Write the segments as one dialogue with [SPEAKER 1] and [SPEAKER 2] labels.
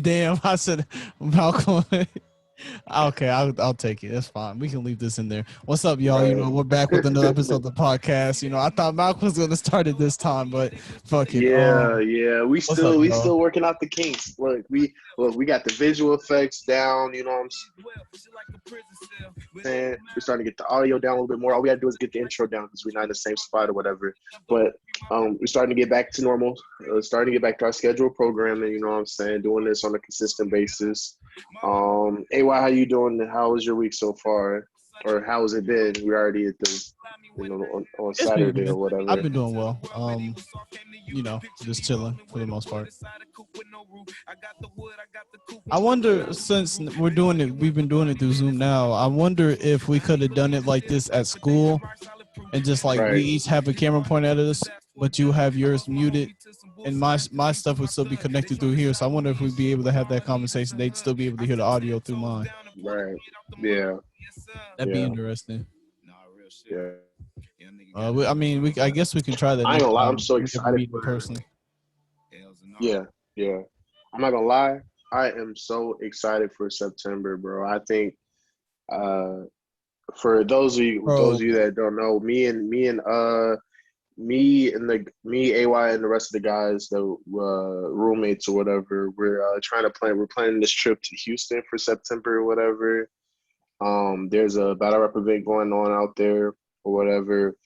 [SPEAKER 1] Damn, I said Malcolm. Okay, I'll take it. That's fine. We can leave this in there. What's up, y'all?
[SPEAKER 2] Right.
[SPEAKER 1] We're back with another episode of the podcast. I thought Malcolm was gonna start it this time, but fuck it.
[SPEAKER 2] Yeah, yeah. We
[SPEAKER 1] What's up,
[SPEAKER 2] still we
[SPEAKER 1] y'all?
[SPEAKER 2] still working out the kinks. Look, we got the visual effects down, you know what I'm saying? We're starting to get the audio down a little bit more. All we gotta do is get the intro down because we're not in the same spot or whatever. But we're starting to get back to normal, starting to get back to our scheduled programming, you know what I'm saying? Doing this on a consistent basis. AY, how you doing? How was your week so far? Or how has it been? We're already at the on
[SPEAKER 1] It's been
[SPEAKER 2] Saturday or
[SPEAKER 1] good. I've
[SPEAKER 2] whatever.
[SPEAKER 1] been doing well. Just chilling for the most part. I wonder, since we've been doing it through Zoom now. I wonder if we could have done it like this at school, and just like we
[SPEAKER 2] Right.
[SPEAKER 1] each have a camera pointed at us, but you have yours muted, and my stuff would still be connected through here. So I wonder if we'd be able to have that conversation. They'd still be able to hear the audio through mine.
[SPEAKER 2] Right. Yeah.
[SPEAKER 1] That'd be
[SPEAKER 2] Yeah.
[SPEAKER 1] interesting.
[SPEAKER 2] Yeah.
[SPEAKER 1] I guess we can try that
[SPEAKER 2] I ain't
[SPEAKER 1] next
[SPEAKER 2] gonna lie, I'm
[SPEAKER 1] time
[SPEAKER 2] so
[SPEAKER 1] we ever
[SPEAKER 2] excited
[SPEAKER 1] meet in
[SPEAKER 2] for
[SPEAKER 1] person.
[SPEAKER 2] yeah, yeah. I'm not gonna lie, I am so excited for September, bro. I think uh for those of
[SPEAKER 1] Bro,
[SPEAKER 2] you that don't know, me, AY and the rest of the guys, the roommates or whatever, we're planning this trip to Houston for September or whatever. There's a battle rap event going on out there or whatever,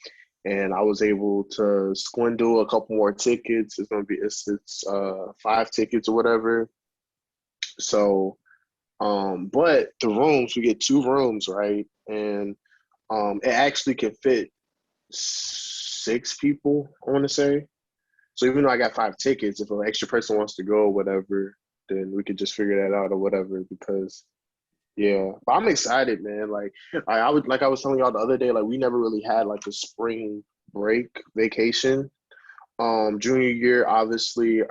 [SPEAKER 2] and I was able to swindle a couple more tickets. It's 5 tickets or whatever. So, but the rooms, we get 2 rooms, right? And it actually can fit 6 people, I want to say. So even though I got 5 tickets, if an extra person wants to go or whatever, then we could just figure that out or whatever. Because yeah, but I'm excited, man. Like I was telling y'all the other day, like we never really had like a spring break vacation. Junior year, obviously,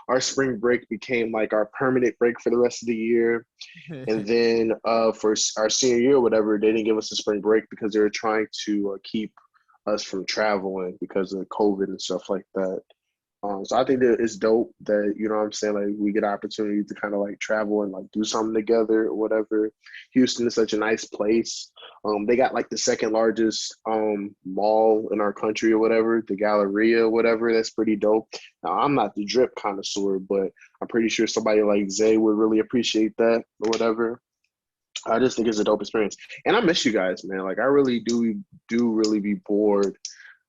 [SPEAKER 2] our spring break became like our permanent break for the rest of the year. And then for our senior year, or whatever, they didn't give us a spring break because they were trying to keep us from traveling because of COVID and stuff like that. So I think that it's dope that, you know what I'm saying, like we get an opportunity to kind of like travel and like do something together or whatever. Houston is such a nice place. They got like the second largest mall in our country or whatever, the Galleria or whatever. That's pretty dope. Now I'm not the drip connoisseur, but I'm pretty sure somebody like Zay would really appreciate that or whatever. I just think it's a dope experience. And I miss you guys, man. Like I really do really be bored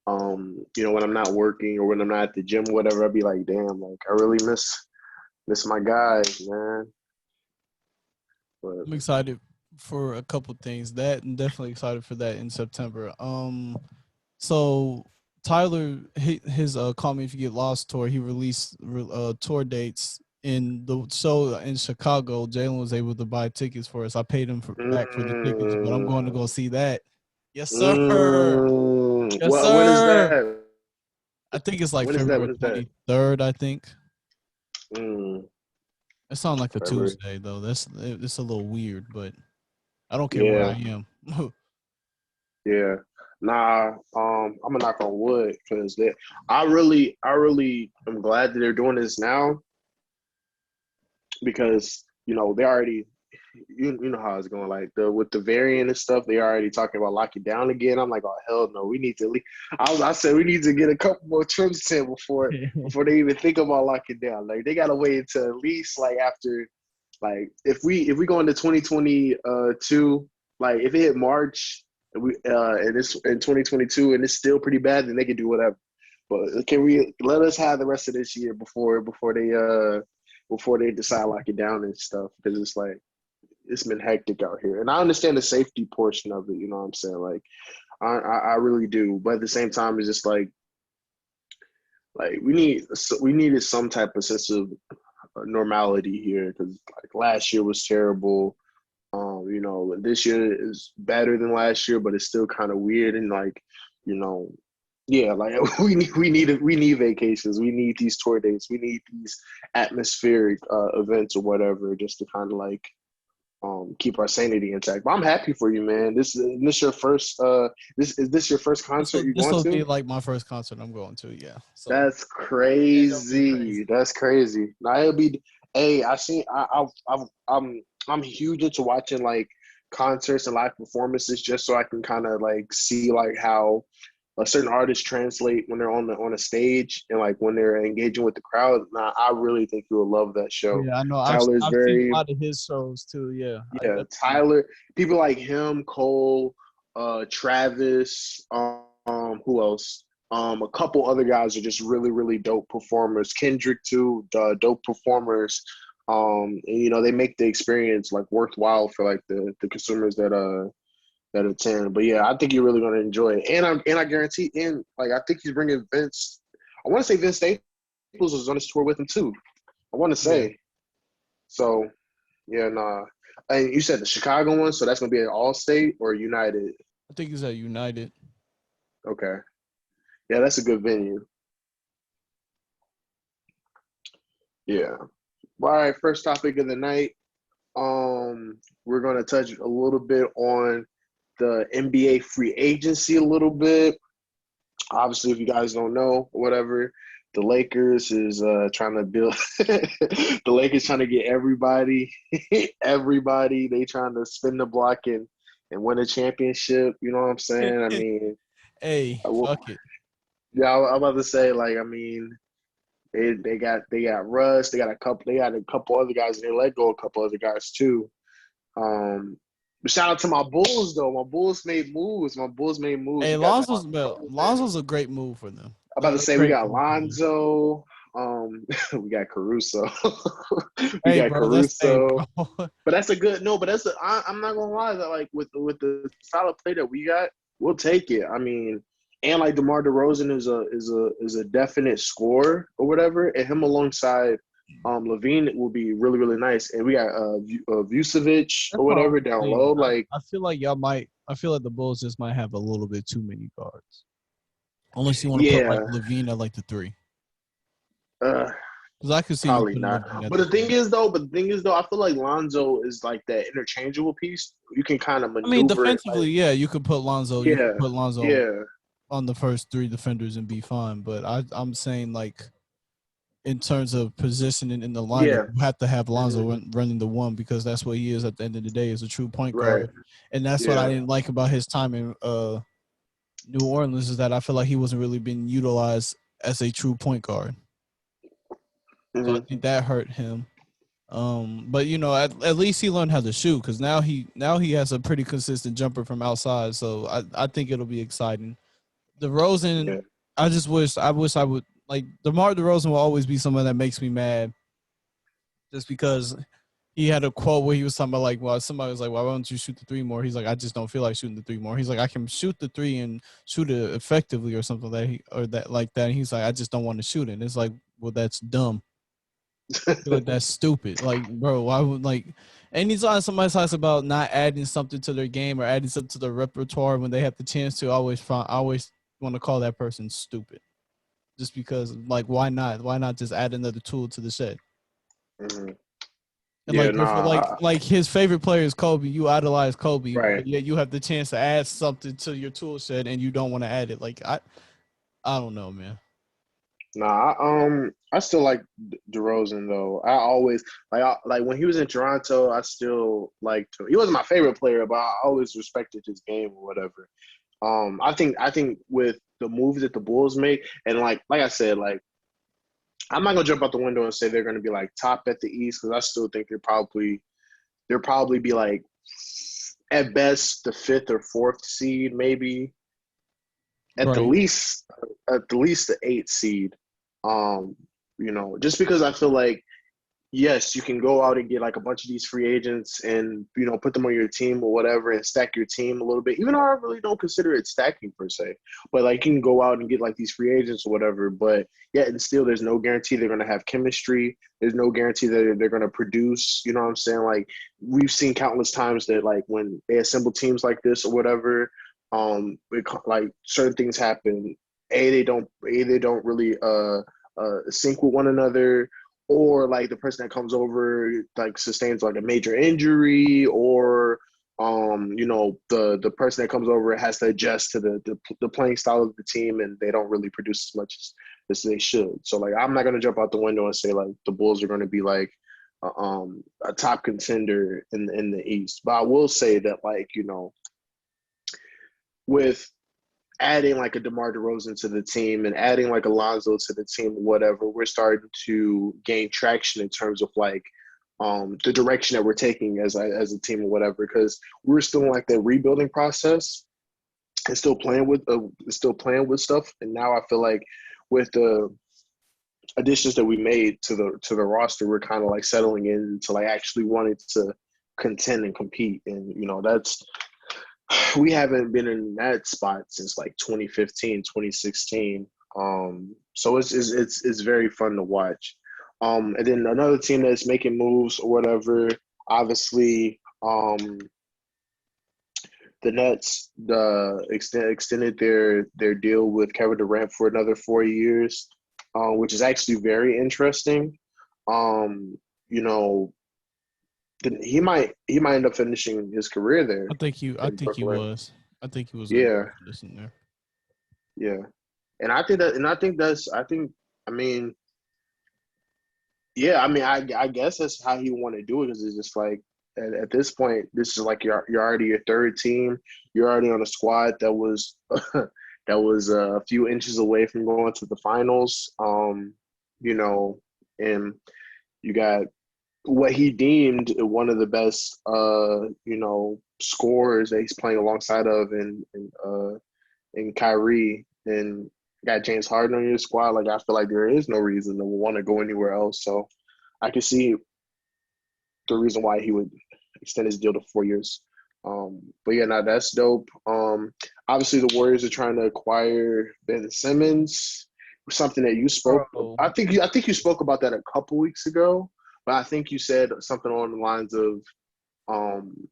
[SPEAKER 2] when I'm not working or when I'm not at the gym or whatever. I'd be like, damn, like I really miss my guys, man. But
[SPEAKER 1] I'm excited for a couple things. That and definitely excited for that in September. So Tyler his Call Me If You Get Lost tour. He released tour dates in the show in Chicago. Jalen was able to buy tickets for us. I paid him back for the tickets, but I'm going to go see that. Yes, sir. Yes,
[SPEAKER 2] well, when is
[SPEAKER 1] sir.
[SPEAKER 2] that?
[SPEAKER 1] I think it's like
[SPEAKER 2] When is that?
[SPEAKER 1] February
[SPEAKER 2] When is that?
[SPEAKER 1] 23rd. I think
[SPEAKER 2] Mm,
[SPEAKER 1] it sounds like a
[SPEAKER 2] February.
[SPEAKER 1] Tuesday though. It's a little weird, but I don't care where I
[SPEAKER 2] Yeah,
[SPEAKER 1] am.
[SPEAKER 2] yeah. Nah, I'm gonna knock on wood because I really am glad that they're doing this now because they already you know how it's going, like with the variant and stuff, they already talking about locking down again. I'm like, oh hell no, we need to leave. I said we need to get a couple more trips in before they even think about locking down. Like they gotta wait until at least like after, like if we go into 2022, like if it hit March and it's in 2022 and it's still pretty bad, then they can do whatever. But can we let us have the rest of this year before they decide lock it down and stuff? Because it's been hectic out here, and I understand the safety portion of it. You know what I'm saying? Like, I really do, but at the same time, it's just like we needed some type of sense of normality here because like last year was terrible. This year is better than last year, but it's still kind of weird and like, you know, yeah, like we need vacations, we need these tour dates, we need these atmospheric events or whatever, just to kind of like keep our sanity intact. But I'm happy for you, man. This your first this your first concert you're
[SPEAKER 1] This
[SPEAKER 2] going
[SPEAKER 1] will be
[SPEAKER 2] to?
[SPEAKER 1] like my first concert I'm going to. Yeah. So
[SPEAKER 2] That's
[SPEAKER 1] yeah, it's gonna be crazy.
[SPEAKER 2] crazy. That's crazy. Now Hey, I seen. I'm huge into watching like concerts and live performances just so I can kind of like see like how a certain artist translate when they're on a stage and like when they're engaging with the crowd. Nah, I really think you will love that show.
[SPEAKER 1] Yeah, I know.
[SPEAKER 2] Tyler's
[SPEAKER 1] I've seen a
[SPEAKER 2] very
[SPEAKER 1] lot of his shows too. Yeah, I
[SPEAKER 2] yeah.
[SPEAKER 1] definitely.
[SPEAKER 2] Tyler, people like him, Cole, Travis, who else? A couple other guys are just really, really dope performers. Kendrick too, dope performers. And, you know, they make the experience like worthwhile for like the consumers that attend. But yeah, I think you're really gonna enjoy it. And I guarantee, and like I think he's bringing Vince. I want to say Vince Staples was on this tour with him too. I want to
[SPEAKER 1] Yeah,
[SPEAKER 2] say so. Yeah, nah. And you said the Chicago one, so that's gonna be an All State or United.
[SPEAKER 1] I think he's at United.
[SPEAKER 2] Okay. Yeah, that's a good venue. Yeah. All right, first topic of the night. We're gonna touch a little bit on the NBA free agency a little bit. Obviously, if you guys don't know, whatever, the Lakers is trying to build. The Lakers trying to get everybody, everybody. They trying to spin the block and win a championship. You know what I'm saying? I mean,
[SPEAKER 1] Hey, fuck it.
[SPEAKER 2] yeah, I'm about to say like, I mean, they got Russ. They got a couple other guys, and they let go a couple other guys too. Um, but shout out to my Bulls though. My Bulls made moves. My Bulls made moves.
[SPEAKER 1] Hey,
[SPEAKER 2] We got DeMar DeRozan.
[SPEAKER 1] Lonzo's a great move for them.
[SPEAKER 2] I'm about to
[SPEAKER 1] A
[SPEAKER 2] say we
[SPEAKER 1] great
[SPEAKER 2] got
[SPEAKER 1] move for them.
[SPEAKER 2] Lonzo. We got Caruso. We
[SPEAKER 1] Hey,
[SPEAKER 2] got
[SPEAKER 1] bro, that's hey,
[SPEAKER 2] Caruso.
[SPEAKER 1] bro.
[SPEAKER 2] But that's a good no. But I'm not gonna lie that like with the solid play that we got, we'll take it. I mean, and like DeMar DeRozan is a definite scorer or whatever, and him alongside Levine will be really really nice. And we got Vucevic
[SPEAKER 1] That's
[SPEAKER 2] or
[SPEAKER 1] my
[SPEAKER 2] whatever
[SPEAKER 1] only
[SPEAKER 2] down
[SPEAKER 1] thing.
[SPEAKER 2] low. Like
[SPEAKER 1] I feel like y'all might. I feel like the Bulls just might have a little bit too many guards. Unless you want to put like
[SPEAKER 2] yeah,
[SPEAKER 1] Levine at like the three,
[SPEAKER 2] uh,
[SPEAKER 1] because I could see you
[SPEAKER 2] probably
[SPEAKER 1] putting
[SPEAKER 2] not.
[SPEAKER 1] Levine at
[SPEAKER 2] But
[SPEAKER 1] the
[SPEAKER 2] the thing
[SPEAKER 1] three.
[SPEAKER 2] is though, I feel like Lonzo is like that interchangeable piece. You can kind of
[SPEAKER 1] I mean,
[SPEAKER 2] maneuver it. Like
[SPEAKER 1] defensively, yeah, you could put Lonzo. You could
[SPEAKER 2] yeah,
[SPEAKER 1] put Lonzo
[SPEAKER 2] yeah,
[SPEAKER 1] on the first three defenders and be fine. But I'm saying like in terms of positioning in the lineup,
[SPEAKER 2] yeah.
[SPEAKER 1] you have to have
[SPEAKER 2] Hmm.
[SPEAKER 1] Lonzo running the one because that's what he is at the end of the day is a true point
[SPEAKER 2] Right.
[SPEAKER 1] guard, and that's what I
[SPEAKER 2] Yeah.
[SPEAKER 1] didn't like about his time in New Orleans is that I feel like he wasn't really being utilized as a true point guard. So I
[SPEAKER 2] Hmm.
[SPEAKER 1] think that hurt him. But you know, at least he learned how to shoot because now he has a pretty consistent jumper from outside. So I think it'll be exciting. DeRozan,
[SPEAKER 2] Yeah.
[SPEAKER 1] I wish I would like DeMar DeRozan will always be someone that makes me mad just because he had a quote where he was talking about like, well, somebody was like, why don't you shoot the three more? He's like, I just don't feel like shooting the three more. He's like, I can shoot the three and shoot it effectively or something that he or that like that. And he's like, I just don't want to shoot it. And it's like, well, that's dumb. I feel like that's stupid. Like, bro, why would like anytime somebody talks about not adding something to their game or adding something to their repertoire when they have the chance to, I always want to call that person stupid. Just because, like, why not? Why not just add another tool to the set?
[SPEAKER 2] Hmm.
[SPEAKER 1] And
[SPEAKER 2] Yeah.
[SPEAKER 1] like if
[SPEAKER 2] Nah.
[SPEAKER 1] like his favorite player is Kobe, you idolize Kobe,
[SPEAKER 2] Right.
[SPEAKER 1] but yet you have the chance to add something to your tool set and you don't want to add it. Like I don't know, man.
[SPEAKER 2] Nah. I still like DeRozan though. I always like when he was in Toronto. I still liked him. He wasn't my favorite player, but I always respected his game or whatever. I think with the moves that the Bulls make, and like I said, like I'm not gonna jump out the window and say they're gonna be like top at the East because I still think they'll probably be like at best the fifth or fourth seed, maybe at the
[SPEAKER 1] Right.
[SPEAKER 2] least the eighth seed. Um, just because I feel like yes, you can go out and get like a bunch of these free agents and put them on your team or whatever and stack your team a little bit. Even though I really don't consider it stacking per se, but like you can go out and get like these free agents or whatever. But yeah, and still, there's no guarantee they're going to have chemistry. There's no guarantee that they're going to produce. You know what I'm saying? Like we've seen countless times that like when they assemble teams like this or whatever, like certain things happen. They don't really sync with one another, or like the person that comes over like sustains like a major injury, or the person that comes over has to adjust to the playing style of the team and they don't really produce as much as they should. So like I'm not going to jump out the window and say like the Bulls are going to be like a top contender in the East. But I will say that, like, with adding like a DeMar DeRozan to the team and adding like Alonzo to the team, whatever, we're starting to gain traction in terms of like the direction that we're taking as a team or whatever, because we're still in like the rebuilding process and still playing with stuff. And now I feel like with the additions that we made to the roster, we're kind of like settling into like actually wanting to contend and compete. And that's we haven't been in that spot since like 2015, 2016. So it's very fun to watch. And then another team that's making moves or whatever, obviously, the Nets extended their deal with Kevin Durant for another 4 years, which is actually very interesting. You know, he might end up finishing his career there
[SPEAKER 1] I think he
[SPEAKER 2] in Brooklyn.
[SPEAKER 1] was. I think he was going
[SPEAKER 2] Yeah,
[SPEAKER 1] to listen there.
[SPEAKER 2] yeah, and I mean, yeah, I mean, I guess that's how he want to do it. Is it's just like at this point, this is like you're already your third team. You're already on a squad that was that was a few inches away from going to the finals. And you got what he deemed one of the best, scorers that he's playing alongside of, and Kyrie, and got James Harden on your squad. Like, I feel like there is no reason to want to go anywhere else. So I can see the reason why he would extend his deal to 4 years. But yeah, now that's dope. Obviously the Warriors are trying to acquire Ben Simmons, something that you spoke.
[SPEAKER 1] Bro,
[SPEAKER 2] I think you spoke about that a couple weeks ago, but I think you said something along the lines of, um,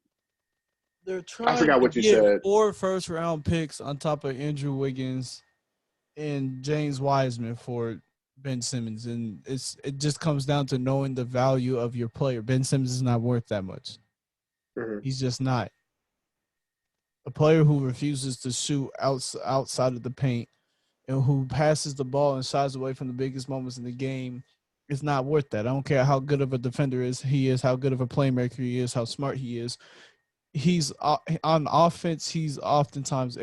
[SPEAKER 1] they're
[SPEAKER 2] I
[SPEAKER 1] trying
[SPEAKER 2] forgot
[SPEAKER 1] to
[SPEAKER 2] what you
[SPEAKER 1] get
[SPEAKER 2] said.
[SPEAKER 1] 4 first-round picks on top of Andrew Wiggins and James Wiseman for Ben Simmons, and it just comes down to knowing the value of your player. Ben Simmons is not worth that much.
[SPEAKER 2] Mm-hmm.
[SPEAKER 1] He's just not. A player who refuses to shoot outside of the paint and who passes the ball and shies away from the biggest moments in the game is not worth that. I don't care how good of a defender he is, how good of a playmaker he is, how smart he is. He's on offense. He's oftentimes I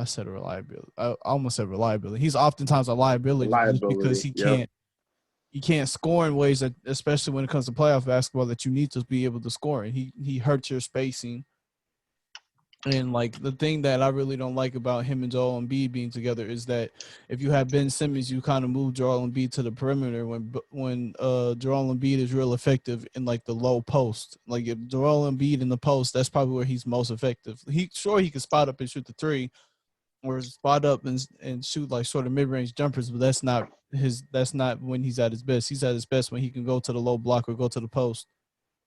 [SPEAKER 1] said a reliability. I almost said reliability. He's oftentimes a liability just because
[SPEAKER 2] Liability. Yep.
[SPEAKER 1] he can't score in ways that, especially when it comes to playoff basketball, that you need to be able to score. And he hurts your spacing. And like the thing that I really don't like about him and Joel Embiid being together is that if you have Ben Simmons, you kind of move Joel Embiid to the perimeter when Joel Embiid is real effective in like the low post. Like if Joel Embiid in the post, that's probably where he's most effective. He can spot up and shoot the three, or spot up and shoot like sort of mid range jumpers, but that's not when he's at his best. He's at his best when he can go to the low block or go to the post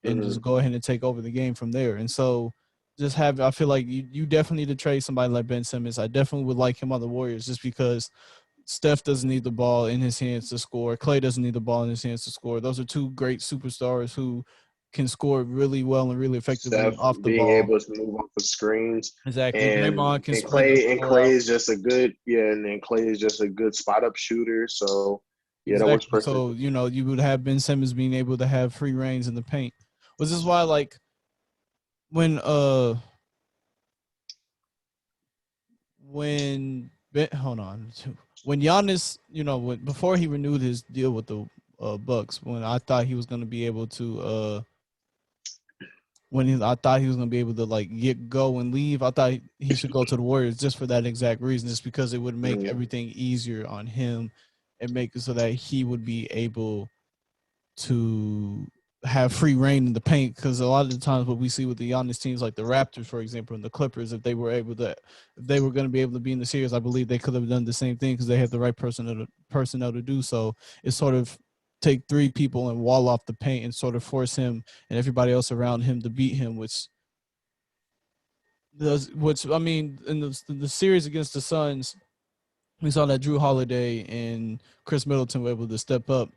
[SPEAKER 1] and
[SPEAKER 2] Mm-hmm.
[SPEAKER 1] just go ahead and take over the game from there. And so I feel like you definitely need to trade somebody like Ben Simmons. I definitely would like him on the Warriors just because Steph doesn't need the ball in his hands to score. Clay doesn't need the ball in his hands to score. Those are two great superstars who can score really well and really effectively
[SPEAKER 2] Steph
[SPEAKER 1] off the
[SPEAKER 2] being
[SPEAKER 1] ball.
[SPEAKER 2] able to move off the screens,
[SPEAKER 1] Exactly.
[SPEAKER 2] and
[SPEAKER 1] Draymond can
[SPEAKER 2] and
[SPEAKER 1] spread the
[SPEAKER 2] Clay and
[SPEAKER 1] floor
[SPEAKER 2] Clay
[SPEAKER 1] out.
[SPEAKER 2] is just a good, yeah, and then Clay is just a good spot up shooter. So yeah, that works
[SPEAKER 1] Exactly.
[SPEAKER 2] perfect.
[SPEAKER 1] So, you would have Ben Simmons being able to have free reigns in the paint. Which is why like when hold on, when Giannis, before he renewed his deal with the Bucks, when I thought he was going to be able to I thought he was going to be able to like go and leave, I thought he should go to the Warriors just for that exact reason, just because it would make
[SPEAKER 2] Mm-hmm.
[SPEAKER 1] everything easier on him and make it so that he would be able to have free reign in the paint, because a lot of the times what we see with the Giannis teams like the Raptors, for example, and the Clippers, if they were going to be able to be in the series, I believe they could have done the same thing because they have the right personnel to do so. It's sort of take 3 people and wall off the paint and sort of force him and everybody else around him to beat him, which I mean, in the series against the Suns, we saw that Drew Holiday and Chris Middleton were able to step up,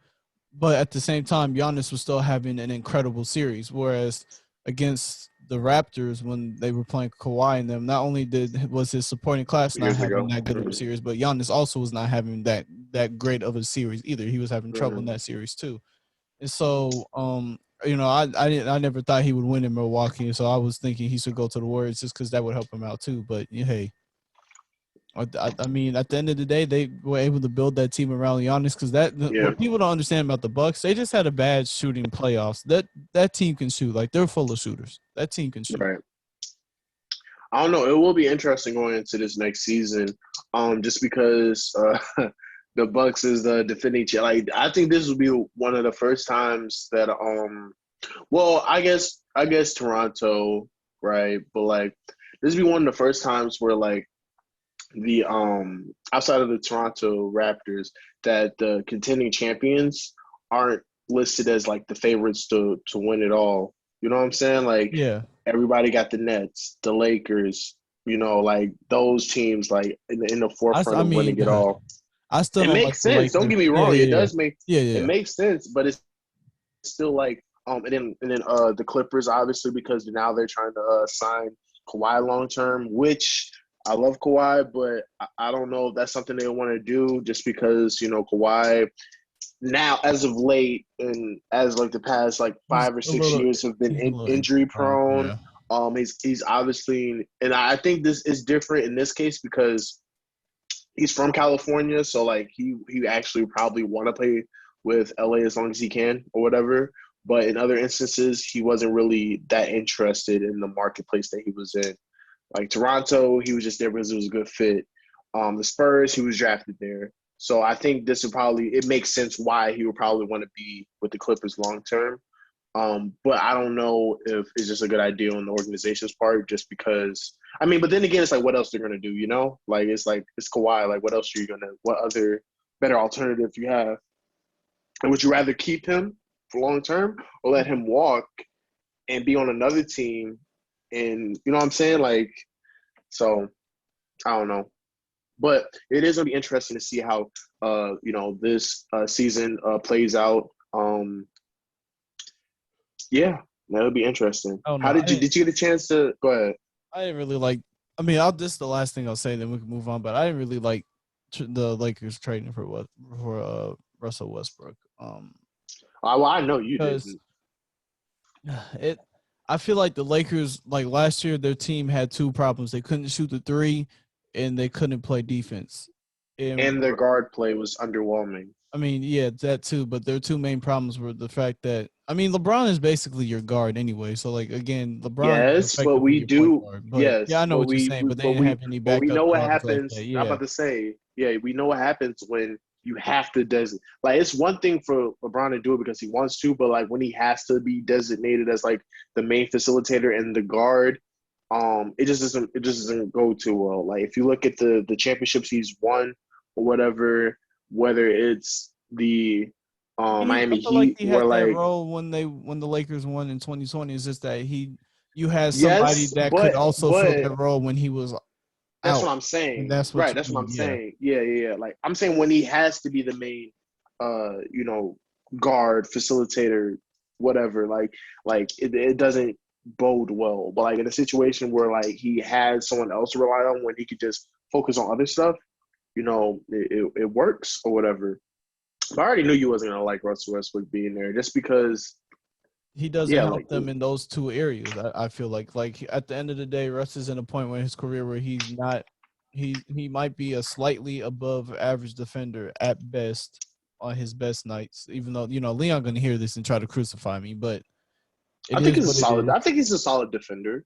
[SPEAKER 1] but at the same time, Giannis was still having an incredible series. Whereas against the Raptors, when they were playing Kawhi and them, not only was his supporting class not
[SPEAKER 2] Years
[SPEAKER 1] having
[SPEAKER 2] ago.
[SPEAKER 1] that good of a series, but Giannis also was not having that great of a series either. He was having trouble in
[SPEAKER 2] Mm-hmm.
[SPEAKER 1] that series too. And so, I never thought he would win in Milwaukee, so I was thinking he should go to the Warriors just because that would help him out too. But yeah, hey, I mean, at the end of the day, they were able to build that team around Giannis because
[SPEAKER 2] Yeah,
[SPEAKER 1] what people don't understand about the Bucks, they just had a bad shooting playoffs. That team can shoot, like they're full of shooters. That team can shoot.
[SPEAKER 2] right. I don't know. It will be interesting going into this next season, just because the Bucks is the defending. Like, I think this will be one of the first times that well, I guess Toronto, right? But like, this will be one of the first times where like the outside of the Toronto Raptors that the contending champions aren't listed as like the favorites to win it all. You know what I'm saying? Like
[SPEAKER 1] Yeah,
[SPEAKER 2] everybody got the Nets, the Lakers, like those teams like in the forefront
[SPEAKER 1] I
[SPEAKER 2] of
[SPEAKER 1] mean,
[SPEAKER 2] winning it all.
[SPEAKER 1] I still
[SPEAKER 2] It
[SPEAKER 1] don't like
[SPEAKER 2] makes
[SPEAKER 1] the
[SPEAKER 2] sense. Don't
[SPEAKER 1] Lakers.
[SPEAKER 2] get me
[SPEAKER 1] Yeah,
[SPEAKER 2] wrong.
[SPEAKER 1] yeah,
[SPEAKER 2] It
[SPEAKER 1] yeah,
[SPEAKER 2] does make
[SPEAKER 1] yeah,
[SPEAKER 2] it
[SPEAKER 1] yeah.
[SPEAKER 2] makes sense, but it's still like and then the Clippers obviously because now they're trying to sign Kawhi long term, which I love Kawhi, but I don't know if that's something they want to do just because Kawhi now as of late and as like the past like
[SPEAKER 1] He's
[SPEAKER 2] 5 or 6 years have been
[SPEAKER 1] he's a little injury
[SPEAKER 2] injury
[SPEAKER 1] prone.
[SPEAKER 2] prone.
[SPEAKER 1] Yeah,
[SPEAKER 2] He's obviously, and I think this is different in this case because he's from California, so like he actually probably want to play with LA as long as he can or whatever. But in other instances, he wasn't really that interested in the marketplace that he was in. Like Toronto, he was just there because it was a good fit. The Spurs, he was drafted there. So I think this would probably it makes sense why he would probably want to be with the Clippers long term. But I don't know if it's just a good idea on the organization's part, just because. I mean, but then again, it's like, what else they're gonna do? Like it's Kawhi. Like, what else are you gonna? What other better alternative you have? And would you rather keep him for long term or let him walk and be on another team? And you know what I'm saying? Like, so I don't know. But it is gonna be interesting to see how this season plays out. Yeah, that'll be interesting.
[SPEAKER 1] I don't
[SPEAKER 2] How
[SPEAKER 1] know.
[SPEAKER 2] did you get a chance to go ahead?
[SPEAKER 1] I didn't really like. I mean, I'll this is the last thing I'll say. Then we can move on. But I didn't really like the Lakers trading for Russell Westbrook.
[SPEAKER 2] Well, I know you
[SPEAKER 1] Because
[SPEAKER 2] didn't.
[SPEAKER 1] it, I feel like the Lakers like last year their team had two problems. They couldn't shoot the three, and they couldn't play defense. And
[SPEAKER 2] And their guard play was underwhelming.
[SPEAKER 1] I mean, yeah, that too. But their two main problems were the fact that I mean, LeBron is basically your guard anyway. So like again, LeBron is
[SPEAKER 2] Yes, but
[SPEAKER 1] effectively
[SPEAKER 2] we
[SPEAKER 1] your point
[SPEAKER 2] do.
[SPEAKER 1] guard. But yeah,
[SPEAKER 2] Yes,
[SPEAKER 1] I know
[SPEAKER 2] but
[SPEAKER 1] what you're saying. But they didn't have any
[SPEAKER 2] but we
[SPEAKER 1] backup
[SPEAKER 2] know what
[SPEAKER 1] guards like that.
[SPEAKER 2] happens. I'm
[SPEAKER 1] Yeah,
[SPEAKER 2] about to say, yeah, we know what happens when you have to designate. Like it's one thing for LeBron to do it because he wants to, but like when he has to be designated as like the main facilitator and the guard, it just doesn't go too well. Like if you look at the championships he's won or whatever, whether it's the
[SPEAKER 1] I
[SPEAKER 2] Miami
[SPEAKER 1] feel like
[SPEAKER 2] Heat,
[SPEAKER 1] he
[SPEAKER 2] where
[SPEAKER 1] had that
[SPEAKER 2] like
[SPEAKER 1] role when the Lakers won in 2020. It's just that you had somebody
[SPEAKER 2] yes,
[SPEAKER 1] that could also fill
[SPEAKER 2] but
[SPEAKER 1] that role when he was
[SPEAKER 2] that's what
[SPEAKER 1] out,
[SPEAKER 2] I'm
[SPEAKER 1] and
[SPEAKER 2] saying.
[SPEAKER 1] that's what
[SPEAKER 2] Right,
[SPEAKER 1] you
[SPEAKER 2] that's what
[SPEAKER 1] need.
[SPEAKER 2] I'm
[SPEAKER 1] Yeah,
[SPEAKER 2] saying. Yeah, yeah, yeah. Like I'm saying when he has to be the main guard, facilitator, whatever, like it doesn't bode well. But like in a situation where like he has someone else to rely on when he could just focus on other stuff, it works or whatever. But I already knew you wasn't gonna like Russell Westbrook being there just because
[SPEAKER 1] he doesn't
[SPEAKER 2] yeah,
[SPEAKER 1] help
[SPEAKER 2] like
[SPEAKER 1] them in those two areas. I feel like at the end of the day, Russ is in a point in his career where he's not. He might be a slightly above average defender at best on his best nights. Even though Leon gonna hear this and try to crucify me, but it
[SPEAKER 2] I think
[SPEAKER 1] is
[SPEAKER 2] he's a
[SPEAKER 1] what it
[SPEAKER 2] solid
[SPEAKER 1] is.
[SPEAKER 2] I think he's a solid defender.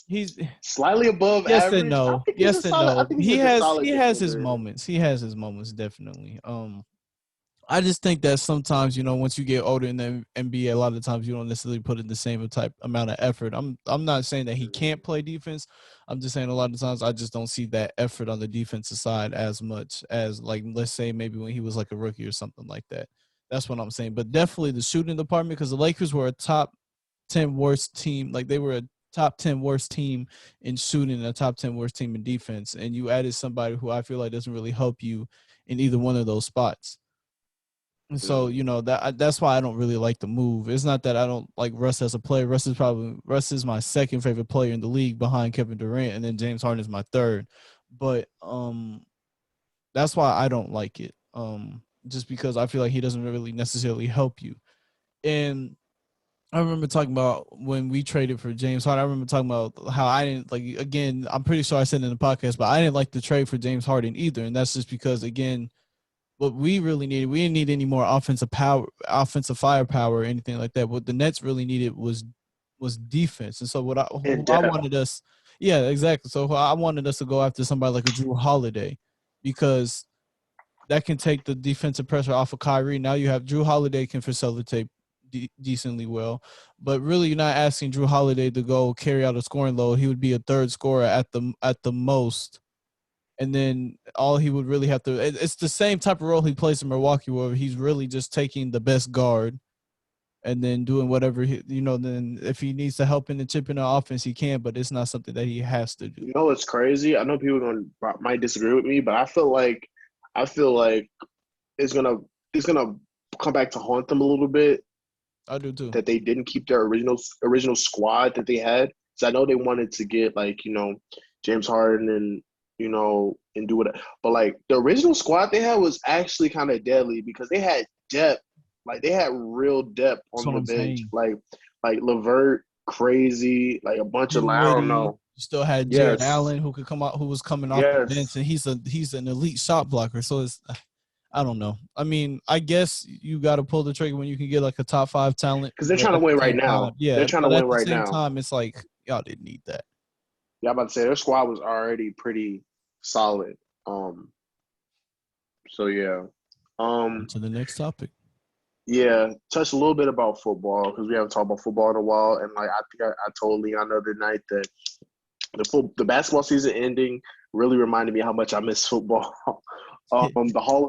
[SPEAKER 1] He's
[SPEAKER 2] Slightly above
[SPEAKER 1] yes and
[SPEAKER 2] average.
[SPEAKER 1] no. Yes and
[SPEAKER 2] I
[SPEAKER 1] no.
[SPEAKER 2] think he's
[SPEAKER 1] He
[SPEAKER 2] just a
[SPEAKER 1] has
[SPEAKER 2] solid
[SPEAKER 1] he has his
[SPEAKER 2] defender.
[SPEAKER 1] moments. He has his moments definitely. I just think that sometimes, once you get older in the NBA, a lot of times you don't necessarily put in the same type amount of effort. I'm not saying that he can't play defense. I'm just saying a lot of times I just don't see that effort on the defensive side as much as like let's say maybe when he was like a rookie or something like that. That's what I'm saying. But definitely the shooting department because the Lakers were a top 10 worst team. Like they were a top 10 worst team in shooting and a top 10 worst team in defense. And you added somebody who I feel like doesn't really help you in either one of those spots. And so,
[SPEAKER 2] Mm.
[SPEAKER 1] that's why I don't really like the move. It's not that I don't like Russ as a player. Russ is my second favorite player in the league behind Kevin Durant, and then James Harden is my third. But that's why I don't like it. Just because I feel like he doesn't really necessarily help you. And I remember talking about when we traded for James Harden. I remember talking about how I didn't like. Again, I'm pretty sure I said it in the podcast, but I didn't like the trade for James Harden either, and that's just because again, what we really needed, we didn't need any more offensive firepower, or anything like that. What the Nets really needed was defense, and so
[SPEAKER 2] in
[SPEAKER 1] who I
[SPEAKER 2] depth.
[SPEAKER 1] wanted us, yeah, exactly. So I wanted us to go after somebody like a Drew Holiday, because that can take the defensive pressure off of Kyrie. Now you have Drew Holiday can facilitate decently well, but really you're not asking Drew Holiday to go carry out a scoring load. He would be a third scorer at the most, and then all he would really have to. It's the same type of role he plays in Milwaukee, where he's really just taking the best guard and then doing whatever Then if he needs to help in the chip in the offense, he can, but it's not something that he has to do.
[SPEAKER 2] You know what's crazy? I know people might disagree with me, but I feel like it's gonna come back to haunt them a little bit
[SPEAKER 1] I do too.
[SPEAKER 2] that they didn't keep their original squad that they had. So I know they wanted to get like James Harden and do it, but like the original squad they had was actually kind of deadly because they had depth, like they had real depth
[SPEAKER 1] That's
[SPEAKER 2] on
[SPEAKER 1] what
[SPEAKER 2] the
[SPEAKER 1] I'm
[SPEAKER 2] bench,
[SPEAKER 1] saying.
[SPEAKER 2] like Levert, crazy, like a bunch of I don't
[SPEAKER 1] Dinwiddie.
[SPEAKER 2] know.
[SPEAKER 1] You still had Jared
[SPEAKER 2] Yes,
[SPEAKER 1] Allen who could come out, who was coming off the bench,
[SPEAKER 2] yes,
[SPEAKER 1] and he's an elite shot blocker. So it's I don't know. I mean, I guess you got to pull the trigger when you can get like a top 5 talent,
[SPEAKER 2] because they're
[SPEAKER 1] but
[SPEAKER 2] trying to
[SPEAKER 1] at the
[SPEAKER 2] win right
[SPEAKER 1] same time,
[SPEAKER 2] now. They're
[SPEAKER 1] yeah.
[SPEAKER 2] trying to
[SPEAKER 1] But
[SPEAKER 2] win
[SPEAKER 1] at the
[SPEAKER 2] right
[SPEAKER 1] same
[SPEAKER 2] now.
[SPEAKER 1] time, it's like y'all didn't need that.
[SPEAKER 2] Yeah, I'm about to say their squad was already pretty solid. Um, so yeah.
[SPEAKER 1] On
[SPEAKER 2] Um,
[SPEAKER 1] to the next topic.
[SPEAKER 2] yeah, touch a little bit about football because we haven't talked about football in a while. And like I think I told Leon the other night that the basketball season ending really reminded me how much I miss football. The Hall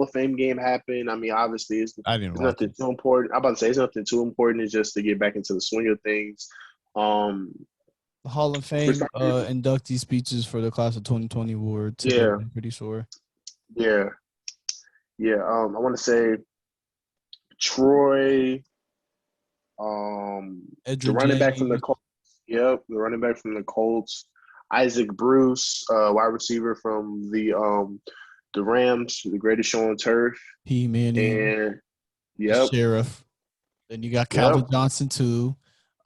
[SPEAKER 2] of Fame game happened. I mean, obviously
[SPEAKER 1] I didn't
[SPEAKER 2] it's
[SPEAKER 1] watch
[SPEAKER 2] nothing
[SPEAKER 1] it.
[SPEAKER 2] too important. I'm about to say it's nothing too important. It's just to get back into the swing of things. Um,
[SPEAKER 1] The Hall of
[SPEAKER 2] for
[SPEAKER 1] Fame
[SPEAKER 2] starters,
[SPEAKER 1] inductee speeches for the class of 2020 were today.
[SPEAKER 2] yeah,
[SPEAKER 1] I'm pretty sure.
[SPEAKER 2] yeah, yeah. I want to say Troy, the
[SPEAKER 1] Edrin
[SPEAKER 2] running back from the
[SPEAKER 1] James,
[SPEAKER 2] Colts. Yep, the running back from the Colts. Isaac Bruce, wide receiver from the Rams, the greatest show on turf.
[SPEAKER 1] P. Manning,
[SPEAKER 2] And
[SPEAKER 1] the
[SPEAKER 2] yep,
[SPEAKER 1] Sheriff. Then you got
[SPEAKER 2] yep,
[SPEAKER 1] Calvin Johnson too.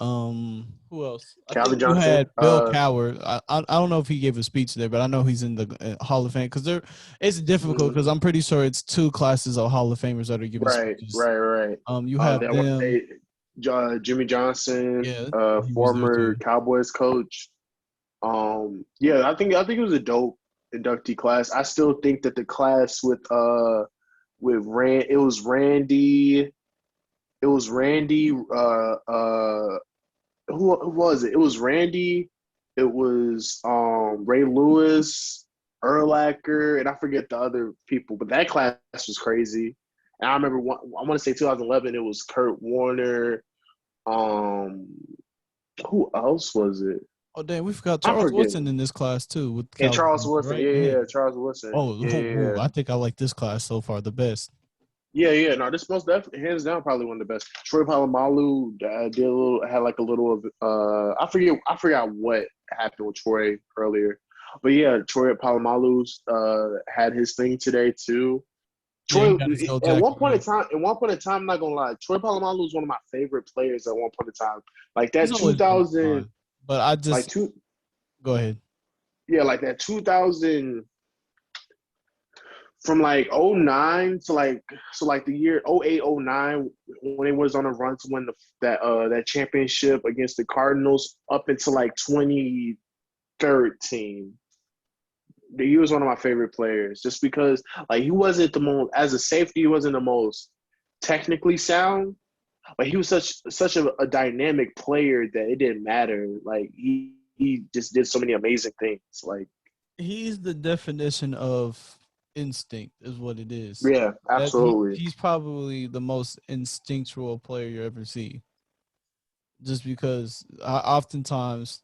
[SPEAKER 1] Who else? I
[SPEAKER 2] Calvin
[SPEAKER 1] think you
[SPEAKER 2] Johnson.
[SPEAKER 1] had Bill Cowher. I don't know if he gave a speech there, but I know he's in the Hall of Fame because it's difficult
[SPEAKER 2] Mhm.
[SPEAKER 1] because I'm pretty sure it's 2 classes of Hall of Famers that are giving
[SPEAKER 2] Right,
[SPEAKER 1] speeches.
[SPEAKER 2] right, right.
[SPEAKER 1] You have
[SPEAKER 2] Then I want to
[SPEAKER 1] them.
[SPEAKER 2] say Jimmy Johnson,
[SPEAKER 1] Yeah, he was there
[SPEAKER 2] former
[SPEAKER 1] too.
[SPEAKER 2] Cowboys coach. Yeah, I think it was a dope inductee class. I still think that the class with Randy. Who was it? It was Randy. It was Ray Lewis, Erlacher, and I forget the other people. But that class was crazy. And I remember I want to say 2011. It was Kurt Warner. Um, who else was it?
[SPEAKER 1] Oh damn, we forgot
[SPEAKER 2] I
[SPEAKER 1] Charles
[SPEAKER 2] forget.
[SPEAKER 1] Woodson in this class too with
[SPEAKER 2] And
[SPEAKER 1] Calvin
[SPEAKER 2] Charles
[SPEAKER 1] Johnson,
[SPEAKER 2] Woodson.
[SPEAKER 1] right?
[SPEAKER 2] Yeah, yeah,
[SPEAKER 1] Yeah.
[SPEAKER 2] yeah, Charles Woodson.
[SPEAKER 1] Oh,
[SPEAKER 2] Yeah, yeah, yeah.
[SPEAKER 1] I think I like this class so far the best.
[SPEAKER 2] Yeah, yeah, no, this most definitely hands down probably one of the best. Troy Polamalu had like a little of I forgot what happened with Troy earlier, but yeah, Troy Polamalu's had his thing today too.
[SPEAKER 1] Yeah, he
[SPEAKER 2] Troy
[SPEAKER 1] got his gold
[SPEAKER 2] at one
[SPEAKER 1] jacket.
[SPEAKER 2] point
[SPEAKER 1] Yeah.
[SPEAKER 2] in time, I'm not gonna lie, Troy Polamalu was one of my favorite players at one point in time. Like
[SPEAKER 1] He's
[SPEAKER 2] that
[SPEAKER 1] always been
[SPEAKER 2] 2000,
[SPEAKER 1] fine. But I
[SPEAKER 2] like
[SPEAKER 1] just
[SPEAKER 2] two,
[SPEAKER 1] go ahead.
[SPEAKER 2] yeah, like that 2000 from like '09 to like the year '08 '09 when it was on a run to win that championship against the Cardinals up until like 2013. He was one of my favorite players just because like he wasn't the most as a safety, he wasn't the most technically sound, but he was such a dynamic player that it didn't matter. Like he just did so many amazing things. Like
[SPEAKER 1] He's the definition of instinct, is what it is.
[SPEAKER 2] yeah,
[SPEAKER 1] That he
[SPEAKER 2] absolutely.
[SPEAKER 1] he's probably the most instinctual player you ever see. Just because oftentimes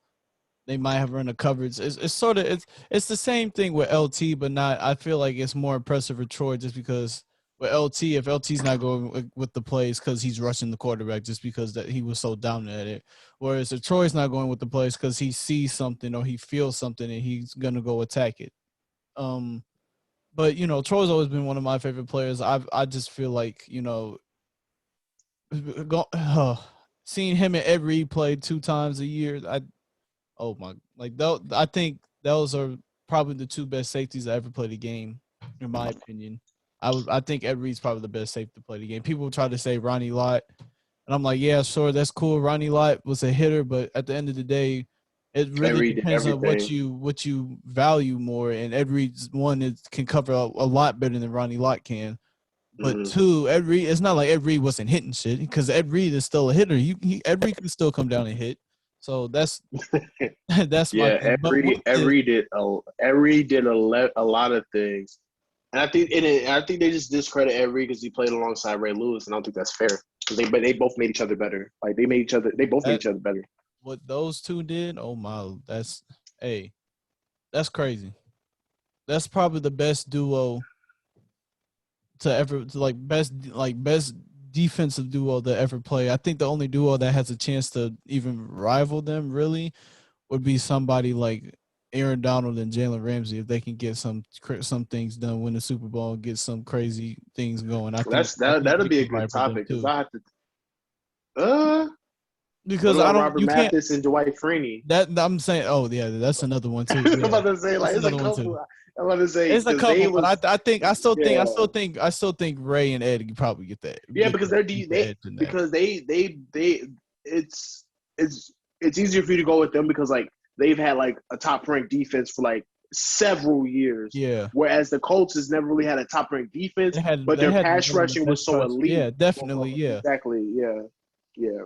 [SPEAKER 1] they might have run a coverage. It's sort of it's the same thing with LT, but not. I feel like it's more impressive for Troy just because with LT, if LT's not going with the plays because he's rushing the quarterback, just because that he was so dominant at it. Whereas if Troy's not going with the plays because he sees something or he feels something and he's gonna go attack it. Um, but Troy's always been one of my favorite players. I just feel like seeing him and Ed Reed play 2 times a year, oh my, like I think those are probably the two best safeties I ever played the game, in my opinion. I think Ed Reed's probably the best safety to play the game. People try to say Ronnie Lott, and I'm like, yeah, sure, that's cool. Ronnie Lott was a hitter, but at the end of the day, it really
[SPEAKER 2] Every
[SPEAKER 1] depends on
[SPEAKER 2] everything.
[SPEAKER 1] what you value more. And Ed Reed's one is can cover a lot better than Ronnie Lott can. But
[SPEAKER 2] Mm-hmm.
[SPEAKER 1] two, Ed Reed, it's not like Ed Reed wasn't hitting shit because Ed Reed is still a hitter. Ed Reed can still come down and hit. So that's that's my
[SPEAKER 2] Yeah,
[SPEAKER 1] thing. But with this,
[SPEAKER 2] every did a lot of things, and I think they just discredit every because he played alongside Ray Lewis, and I don't think that's fair because they both made each other better. Like they both made
[SPEAKER 1] that
[SPEAKER 2] each other better.
[SPEAKER 1] what those two did, oh my, hey, that's crazy. That's probably the best duo to ever to best defensive duo to ever play. I think the only duo that has a chance to even rival them really would be somebody like Aaron Donald and Jalen Ramsey if they can get some things done, win the Super Bowl, and get some crazy things going. I think
[SPEAKER 2] That'll
[SPEAKER 1] they
[SPEAKER 2] be a
[SPEAKER 1] can
[SPEAKER 2] good
[SPEAKER 1] rival them
[SPEAKER 2] topic because
[SPEAKER 1] too.
[SPEAKER 2] I have to. Uh, what
[SPEAKER 1] Because I
[SPEAKER 2] about
[SPEAKER 1] don't,
[SPEAKER 2] Robert
[SPEAKER 1] you can't.
[SPEAKER 2] Mathis and Dwight Freeney?
[SPEAKER 1] That I'm saying. Oh yeah, that's another one too.
[SPEAKER 2] I'm
[SPEAKER 1] Yeah,
[SPEAKER 2] about to say
[SPEAKER 1] that's
[SPEAKER 2] like it's a
[SPEAKER 1] another one too.
[SPEAKER 2] couple. I'm about to say
[SPEAKER 1] It's a
[SPEAKER 2] because they
[SPEAKER 1] couple, but
[SPEAKER 2] was
[SPEAKER 1] I think
[SPEAKER 2] yeah
[SPEAKER 1] I still think Ray and Ed can probably get that
[SPEAKER 2] yeah because
[SPEAKER 1] get the
[SPEAKER 2] they
[SPEAKER 1] edge in that.
[SPEAKER 2] because they it's it's easier for you to go with them because like they've had like a top ranked defense for like several years,
[SPEAKER 1] Yeah,
[SPEAKER 2] whereas the Colts has never really had a top ranked defense, but
[SPEAKER 1] they
[SPEAKER 2] their
[SPEAKER 1] had
[SPEAKER 2] pass
[SPEAKER 1] one of the
[SPEAKER 2] rushing was
[SPEAKER 1] best
[SPEAKER 2] so
[SPEAKER 1] rush.
[SPEAKER 2] elite.
[SPEAKER 1] Yeah, definitely. Yeah,
[SPEAKER 2] Exactly. Yeah. Yeah.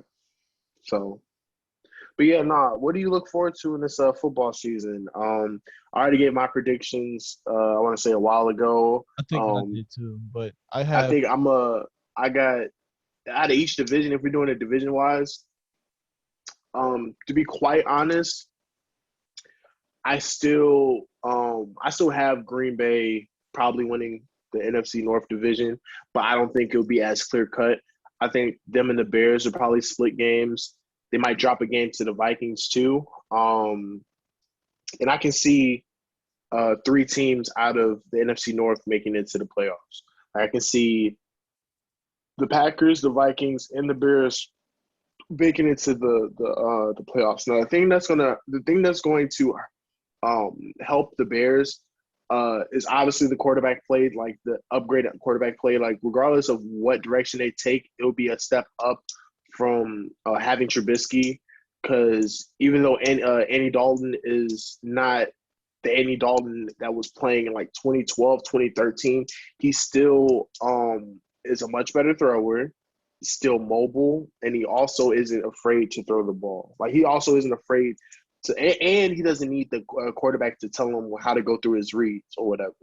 [SPEAKER 2] So but yeah, nah. What do you look forward to in this football season? I already gave my predictions. I want to say a while ago.
[SPEAKER 1] I think I
[SPEAKER 2] Um,
[SPEAKER 1] did too. But I
[SPEAKER 2] I
[SPEAKER 1] have
[SPEAKER 2] think I got out of each division. If we're doing it division wise, to be quite honest, I still have Green Bay probably winning the NFC North division, but I don't think it'll be as clear cut. I think them and the Bears will probably split games. They might drop a game to the Vikings too. And I can see three teams out of the NFC North making it to the playoffs. I can see the Packers, the Vikings, and the Bears making it to the playoffs. Now, the thing that's going to help the Bears is obviously the quarterback play, like the upgraded quarterback play. Like regardless of what direction they take, it'll be a step up from having Trubisky. Because even though Andy Dalton is not the Andy Dalton that was playing in like 2012, 2013, he still is a much better thrower, still mobile, and he also isn't afraid to throw the ball. Like he also isn't afraid to, and he doesn't need the quarterback to tell him how to go through his reads or whatever.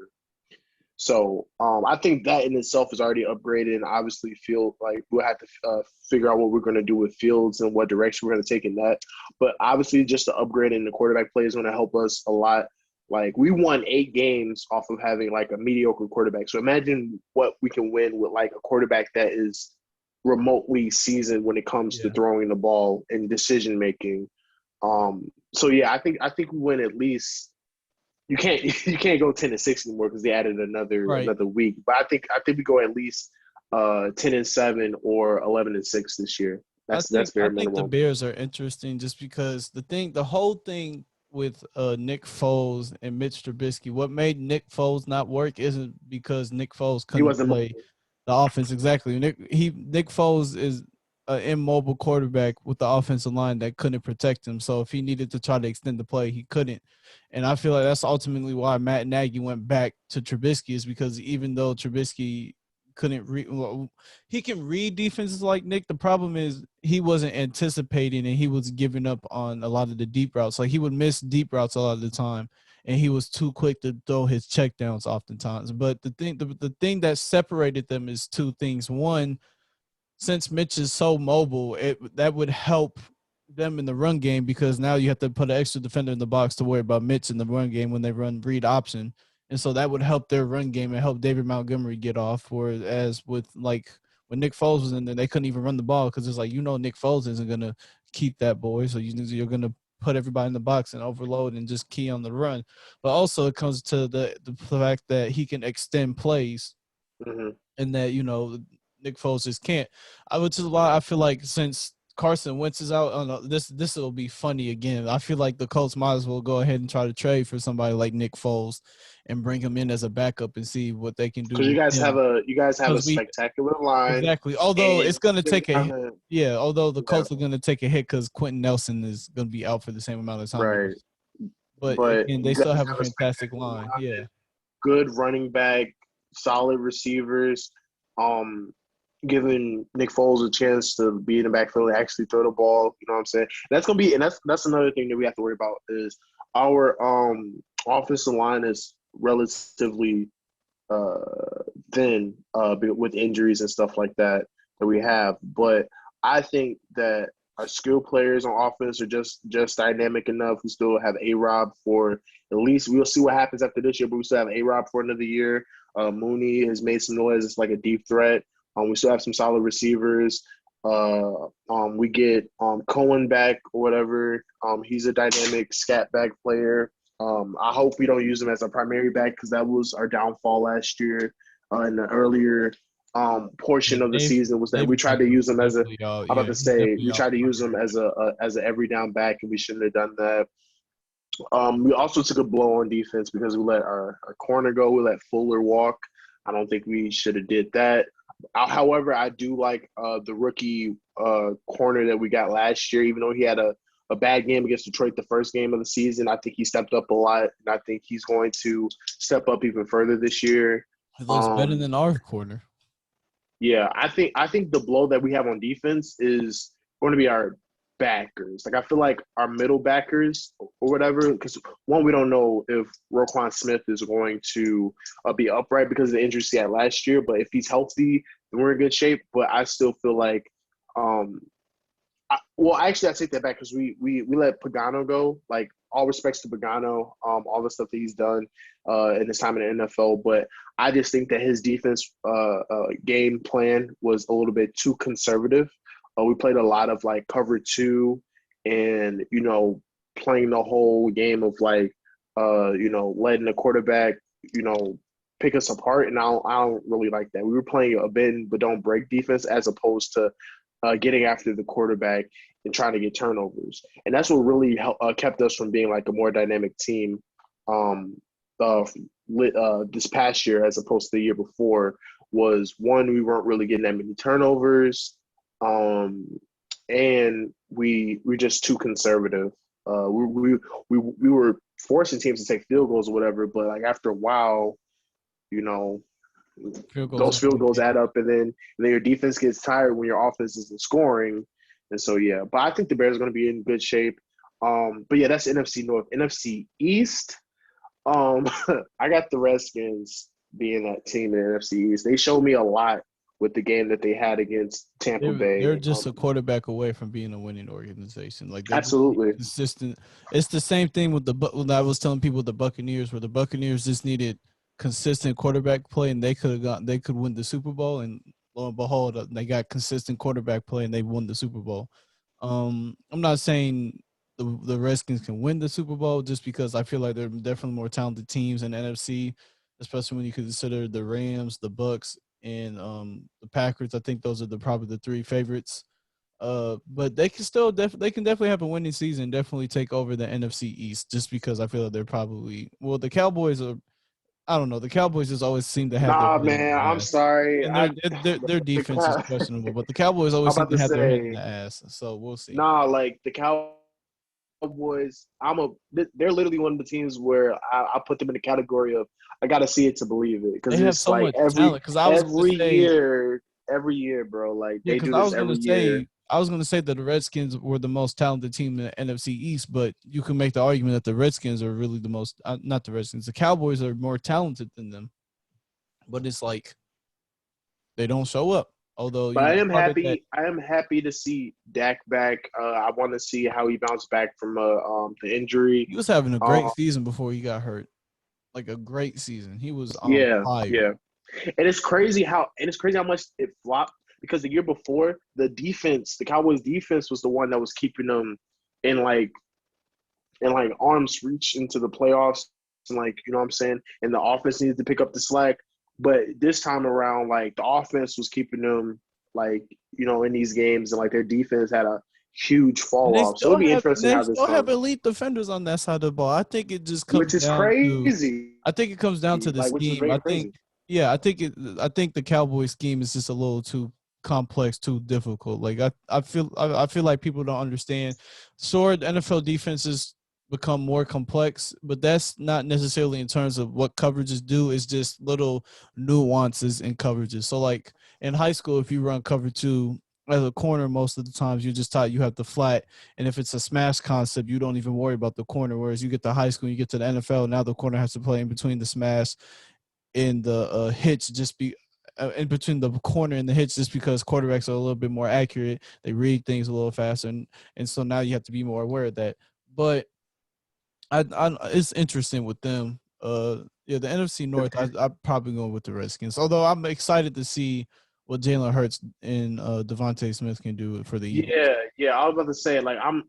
[SPEAKER 2] So I think that in itself is already upgraded, and obviously, feel like we'll have to figure out what we're going to do with Fields and what direction we're going to take in that. But obviously, just the upgrade in the quarterback play is going to help us a lot. Like we won 8 games off of having like a mediocre quarterback. So imagine what we can win with like a quarterback that is remotely seasoned when it comes to
[SPEAKER 1] yeah.
[SPEAKER 2] throwing the ball and decision making. So yeah, I think we win at least. You can't go 10-6 anymore because they added
[SPEAKER 1] Right.
[SPEAKER 2] another week. But I think we go at least 10-7 or 11-6 this year. That's
[SPEAKER 1] I
[SPEAKER 2] bare
[SPEAKER 1] think the
[SPEAKER 2] minimum.
[SPEAKER 1] Bears are interesting just because the whole thing with Nick Foles and Mitch Trubisky, what made Nick Foles not work isn't because Nick Foles
[SPEAKER 2] He
[SPEAKER 1] couldn't
[SPEAKER 2] wasn't
[SPEAKER 1] play the offense exactly. Nick Foles is an immobile quarterback with the offensive line that couldn't protect him. So if he needed to try to extend the play, he couldn't. And I feel like that's ultimately why Matt Nagy went back to Trubisky is because even though Trubisky couldn't read, well, he can read defenses like Nick. The problem is he wasn't anticipating and he was giving up on a lot of the deep routes. Like he would miss deep routes a lot of the time and he was too quick to throw his checkdowns oftentimes. But the thing that separated them is two things. One, since Mitch is so mobile, that would help them in the run game because now you have to put an extra defender in the box to worry about Mitch in the run game when they run read option. And so that would help their run game and help David Montgomery get off. Whereas with like when Nick Foles was in there, they couldn't even run the ball because it's like Nick Foles isn't gonna keep that boy, so you're gonna put everybody in the box and overload and just key on the run. But also it comes to the fact that he can extend plays
[SPEAKER 2] hmm
[SPEAKER 1] and that Nick Foles just can't. Which is why I feel like since Carson Wentz is out, I don't know, this will be funny again. I feel like the Colts might as well go ahead and try to trade for somebody like Nick Foles and bring him in as a backup and see what they can do
[SPEAKER 2] because
[SPEAKER 1] with him.
[SPEAKER 2] you guys have a
[SPEAKER 1] Because we
[SPEAKER 2] spectacular line,
[SPEAKER 1] exactly, although
[SPEAKER 2] and
[SPEAKER 1] it's going to
[SPEAKER 2] you're
[SPEAKER 1] take a
[SPEAKER 2] gonna
[SPEAKER 1] yeah, although the
[SPEAKER 2] yeah,
[SPEAKER 1] Colts are going to take a hit because Quentin Nelson is going to be out for the same amount of time.
[SPEAKER 2] right.
[SPEAKER 1] But
[SPEAKER 2] But
[SPEAKER 1] again, they
[SPEAKER 2] you
[SPEAKER 1] still
[SPEAKER 2] guys
[SPEAKER 1] have a
[SPEAKER 2] have a
[SPEAKER 1] fantastic
[SPEAKER 2] spectacular
[SPEAKER 1] line. Yeah,
[SPEAKER 2] line, good running back, solid receivers. Um, Giving Nick Foles a chance to be in the backfield and actually throw the ball. You know what I'm saying? That's gonna be, and that's another thing that we have to worry about is our offensive line is relatively uh, thin with injuries and stuff like that we have. But I think that our skill players on offense are just dynamic enough. We still have A-Rob for at least we'll see what happens after this year, but we still have A-Rob for another year. Mooney has made some noise. It's like a deep threat. We still have some solid receivers. We get Cohen back or whatever. He's a dynamic scat back player. I hope we don't use him as a primary back because that was our downfall last year in the earlier
[SPEAKER 1] yeah.
[SPEAKER 2] portion of the season was that we
[SPEAKER 1] David
[SPEAKER 2] tried to
[SPEAKER 1] Taylor's
[SPEAKER 2] use him as a.
[SPEAKER 1] definitely out.
[SPEAKER 2] I'm about
[SPEAKER 1] Yeah,
[SPEAKER 2] to
[SPEAKER 1] he's
[SPEAKER 2] say
[SPEAKER 1] definitely
[SPEAKER 2] we
[SPEAKER 1] out
[SPEAKER 2] tried to
[SPEAKER 1] for
[SPEAKER 2] use him as a every down back and we shouldn't have done that. We also took a blow on defense because we let our corner go. We let Fuller walk. I don't think we should have did that. However, I do like the rookie corner that we got last year. Even though he had a bad game against Detroit the first game of the season, I think he stepped up a lot, and I think he's going to step up even further this year.
[SPEAKER 1] He looks better
[SPEAKER 2] Um,
[SPEAKER 1] than our corner.
[SPEAKER 2] yeah, I think the blow that we have on defense is going to be our backers. Like I feel like our middle backers or whatever, because one we don't know if Roquan Smith is going to be upright because of the injuries he had last year. But if he's healthy, then we're in good shape. But I still feel like um, well, actually, I take that back because we let Pagano go. Like all respects to Pagano, all the stuff that he's done in his time in the NFL, but I just think that his defense game plan was a little bit too conservative. We played a lot of like cover two, and playing the whole game of like letting the quarterback pick us apart, and I don't really like that. We were playing a bend but don't break defense as opposed to getting after the quarterback and trying to get turnovers. And that's what really kept us from being like a more dynamic team um, uh, this past year as opposed to the year before was one, we weren't really getting that many turnovers. And we just too conservative. We were forcing teams to take field goals or whatever, but like after a while, you know,
[SPEAKER 1] Field goals
[SPEAKER 2] those
[SPEAKER 1] are
[SPEAKER 2] field goals
[SPEAKER 1] okay.
[SPEAKER 2] add up, and then your defense gets tired when your offense isn't scoring, and so yeah. But I think the Bears are going to be in good shape. But yeah, that's NFC North. NFC East. Um, I got the Redskins being that team in the NFC East. They showed me a lot with the game that they had against Tampa
[SPEAKER 1] They're
[SPEAKER 2] Bay.
[SPEAKER 1] just a quarterback away from being a winning organization. Like they just need
[SPEAKER 2] Absolutely.
[SPEAKER 1] consistent. It's the same thing with when I was telling people with the Buccaneers, where the Buccaneers just needed consistent quarterback play, and they could win the Super Bowl. And lo and behold, they got consistent quarterback play, and they won the Super Bowl. I'm not saying the Redskins can win the Super Bowl just because I feel like they're definitely more talented teams in the NFC, especially when you consider the Rams, the Bucks, and the Packers. I think those are probably the three favorites. But they can still they can definitely have a winning season, definitely take over the NFC East just because I feel like they're probably the Cowboys are I don't know, the Cowboys just always seem to have their
[SPEAKER 2] Nah,
[SPEAKER 1] head in
[SPEAKER 2] man.
[SPEAKER 1] the
[SPEAKER 2] I'm
[SPEAKER 1] ass.
[SPEAKER 2] sorry.
[SPEAKER 1] And
[SPEAKER 2] I
[SPEAKER 1] their
[SPEAKER 2] the
[SPEAKER 1] defense is
[SPEAKER 2] cow.
[SPEAKER 1] questionable, but the Cowboys
[SPEAKER 2] I'm
[SPEAKER 1] always seem
[SPEAKER 2] about
[SPEAKER 1] to
[SPEAKER 2] to
[SPEAKER 1] have their head in
[SPEAKER 2] say
[SPEAKER 1] the ass. So we'll see.
[SPEAKER 2] nah. Like the Cowboys. They're literally one of the teams where I put them in the category of I got to see it to believe it because
[SPEAKER 1] They have
[SPEAKER 2] it's
[SPEAKER 1] so
[SPEAKER 2] like
[SPEAKER 1] much talent. Because
[SPEAKER 2] every year, bro. Like
[SPEAKER 1] yeah,
[SPEAKER 2] they
[SPEAKER 1] because
[SPEAKER 2] do this every year.
[SPEAKER 1] I was gonna say that the Redskins were the most talented team in the NFC East, but you can make the argument that the Redskins are really the most not the Redskins. The Cowboys are more talented than them, but it's like they don't show up. Although
[SPEAKER 2] But I am
[SPEAKER 1] part of that,
[SPEAKER 2] happy. I am happy to see Dak back. I want to see how he bounced back from the injury.
[SPEAKER 1] he was having a great
[SPEAKER 2] Um,
[SPEAKER 1] season before he got hurt. Like a great season. He was on
[SPEAKER 2] yeah,
[SPEAKER 1] fire.
[SPEAKER 2] yeah. And it's crazy how much it flopped because the year before the Cowboys defense was the one that was keeping them in like arm's reach into the playoffs and like what I'm saying, and the offense needed to pick up the slack. But this time around, like the offense was keeping them like, in these games, and like their defense had a huge
[SPEAKER 1] And
[SPEAKER 2] fall off. So it'll be interesting
[SPEAKER 1] they
[SPEAKER 2] how this
[SPEAKER 1] still have
[SPEAKER 2] goes.
[SPEAKER 1] elite defenders on that side of the ball. I think it just comes
[SPEAKER 2] Which is
[SPEAKER 1] down to
[SPEAKER 2] crazy.
[SPEAKER 1] the
[SPEAKER 2] Which is
[SPEAKER 1] scheme.
[SPEAKER 2] very crazy.
[SPEAKER 1] I think the Cowboys scheme is just a little too complex, too difficult. Like I feel like people don't understand. Sure, NFL defenses become more complex, but that's not necessarily in terms of what coverages do. It's just little nuances in coverages. So like in high school, if you run cover two as a corner, most of the times you're just taught you have the flat, and if it's a smash concept, you don't even worry about the corner. Whereas you get to high school, you get to the NFL, now the corner has to play in between the smash in the hitch, just be in between the corner and the hitch, just because quarterbacks are a little bit more accurate. They read things a little faster, and so now you have to be more aware of that. But I it's interesting with them. Yeah, the NFC North, I'm probably going with the Redskins. Although I'm excited to see what Jalen Hurts and Devontae Smith can do for the Eagles.
[SPEAKER 2] Yeah. I was about to say, like, I'm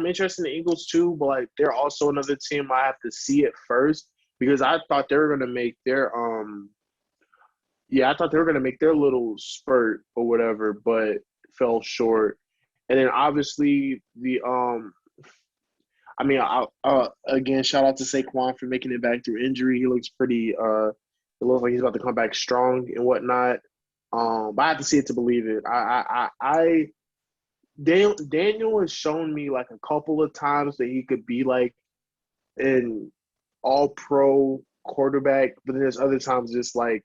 [SPEAKER 2] interested in the Eagles too, but like they're also another team I have to see it first, because I thought they were gonna make their I thought they were gonna make their little spurt or whatever, but fell short. And then obviously again, shout out to Saquon for making it back through injury. He looks pretty. It looks like he's about to come back strong and whatnot. But I have to see it to believe it. Daniel has shown me like a couple of times that he could be like an all pro quarterback, but then there's other times just like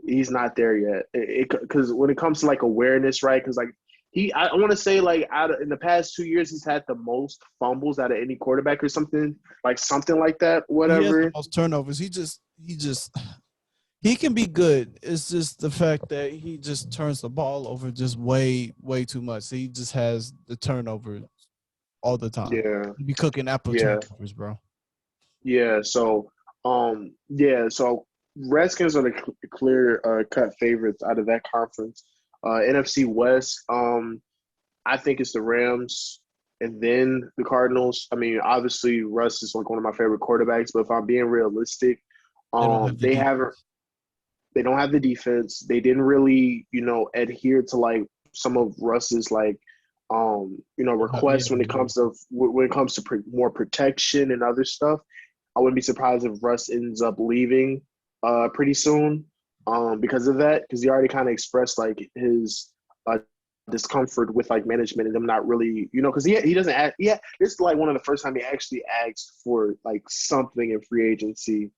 [SPEAKER 2] he's not there yet. Because when it comes to like awareness, right? Because like I want to say like in the past 2 years, he's had the most fumbles out of any quarterback or something like that.
[SPEAKER 1] He has the
[SPEAKER 2] Whatever.
[SPEAKER 1] most turnovers. He can be good. It's just the fact that he just turns the ball over just way too much. He just has the turnover all the time.
[SPEAKER 2] Yeah.
[SPEAKER 1] He be cooking apple
[SPEAKER 2] Yeah.
[SPEAKER 1] turnovers, bro.
[SPEAKER 2] Yeah. So Redskins are the clear cut favorites out of that conference. NFC West. I think it's the Rams and then the Cardinals. I mean, obviously Russ is like one of my favorite quarterbacks, but if I'm being realistic,
[SPEAKER 1] They don't have the
[SPEAKER 2] they
[SPEAKER 1] defense.
[SPEAKER 2] haven't they don't have the defense. They didn't really, adhere to like some of Russ's like
[SPEAKER 1] Yeah,
[SPEAKER 2] requests when it
[SPEAKER 1] yeah.
[SPEAKER 2] comes to more protection and other stuff. I wouldn't be surprised if Russ ends up leaving pretty soon because of that, because he already kind of expressed like his discomfort with like management and them not really, because he doesn't ask. Yeah, this is like one of the first time he actually asked for like something in free agency.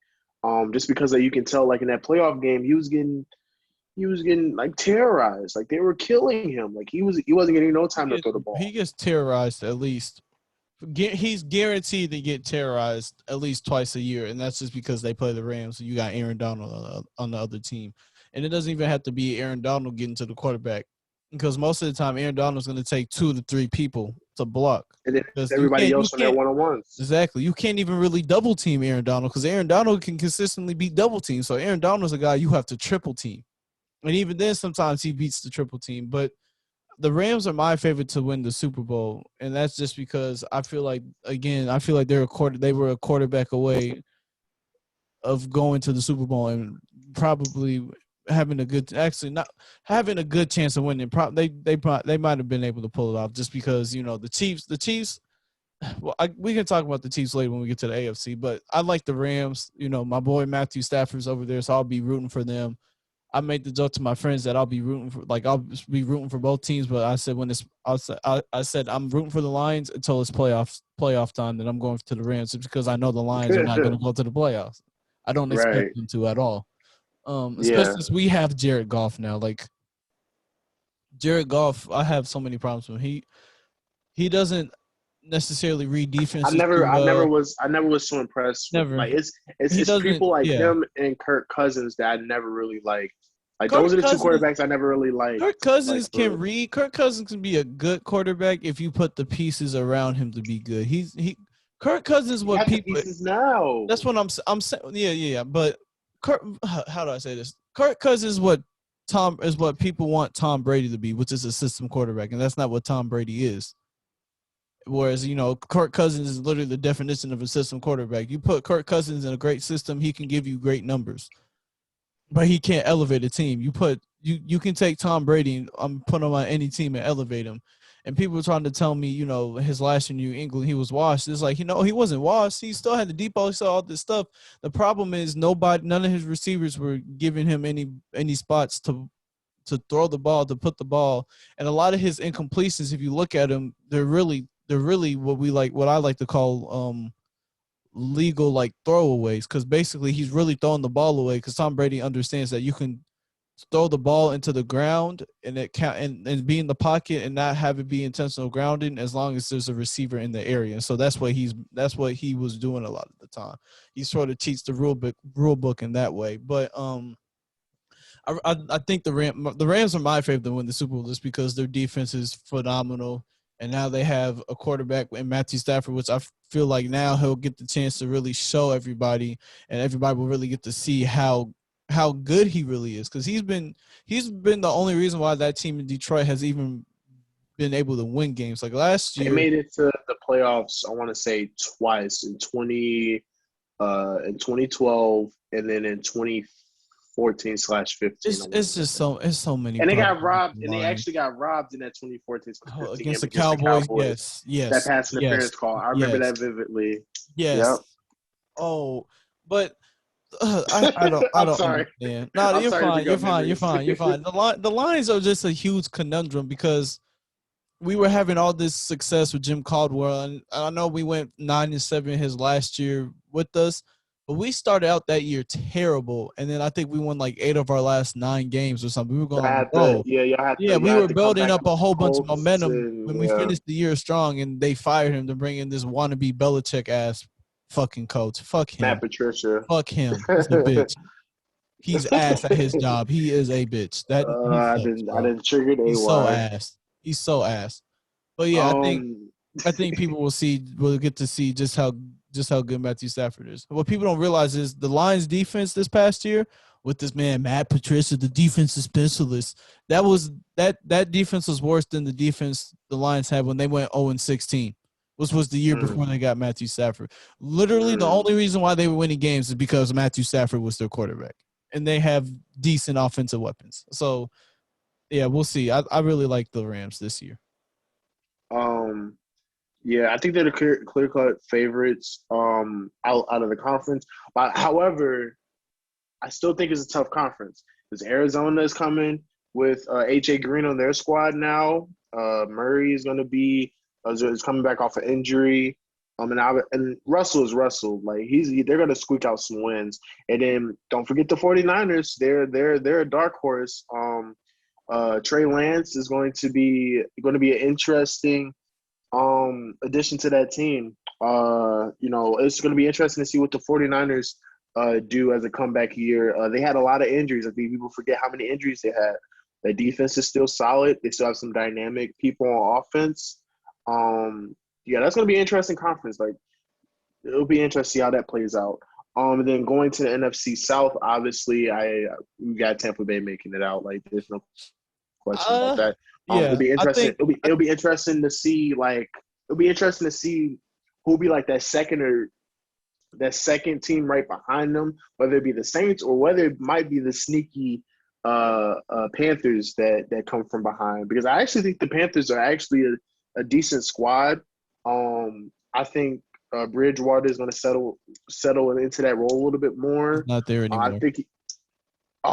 [SPEAKER 2] Just because like, you can tell like in that playoff game he was getting like terrorized, like they were killing him, like he wasn't getting no time to throw the
[SPEAKER 1] He
[SPEAKER 2] ball.
[SPEAKER 1] gets terrorized at least. He's guaranteed to get terrorized at least twice a year, and that's just because they play the Rams. So you got Aaron Donald on the other team, and it doesn't even have to be Aaron Donald getting to the quarterback, because most of the time Aaron Donald's going to take 2 to 3 people to block.
[SPEAKER 2] And then
[SPEAKER 1] Because
[SPEAKER 2] everybody
[SPEAKER 1] you
[SPEAKER 2] else on their
[SPEAKER 1] can't
[SPEAKER 2] one-on-ones.
[SPEAKER 1] exactly you can't even really double team Aaron Donald, because Aaron Donald can consistently beat double team. So Aaron Donald's a guy you have to triple team, and even then sometimes he beats the triple team, but the Rams are my favorite to win the Super Bowl, and that's just because I feel like they were a quarterback away of going to the Super Bowl and probably having a good actually not having a good chance of winning. They might have been able to pull it off, just because the Chiefs. Well, we can talk about the Chiefs later when we get to the AFC, but I like the Rams. My boy Matthew Stafford's over there, so I'll be rooting for them. I made the joke to my friends that I'll be rooting for both teams, but I said I said I'm rooting for the Lions until it's playoff time. Then I'm going to the Rams, just because I know the Lions are not going to go to the playoffs. I don't expect
[SPEAKER 2] Right.
[SPEAKER 1] them to at all. Especially
[SPEAKER 2] Yeah.
[SPEAKER 1] since we have Jared Goff now. Like Jared Goff, I have so many problems with him. He doesn't necessarily read defenses too well.
[SPEAKER 2] I never was so impressed with
[SPEAKER 1] Never.
[SPEAKER 2] like it's
[SPEAKER 1] He
[SPEAKER 2] it's
[SPEAKER 1] doesn't.
[SPEAKER 2] people like
[SPEAKER 1] Yeah.
[SPEAKER 2] him and Kirk Cousins that I never really liked. Like those
[SPEAKER 1] Kirk
[SPEAKER 2] are the two
[SPEAKER 1] Cousins
[SPEAKER 2] quarterbacks I never really liked.
[SPEAKER 1] Kirk
[SPEAKER 2] Like
[SPEAKER 1] Cousins
[SPEAKER 2] for
[SPEAKER 1] can read. Kirk Cousins can be a good quarterback if you put the pieces around him to be good. Kirk Cousins
[SPEAKER 2] he
[SPEAKER 1] what
[SPEAKER 2] has the
[SPEAKER 1] people.
[SPEAKER 2] pieces now.
[SPEAKER 1] That's what I'm saying. Yeah. But how do I say this? Kirk Cousins is what people want Tom Brady to be, which is a system quarterback, and that's not what Tom Brady is. Whereas Kirk Cousins is literally the definition of a system quarterback. You put Kirk Cousins in a great system, he can give you great numbers. but he can't elevate a team. You can take Tom Brady and put him on any team and elevate him. And people were trying to tell me, his last year in New England, he was washed. It's like, he wasn't washed. He still had the depot, he saw all this stuff. The problem is none of his receivers were giving him any spots to throw the ball, to put the ball. And a lot of his incompletions, if you look at them, they're really what I like to call legal like throwaways, because basically he's really throwing the ball away, because Tom Brady understands that you can throw the ball into the ground and it count and be in the pocket and not have it be intentional grounding, as long as there's a receiver in the area. And so that's what he was doing a lot of the time. He sort of cheats the rule book in that way. But I think the Rams are my favorite to win the Super Bowl, just because their defense is phenomenal, and now they have a quarterback in Matthew Stafford, which I feel like now he'll get the chance to really show everybody, and everybody will really get to see how good he really is, because he's been the only reason why that team in Detroit has even been able to win games. Like last
[SPEAKER 2] They
[SPEAKER 1] year,
[SPEAKER 2] made it to the playoffs, I want to say twice, in 2012 and then in 2014/15. I want
[SPEAKER 1] it's
[SPEAKER 2] to
[SPEAKER 1] just
[SPEAKER 2] say.
[SPEAKER 1] it's so many
[SPEAKER 2] And they got
[SPEAKER 1] problems with
[SPEAKER 2] robbed,
[SPEAKER 1] the
[SPEAKER 2] and they
[SPEAKER 1] Lions.
[SPEAKER 2] actually got robbed in that 2014
[SPEAKER 1] Oh,
[SPEAKER 2] 2015
[SPEAKER 1] against
[SPEAKER 2] game
[SPEAKER 1] the
[SPEAKER 2] against the
[SPEAKER 1] Cowboys,
[SPEAKER 2] Cowboys.
[SPEAKER 1] yes,
[SPEAKER 2] That
[SPEAKER 1] yes,
[SPEAKER 2] pass
[SPEAKER 1] yes,
[SPEAKER 2] interference call, I remember
[SPEAKER 1] yes,
[SPEAKER 2] that vividly.
[SPEAKER 1] yes.
[SPEAKER 2] Yep.
[SPEAKER 1] Oh, but I
[SPEAKER 2] I'm
[SPEAKER 1] don't
[SPEAKER 2] sorry.
[SPEAKER 1] understand. No,
[SPEAKER 2] I'm
[SPEAKER 1] you're
[SPEAKER 2] sorry to
[SPEAKER 1] fine.
[SPEAKER 2] bring
[SPEAKER 1] You're
[SPEAKER 2] up
[SPEAKER 1] fine. You're
[SPEAKER 2] memories.
[SPEAKER 1] fine. You're fine. The Lions are just a huge conundrum, because we were having all this success with Jim Caldwell, and I know we went 9-7 his last year with us, but we started out that year terrible, and then I think we won like 8 of our last 9 games or something. We were going, bro. Yeah, we
[SPEAKER 2] Y'all
[SPEAKER 1] were
[SPEAKER 2] had to come
[SPEAKER 1] building
[SPEAKER 2] back
[SPEAKER 1] up a
[SPEAKER 2] against the
[SPEAKER 1] whole bunch of
[SPEAKER 2] Colts
[SPEAKER 1] momentum
[SPEAKER 2] and
[SPEAKER 1] when we
[SPEAKER 2] yeah.
[SPEAKER 1] finished the year strong, and they fired him to bring in this wannabe Belichick ass fucking coach. Fuck
[SPEAKER 2] Matt
[SPEAKER 1] him.
[SPEAKER 2] Patricia.
[SPEAKER 1] Fuck him. He's a bitch. He's ass at his job. He is a bitch. That he sucks,
[SPEAKER 2] I
[SPEAKER 1] bro.
[SPEAKER 2] didn't trigger
[SPEAKER 1] He's so
[SPEAKER 2] AY.
[SPEAKER 1] ass. He's so ass. But yeah,
[SPEAKER 2] Um,
[SPEAKER 1] I think people will get to see just how good Matthew Stafford is. What people don't realize is the Lions defense this past year with this man Matt Patricia, the defensive specialist. That defense was worse than the defense the Lions had when they went 0-16, which was the year
[SPEAKER 2] mm,
[SPEAKER 1] before they got Matthew Stafford. Literally, the
[SPEAKER 2] mm.
[SPEAKER 1] only reason why they were winning games is because Matthew Stafford was their quarterback, and they have decent offensive weapons. So yeah, we'll see. I really like the Rams this year.
[SPEAKER 2] Um, yeah, I think they're the clear cut favorites out of the conference. But however, I still think it's a tough conference because Arizona is coming with AJ Green on their squad now. Murray is going to be is coming back off an injury. And Russell is Russell. Like they're going to squeak out some wins. And then don't forget the 49ers. They're a dark horse. Trey Lance is going to be an interesting addition to that team. It's going to be interesting to see what the 49ers do as a comeback year. They had a lot of injuries. I think people forget how many injuries they had. The defense is still solid. They still have some dynamic people on offense. Yeah, that's going to be an interesting conference. Like it'll be interesting to see how that plays out. And then going to the NFC South, obviously, we got Tampa Bay making it out. Like there's no question about
[SPEAKER 1] Uh,
[SPEAKER 2] that. It'll
[SPEAKER 1] yeah,
[SPEAKER 2] be
[SPEAKER 1] I
[SPEAKER 2] interesting.
[SPEAKER 1] think
[SPEAKER 2] It'll be interesting to see who'll be like that second team right behind them, whether it be the Saints or whether it might be the sneaky Panthers that come from behind. Because I actually think the Panthers are actually a decent squad. I think Bridgewater is going to settle into that role a little bit
[SPEAKER 1] he's
[SPEAKER 2] more.
[SPEAKER 1] not there
[SPEAKER 2] I
[SPEAKER 1] anymore.
[SPEAKER 2] think.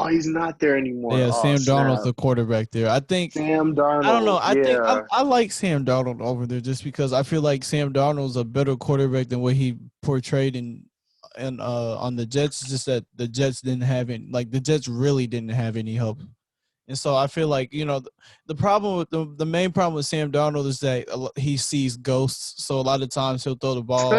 [SPEAKER 2] He's not there anymore.
[SPEAKER 1] Yeah,
[SPEAKER 2] Oh
[SPEAKER 1] Sam Darnold's
[SPEAKER 2] snap!
[SPEAKER 1] the quarterback there.
[SPEAKER 2] Sam
[SPEAKER 1] I don't know.
[SPEAKER 2] Darnold.
[SPEAKER 1] I think
[SPEAKER 2] Yeah.
[SPEAKER 1] I like Sam Darnold over there, just because I feel like Sam Darnold's a better quarterback than what he portrayed on the Jets. It's just that the Jets didn't have any, like the Jets really didn't have any help. And so I feel like, the problem with the main problem with Sam Darnold is that he sees ghosts. So a lot of times he'll throw the ball,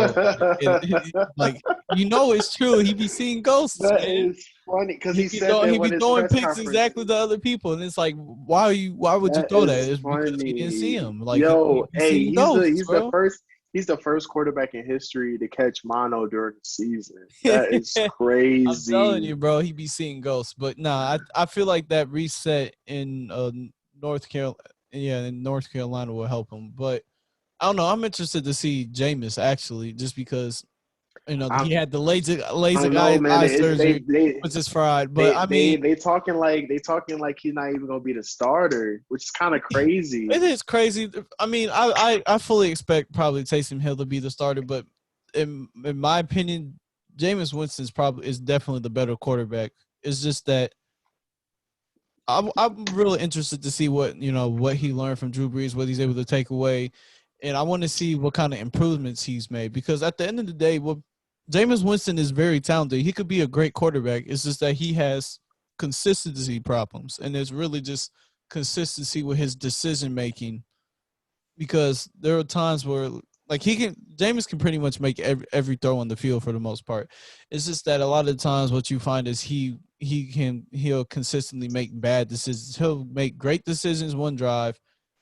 [SPEAKER 1] like, it's true. He be seeing ghosts,
[SPEAKER 2] That
[SPEAKER 1] man.
[SPEAKER 2] is funny because
[SPEAKER 1] He
[SPEAKER 2] he
[SPEAKER 1] be
[SPEAKER 2] said
[SPEAKER 1] throwing
[SPEAKER 2] that
[SPEAKER 1] he
[SPEAKER 2] when
[SPEAKER 1] be
[SPEAKER 2] his
[SPEAKER 1] throwing
[SPEAKER 2] press
[SPEAKER 1] picks exactly to
[SPEAKER 2] conferences.
[SPEAKER 1] other people, and it's like, why would you
[SPEAKER 2] That
[SPEAKER 1] throw that?
[SPEAKER 2] is
[SPEAKER 1] It's because you didn't see
[SPEAKER 2] funny.
[SPEAKER 1] him. Like he
[SPEAKER 2] Yo,
[SPEAKER 1] be
[SPEAKER 2] hey,
[SPEAKER 1] seeing ghosts, bro.
[SPEAKER 2] he's the first quarterback in history to catch mono during the season. That is
[SPEAKER 1] I'm telling
[SPEAKER 2] crazy.
[SPEAKER 1] you, bro, he be seeing ghosts. But nah, I feel like that reset in North Carolina, yeah, in North Carolina will help him. But I don't know. I'm interested to see Jameis actually, just because.
[SPEAKER 2] I
[SPEAKER 1] he had the
[SPEAKER 2] I don't
[SPEAKER 1] LASIK
[SPEAKER 2] know, man.
[SPEAKER 1] eye surgery, which is fried. But I mean,
[SPEAKER 2] They talking like he's not even gonna be the starter, which is kind of
[SPEAKER 1] it
[SPEAKER 2] crazy.
[SPEAKER 1] is crazy. I mean, I fully expect probably Taysom Hill to be the starter, but in my opinion, Jameis Winston is definitely the better quarterback. It's just that I'm really interested to see what he learned from Drew Brees, what he's able to take away, and I want to see what kind of improvements he's made. Because at the end of the day, Jameis Winston is very talented. He could be a great quarterback. It's just that he has consistency problems, and it's really just consistency with his decision making. Because there are times where like Jameis can pretty much make every throw on the field for the most part. It's just that a lot of the times what you find is he'll consistently make bad decisions. He'll make great decisions one drive,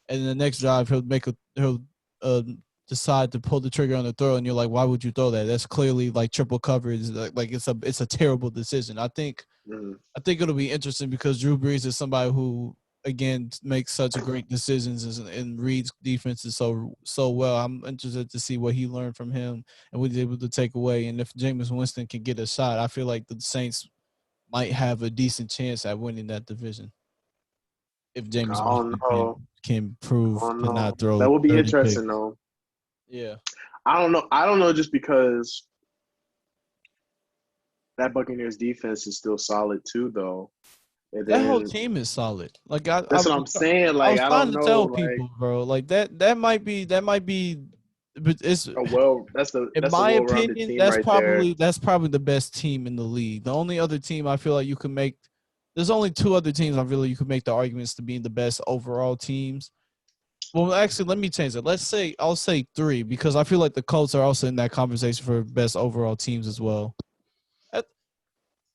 [SPEAKER 1] and the next drive he'll uh, decide to pull the trigger on the throw, and you're like, why would you throw that? That's clearly like triple coverage. Like it's a terrible decision.
[SPEAKER 2] Mm.
[SPEAKER 1] I think it'll be interesting because Drew Brees is somebody who again makes such great decisions and reads defenses so well. I'm interested to see what he learned from him and what he's able to take away. And if Jameis Winston can get a shot, I feel like the Saints might have a decent chance at winning that division if
[SPEAKER 2] I
[SPEAKER 1] Jameis
[SPEAKER 2] don't
[SPEAKER 1] Winston
[SPEAKER 2] know.
[SPEAKER 1] can
[SPEAKER 2] I
[SPEAKER 1] prove
[SPEAKER 2] don't
[SPEAKER 1] to
[SPEAKER 2] know.
[SPEAKER 1] not throw
[SPEAKER 2] That would be
[SPEAKER 1] 30
[SPEAKER 2] interesting
[SPEAKER 1] picks.
[SPEAKER 2] though.
[SPEAKER 1] Yeah,
[SPEAKER 2] I don't know. I don't know just because that Buccaneers defense is still solid too, though. And
[SPEAKER 1] that whole
[SPEAKER 2] then
[SPEAKER 1] team is solid. Like
[SPEAKER 2] that's what I'm saying.
[SPEAKER 1] I
[SPEAKER 2] Like
[SPEAKER 1] was
[SPEAKER 2] I
[SPEAKER 1] trying
[SPEAKER 2] don't
[SPEAKER 1] to
[SPEAKER 2] know.
[SPEAKER 1] tell
[SPEAKER 2] Like
[SPEAKER 1] people, bro. Like that might be, but it's in
[SPEAKER 2] that's a
[SPEAKER 1] my
[SPEAKER 2] well-rounded
[SPEAKER 1] opinion,
[SPEAKER 2] team right there.
[SPEAKER 1] that's probably the best team in the league. The only other team I feel like you can make there's only two other teams I feel like you could make the arguments to being the best overall teams. Well, actually, let me change it. I'll say three because I feel like the Colts are also in that conversation for best overall teams as well. Uh,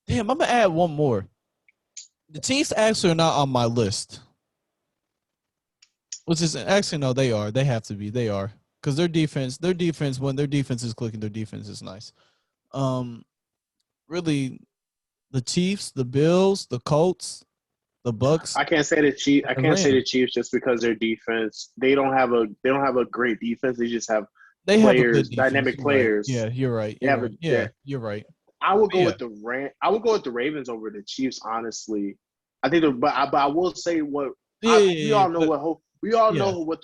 [SPEAKER 1] Damn, I'm gonna add one more. The Chiefs actually are not on my list, which is actually no, they are. They have to be. They are because when their defense is clicking, their defense is nice. Um, really, the Chiefs, the Bills, the Colts, the Bucks,
[SPEAKER 2] I can't say the Chiefs. I
[SPEAKER 1] and the
[SPEAKER 2] can't say the
[SPEAKER 1] Rams.
[SPEAKER 2] Chiefs just because their defense. They don't have a great defense. They just have
[SPEAKER 1] They have a good
[SPEAKER 2] players,
[SPEAKER 1] defense.
[SPEAKER 2] dynamic
[SPEAKER 1] You're right.
[SPEAKER 2] players.
[SPEAKER 1] Yeah, you're right.
[SPEAKER 2] They
[SPEAKER 1] You're
[SPEAKER 2] have a.
[SPEAKER 1] right.
[SPEAKER 2] Yeah,
[SPEAKER 1] You're right.
[SPEAKER 2] I would
[SPEAKER 1] But
[SPEAKER 2] go
[SPEAKER 1] yeah,
[SPEAKER 2] with the I would go with the Ravens over the Chiefs. Honestly, I think. But I will say what
[SPEAKER 1] yeah,
[SPEAKER 2] we
[SPEAKER 1] yeah, yeah.
[SPEAKER 2] all know
[SPEAKER 1] But
[SPEAKER 2] we all
[SPEAKER 1] yeah,
[SPEAKER 2] know what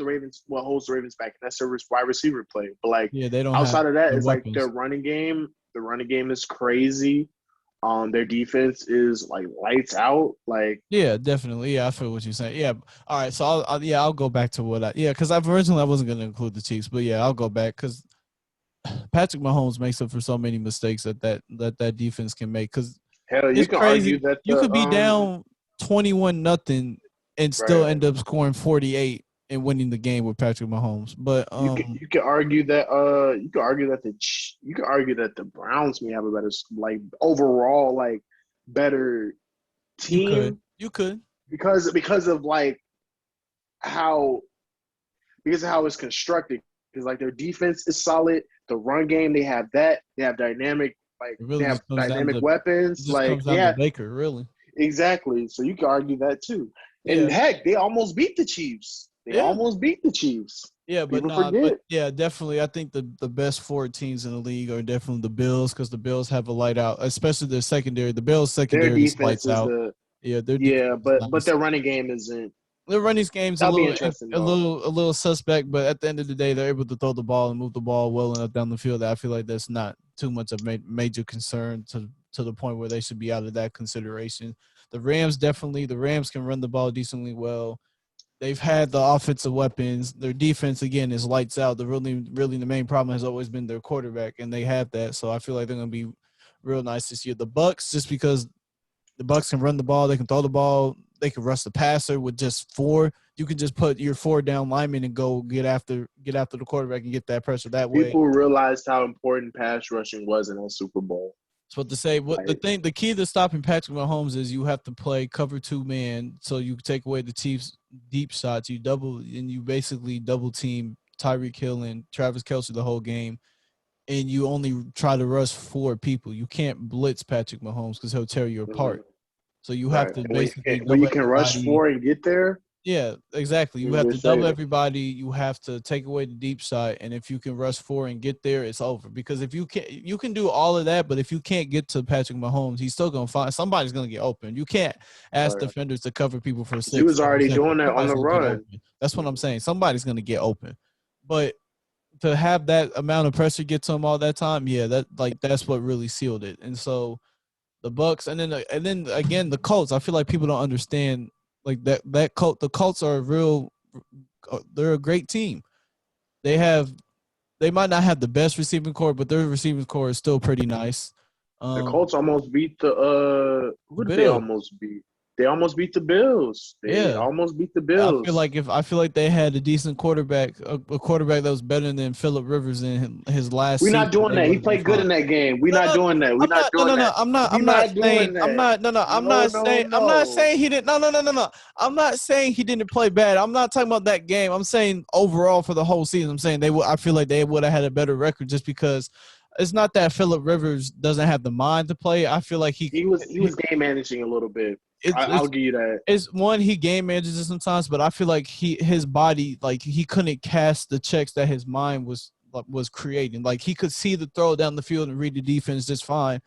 [SPEAKER 2] holds the Ravens back, and that's their wide receiver play. But like
[SPEAKER 1] yeah, they don't have
[SPEAKER 2] outside of that,
[SPEAKER 1] the
[SPEAKER 2] it's like
[SPEAKER 1] weapons.
[SPEAKER 2] the running game is crazy. Their defense is like lights out. Like
[SPEAKER 1] Yeah, definitely. Yeah, I feel what you're saying. Yeah. All right. So I'll go back to because I've originally I wasn't going to include the Chiefs, but yeah, I'll go back because Patrick Mahomes makes up for so many mistakes that defense can make. Because
[SPEAKER 2] hell, you
[SPEAKER 1] it's
[SPEAKER 2] can argue
[SPEAKER 1] crazy.
[SPEAKER 2] that
[SPEAKER 1] You could be down 21-0 and still
[SPEAKER 2] right.
[SPEAKER 1] end up scoring 48 and winning the game with Patrick Mahomes. But
[SPEAKER 2] You could argue that you could argue that the Browns may have a better like overall like better
[SPEAKER 1] you could
[SPEAKER 2] team
[SPEAKER 1] you could
[SPEAKER 2] because of like how because of how it's constructed. Because like their defense is solid, the run game they have dynamic
[SPEAKER 1] it
[SPEAKER 2] they
[SPEAKER 1] really
[SPEAKER 2] have
[SPEAKER 1] just comes down
[SPEAKER 2] dynamic
[SPEAKER 1] to
[SPEAKER 2] weapons. Like they have
[SPEAKER 1] Baker really.
[SPEAKER 2] exactly. So you could argue that too. And
[SPEAKER 1] Yeah.
[SPEAKER 2] heck, they almost beat the Chiefs. They
[SPEAKER 1] Yeah.
[SPEAKER 2] almost beat the Chiefs.
[SPEAKER 1] Yeah, but
[SPEAKER 2] People
[SPEAKER 1] nah, but
[SPEAKER 2] forget
[SPEAKER 1] yeah, definitely. I think the best four teams in the league are definitely the Bills because the Bills have a light out, especially their secondary. The Bills
[SPEAKER 2] their
[SPEAKER 1] secondary just
[SPEAKER 2] defense
[SPEAKER 1] lights
[SPEAKER 2] is
[SPEAKER 1] out.
[SPEAKER 2] the
[SPEAKER 1] Yeah, their defense
[SPEAKER 2] yeah,
[SPEAKER 1] is
[SPEAKER 2] but
[SPEAKER 1] nice.
[SPEAKER 2] their running game isn't.
[SPEAKER 1] Their running game's
[SPEAKER 2] That'll be interesting though.
[SPEAKER 1] a little suspect, but at the end of the day, they're able to throw the ball and move the ball well enough down the field. That I feel like that's not too much of major concern to the point where they should be out of that consideration. The Rams can run the ball decently well. They've had the offensive weapons. Their defense again is lights out. Really the main problem has always been their quarterback, and they have that. So I feel like they're gonna be real nice this year. The Bucks, just because the Bucks can run the ball, they can throw the ball, they can rush the passer with just four. You can just put your four down linemen and go get after the quarterback and get that pressure that way.
[SPEAKER 2] People realized how important pass rushing was in that Super Bowl.
[SPEAKER 1] So to say what
[SPEAKER 2] Like
[SPEAKER 1] the key to stopping Patrick Mahomes is you have to play cover two man, so you take away the Chiefs' deep shots. You basically double team Tyreek Hill and Travis Kelce the whole game, and you only try to rush four people. You can't blitz Patrick Mahomes because he'll tear you
[SPEAKER 2] mhm,
[SPEAKER 1] apart. So you have
[SPEAKER 2] right,
[SPEAKER 1] to
[SPEAKER 2] and
[SPEAKER 1] basically
[SPEAKER 2] when
[SPEAKER 1] double
[SPEAKER 2] you can rush
[SPEAKER 1] everybody.
[SPEAKER 2] four and get there,
[SPEAKER 1] Yeah, exactly. You
[SPEAKER 2] I'm
[SPEAKER 1] have to
[SPEAKER 2] just
[SPEAKER 1] double
[SPEAKER 2] saying.
[SPEAKER 1] everybody. You have to take away the deep shot, and if you can rush four and get there, it's over. Because if you can do all of that, but if you can't get to Patrick Mahomes, he's still gonna find somebody's gonna get open. You can't ask
[SPEAKER 2] Uh,
[SPEAKER 1] defenders to cover people for
[SPEAKER 2] 'Cause he was
[SPEAKER 1] 6, 7
[SPEAKER 2] already
[SPEAKER 1] seconds.
[SPEAKER 2] doing that on
[SPEAKER 1] Somebody's
[SPEAKER 2] the
[SPEAKER 1] gonna get
[SPEAKER 2] run.
[SPEAKER 1] open. That's what I'm saying. Somebody's gonna get open, but to have that amount of pressure get to him all that time, yeah, that's what really sealed it. And so the Bucks, and then again the Colts. I feel like people don't understand like that Colt. The Colts are a real. They're a great team. They have. They might not have the best receiving core, but their receiving core is still pretty nice.
[SPEAKER 2] The
[SPEAKER 1] Um,
[SPEAKER 2] Colts almost beat the
[SPEAKER 1] the
[SPEAKER 2] who did they
[SPEAKER 1] Bills.
[SPEAKER 2] almost beat? They almost beat the Bills. They
[SPEAKER 1] Yeah,
[SPEAKER 2] almost beat the
[SPEAKER 1] I
[SPEAKER 2] Bills.
[SPEAKER 1] feel like they had a decent quarterback, a quarterback that was better than Philip Rivers in his last
[SPEAKER 2] We're not
[SPEAKER 1] season,
[SPEAKER 2] doing
[SPEAKER 1] they
[SPEAKER 2] that.
[SPEAKER 1] would
[SPEAKER 2] He
[SPEAKER 1] have been
[SPEAKER 2] played good
[SPEAKER 1] fine.
[SPEAKER 2] in that game. We're
[SPEAKER 1] No,
[SPEAKER 2] not
[SPEAKER 1] no,
[SPEAKER 2] doing that. We're
[SPEAKER 1] I'm
[SPEAKER 2] not
[SPEAKER 1] not. No,
[SPEAKER 2] doing
[SPEAKER 1] no, no.
[SPEAKER 2] that.
[SPEAKER 1] I'm
[SPEAKER 2] We're
[SPEAKER 1] not
[SPEAKER 2] not
[SPEAKER 1] saying.
[SPEAKER 2] doing that.
[SPEAKER 1] I'm
[SPEAKER 2] No,
[SPEAKER 1] not
[SPEAKER 2] no,
[SPEAKER 1] saying. I'm not
[SPEAKER 2] no.
[SPEAKER 1] saying he didn't. No, no, no, no, no. I'm not saying he didn't play bad. I'm not talking about that game. I'm saying overall for the whole season. I'm saying they would. I feel like they would have had a better record just because it's not that Philip Rivers doesn't have the mind to play. I feel like
[SPEAKER 2] He was game managing a little bit.
[SPEAKER 1] it's
[SPEAKER 2] I'll give you that.
[SPEAKER 1] it's one he game manages it sometimes, but I feel like his body like he couldn't cast the checks that his mind was creating. Like he could see the throw down the field and read the defense just fine,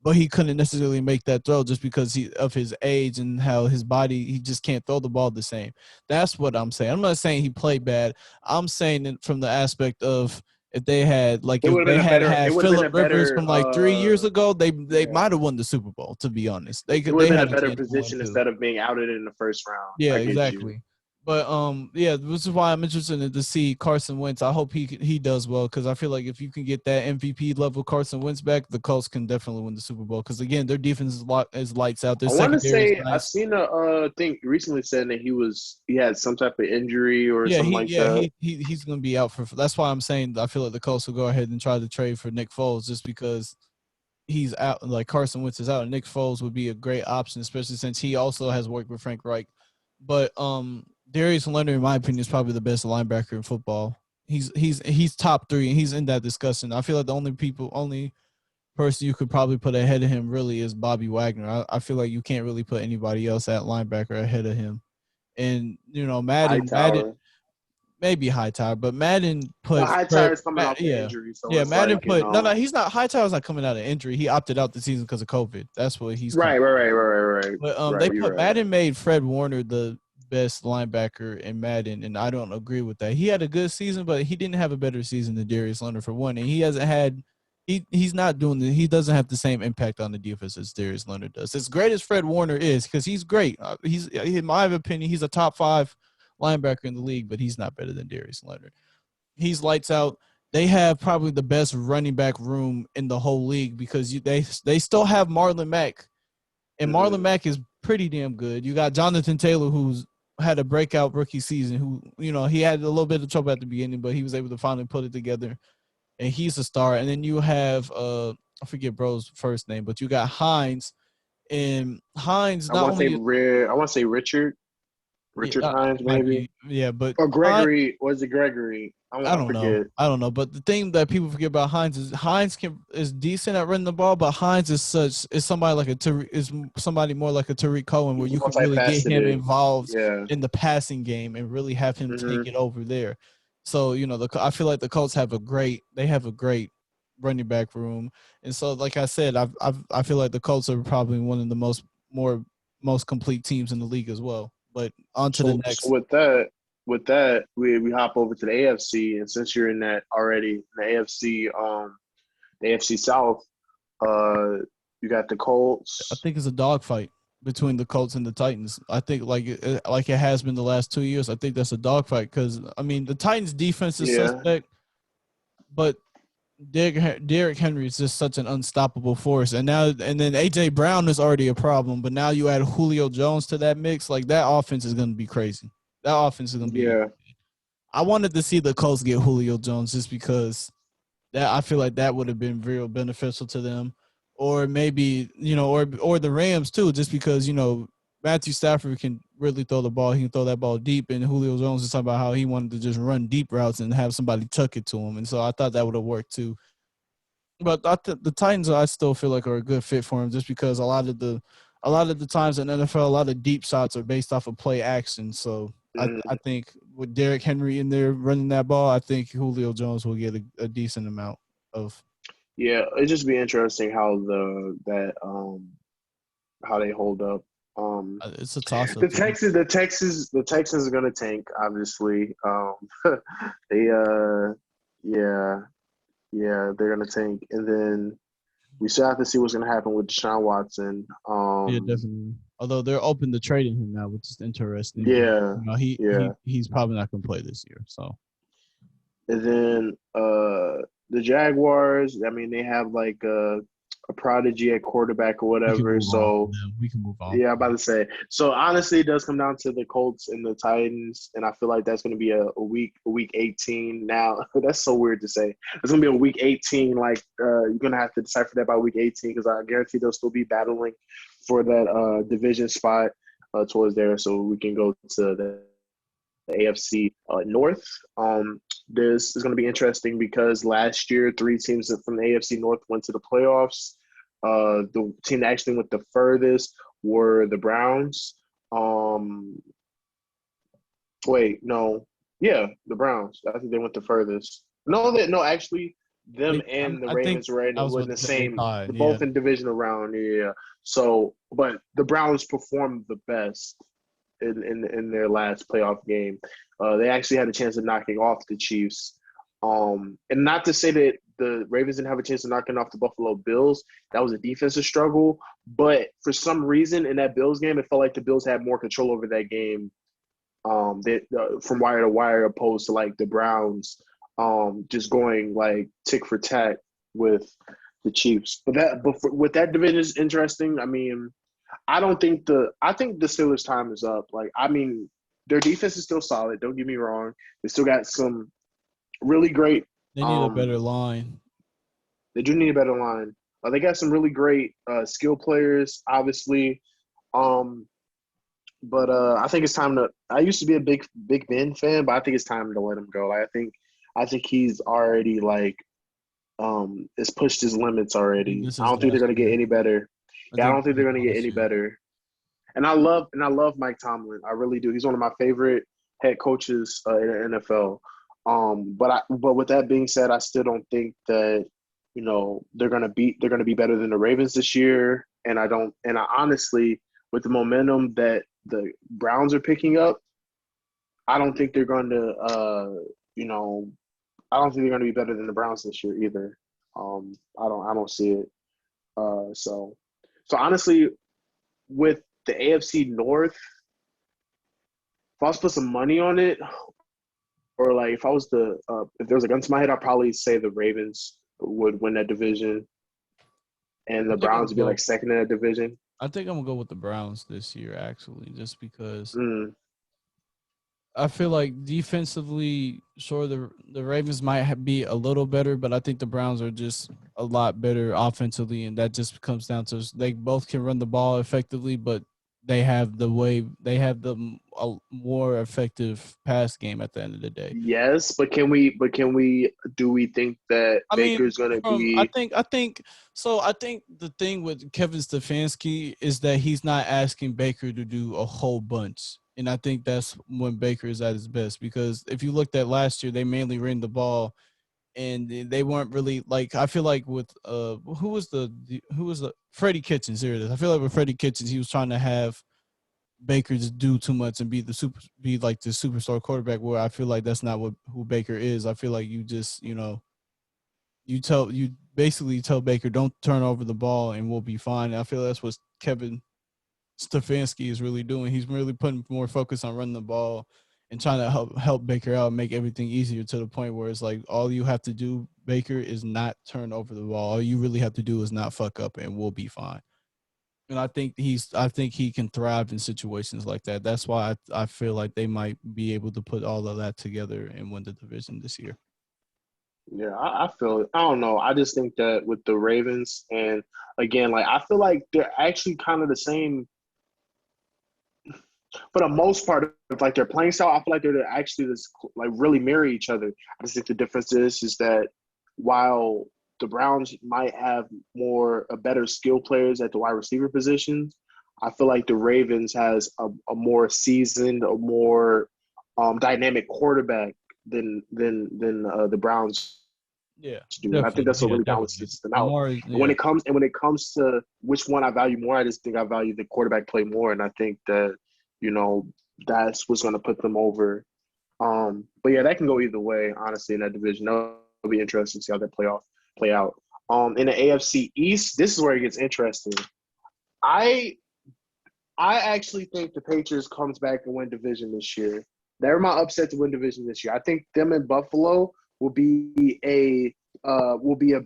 [SPEAKER 1] but he couldn't necessarily make that throw just because of his age and how his body he just can't throw the ball the same. That's what I'm saying. I'm not saying he played bad. I'm saying it from the aspect of
[SPEAKER 2] It
[SPEAKER 1] if
[SPEAKER 2] would have
[SPEAKER 1] they
[SPEAKER 2] been a
[SPEAKER 1] had
[SPEAKER 2] better.
[SPEAKER 1] had
[SPEAKER 2] It would have been
[SPEAKER 1] Philip
[SPEAKER 2] a
[SPEAKER 1] Rivers
[SPEAKER 2] better.
[SPEAKER 1] from like 3 years ago, they
[SPEAKER 2] Yeah.
[SPEAKER 1] might have won the Super Bowl. To be honest,
[SPEAKER 2] It would have
[SPEAKER 1] they
[SPEAKER 2] been
[SPEAKER 1] had
[SPEAKER 2] a
[SPEAKER 1] a
[SPEAKER 2] better
[SPEAKER 1] chance to win
[SPEAKER 2] position
[SPEAKER 1] too.
[SPEAKER 2] instead of being outed in the first round.
[SPEAKER 1] Yeah,
[SPEAKER 2] I get you.
[SPEAKER 1] exactly. But yeah, this is why I'm interested in to see Carson Wentz. I hope he does well because I feel like if you can get that MVP level Carson Wentz back, the Colts can definitely win the Super Bowl. Because again, their defense is lights out. Their
[SPEAKER 2] I want to
[SPEAKER 1] secondary is
[SPEAKER 2] say I
[SPEAKER 1] nice.
[SPEAKER 2] seen a thing recently said that he had some type of injury or something like that.
[SPEAKER 1] He's gonna be out for. That's why I'm saying I feel like the Colts will go ahead and try to trade for Nick Foles just because he's out. Like Carson Wentz is out, and Nick Foles would be a great option, especially since he also has worked with Frank Reich. But Darius Leonard, in my opinion, is probably the best linebacker in football. He's top three, and he's in that discussion. I feel like the only person you could probably put ahead of him really is Bobby Wagner. I feel like you can't really put anybody else at linebacker ahead of him. And Madden
[SPEAKER 2] Hightower.
[SPEAKER 1] maybe Hightower, but Madden
[SPEAKER 2] Well,
[SPEAKER 1] put
[SPEAKER 2] Hightower is coming off the
[SPEAKER 1] yeah.
[SPEAKER 2] injury, so
[SPEAKER 1] Yeah,
[SPEAKER 2] it's
[SPEAKER 1] Madden
[SPEAKER 2] like
[SPEAKER 1] put no, he's not Hightower's not coming out of injury. He opted out the season because of COVID. That's what he's coming.
[SPEAKER 2] right.
[SPEAKER 1] But they
[SPEAKER 2] Right,
[SPEAKER 1] put
[SPEAKER 2] you're right.
[SPEAKER 1] Madden made Fred Warner the best linebacker in Madden, and I don't agree with that. He had a good season, but he didn't have a better season than Darius Leonard for one, and he hasn't had. He's not doing he doesn't have the same impact on the defense as Darius Leonard does. As great as Fred Warner is, because he's great. He's in my opinion, he's a top 5 linebacker in the league, but he's not better than Darius Leonard. He's lights out. They have probably the best running back room in the whole league because they still have Marlon Mack, and Marlon
[SPEAKER 2] Mm-hmm.
[SPEAKER 1] Mack is pretty damn good. You got Jonathan Taylor, who's had a breakout rookie season, who he had a little bit of trouble at the beginning, but he was able to finally put it together, and he's a star. And then you have I forget bro's first name, but you got Hines, and Hines not only
[SPEAKER 2] I want to say Richard Hines
[SPEAKER 1] it might
[SPEAKER 2] maybe
[SPEAKER 1] be but
[SPEAKER 2] or
[SPEAKER 1] Hines,
[SPEAKER 2] Gregory. Was it Gregory?
[SPEAKER 1] I
[SPEAKER 2] I
[SPEAKER 1] don't know.
[SPEAKER 2] forget.
[SPEAKER 1] I don't know. But the thing that people forget about Hines is is decent at running the ball, but Hines is somebody like is somebody more like a Tariq Cohen where
[SPEAKER 2] He's
[SPEAKER 1] you can really get him
[SPEAKER 2] multifaceted.
[SPEAKER 1] involved
[SPEAKER 2] Yeah.
[SPEAKER 1] in the passing game and really have him
[SPEAKER 2] Mm-hmm.
[SPEAKER 1] take it over there. So I feel like the Colts have a great running back room, and so like I said, I feel like the Colts are probably one of the most complete teams in the league as well. But on to the
[SPEAKER 2] So
[SPEAKER 1] next.
[SPEAKER 2] with that, we hop over to the AFC, and since you're in that already, the AFC South, uh, you got the
[SPEAKER 1] I
[SPEAKER 2] Colts.
[SPEAKER 1] think it's a dogfight between the Colts and the Titans. I think like it has been the last 2 years. I think that's a dogfight because I mean the Titans' defense is
[SPEAKER 2] Yeah,
[SPEAKER 1] suspect, but Derrick Henry is just such an unstoppable force. And then AJ Brown is already a problem, but now you add Julio Jones to that mix. Like that offense is going to be crazy. That offense is going to be.
[SPEAKER 2] yeah.
[SPEAKER 1] I wanted to see the Colts get Julio Jones just because that I feel like that would have been real beneficial to them, or maybe or the Rams too, just because Matthew Stafford can really throw the ball. He can throw that ball deep, and Julio Jones is talking about how he wanted to just run deep routes and have somebody tuck it to him, and so I thought that would have worked too. But the Titans, I still feel like are a good fit for him, just because a lot of the times in NFL, a lot of deep shots are based off of play action. So I think with Derrick Henry in there running that ball, I think Julio Jones will get a decent amount of.
[SPEAKER 2] Yeah, it'd just be interesting how how they hold up.
[SPEAKER 1] It's a toss
[SPEAKER 2] The
[SPEAKER 1] up.
[SPEAKER 2] Texans are gonna tank, obviously. They yeah, yeah, they're gonna tank, and then we still have to see what's gonna happen with Deshaun Watson.
[SPEAKER 1] Yeah, definitely. Although they're open to trading him now, which is interesting. But
[SPEAKER 2] Yeah, yeah,
[SPEAKER 1] he's probably not going to play this year. So
[SPEAKER 2] and then the Jaguars. I mean, they have like a prodigy at quarterback or
[SPEAKER 1] we can
[SPEAKER 2] whatever.
[SPEAKER 1] move on from
[SPEAKER 2] So
[SPEAKER 1] them. We can move on.
[SPEAKER 2] yeah, I'm about to say. So honestly, it does come down to the Colts and the Titans, and I feel like that's going to be a week 18. Now that's so weird to say. It's going to be a week 18. Like you're going to have to decipher that by week 18 because I guarantee they'll still be battling for that division spot towards there, so we can go to the AFC North. This is going to be interesting because last year, three teams from the AFC North went to the playoffs. The team that actually went the furthest were the Browns. Um, Wait, no, yeah, the Browns. I think they went the furthest. No, actually, them and the
[SPEAKER 1] I think
[SPEAKER 2] Ravens were
[SPEAKER 1] I was
[SPEAKER 2] in
[SPEAKER 1] about
[SPEAKER 2] the
[SPEAKER 1] to say they
[SPEAKER 2] same,
[SPEAKER 1] tied. Yeah,
[SPEAKER 2] both in divisional round. Yeah. So, but the Browns performed the best in their last playoff game. They actually had a chance of knocking off the Chiefs. And not to say that the Ravens didn't have a chance of knocking off the Buffalo Bills. That was a defensive struggle. But for some reason in that Bills game, it felt like the Bills had more control over that game from wire to wire opposed to like the Browns just going like tick for tack with the Chiefs. With that division is interesting. I mean, I think the Steelers' time is up. Like, I mean, their defense is still solid. Don't get me wrong. They still got some really great.
[SPEAKER 1] they need a better
[SPEAKER 2] Um,
[SPEAKER 1] line.
[SPEAKER 2] they do need a better line. They got some really great skill players, obviously. Um, but I think it's time to. I used to be a Big Ben fan, but I think it's time to let him go. Like, I think he's already like has pushed his limits
[SPEAKER 1] I think
[SPEAKER 2] already.
[SPEAKER 1] this
[SPEAKER 2] I
[SPEAKER 1] is
[SPEAKER 2] don't think they're
[SPEAKER 1] last
[SPEAKER 2] gonna get
[SPEAKER 1] year.
[SPEAKER 2] any better.
[SPEAKER 1] I
[SPEAKER 2] Yeah, I
[SPEAKER 1] think
[SPEAKER 2] don't think
[SPEAKER 1] this
[SPEAKER 2] they're
[SPEAKER 1] is
[SPEAKER 2] gonna get
[SPEAKER 1] last
[SPEAKER 2] any
[SPEAKER 1] year.
[SPEAKER 2] better. And I love Mike Tomlin. I really do. He's one of my favorite head coaches in the NFL. But with that being said, I still don't think that they're gonna be better than the Ravens this year. And I honestly, with the momentum that the Browns are picking up, I don't think they're going to you know I don't think they're going to be better than the Browns this year either. I don't see it. So honestly, with the AFC North, if I was to put some money on it, or like if there was a gun to my head, I'd probably say the Ravens would win that division, and
[SPEAKER 1] I
[SPEAKER 2] the
[SPEAKER 1] think I'm
[SPEAKER 2] Browns would be
[SPEAKER 1] gonna
[SPEAKER 2] like
[SPEAKER 1] go.
[SPEAKER 2] second in that division.
[SPEAKER 1] I think I'm gonna go with the Browns this year, actually, just because
[SPEAKER 2] Mm,
[SPEAKER 1] I feel like defensively, sure the Ravens might be a little better, but I think the Browns are just a lot better offensively, and that just comes down to they both can run the ball effectively, but they have the a more effective pass game at the end of the day.
[SPEAKER 2] yes, but can we do we think that
[SPEAKER 1] I mean,
[SPEAKER 2] Baker's going to
[SPEAKER 1] from
[SPEAKER 2] be?
[SPEAKER 1] I think so. I think the thing with Kevin Stefanski is that he's not asking Baker to do a whole bunch, and I think that's when Baker is at his best. Because if you looked at last year, they mainly ran the ball, and they weren't really like. I feel like with who was the Freddie Kitchens? Here it is. I feel like with Freddie Kitchens, he was trying to have Baker just do too much and be like the superstar quarterback. Where I feel like that's not what who Baker is. I feel like you just you basically tell Baker don't turn over the ball and we'll be fine. And I feel that's what Kevin Stefanski is really doing. He's really putting more focus on running the ball and trying to help Baker out, make everything easier to the point where it's like all you have to do, Baker, is not turn over the ball. All you really have to do is not fuck up, and we'll be fine. And I think he can thrive in situations like that. That's why I feel like they might be able to put all of that together and win the division this year.
[SPEAKER 2] Yeah, I feel it. I don't know. I just think that with the Ravens, and again, like I feel like they're actually kind of the same for the most part of like their playing style. I feel like they're actually just like really mirror each other. I just think the difference is that while the Browns might have more a better skill players at the wide receiver positions, I feel like the Ravens has a more seasoned, a more dynamic quarterback than the Browns
[SPEAKER 1] Yeah,
[SPEAKER 2] do, and I think
[SPEAKER 1] definitely.
[SPEAKER 2] that's what
[SPEAKER 1] Yeah,
[SPEAKER 2] really
[SPEAKER 1] definitely.
[SPEAKER 2] balances them out.
[SPEAKER 1] Lamar,
[SPEAKER 2] And when
[SPEAKER 1] yeah.
[SPEAKER 2] it comes to which one I value more, I just think I value the quarterback play more, and I think that you know that's what's going to put them over. But yeah, that can go either way, honestly, in that division. That'll be interesting to see how that playoff play out. In the AFC East, this is where it gets interesting. I I actually think the Patriots comes back and win division this year. They're my upset to win division this year. I think them and Buffalo will be a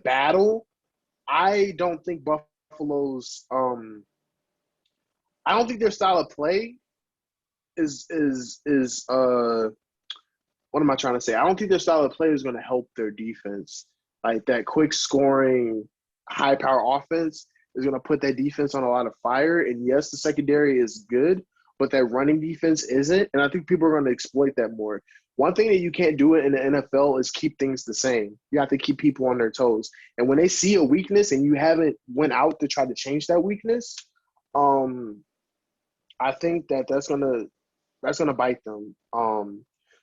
[SPEAKER 2] battle. I don't think Buffalo's I don't think their style of play is what am I trying to say? I don't think their style of play is going to help their defense. Like that quick scoring, high power offense is going to put that defense on a lot of fire. And yes, the secondary is good, but that running defense isn't. And I think people are going to exploit that more. One thing that you can't do it in the NFL is keep things the same. You have to keep people on their toes. And when they see a weakness and you haven't went out to try to change that weakness, um, I think that's gonna bite them.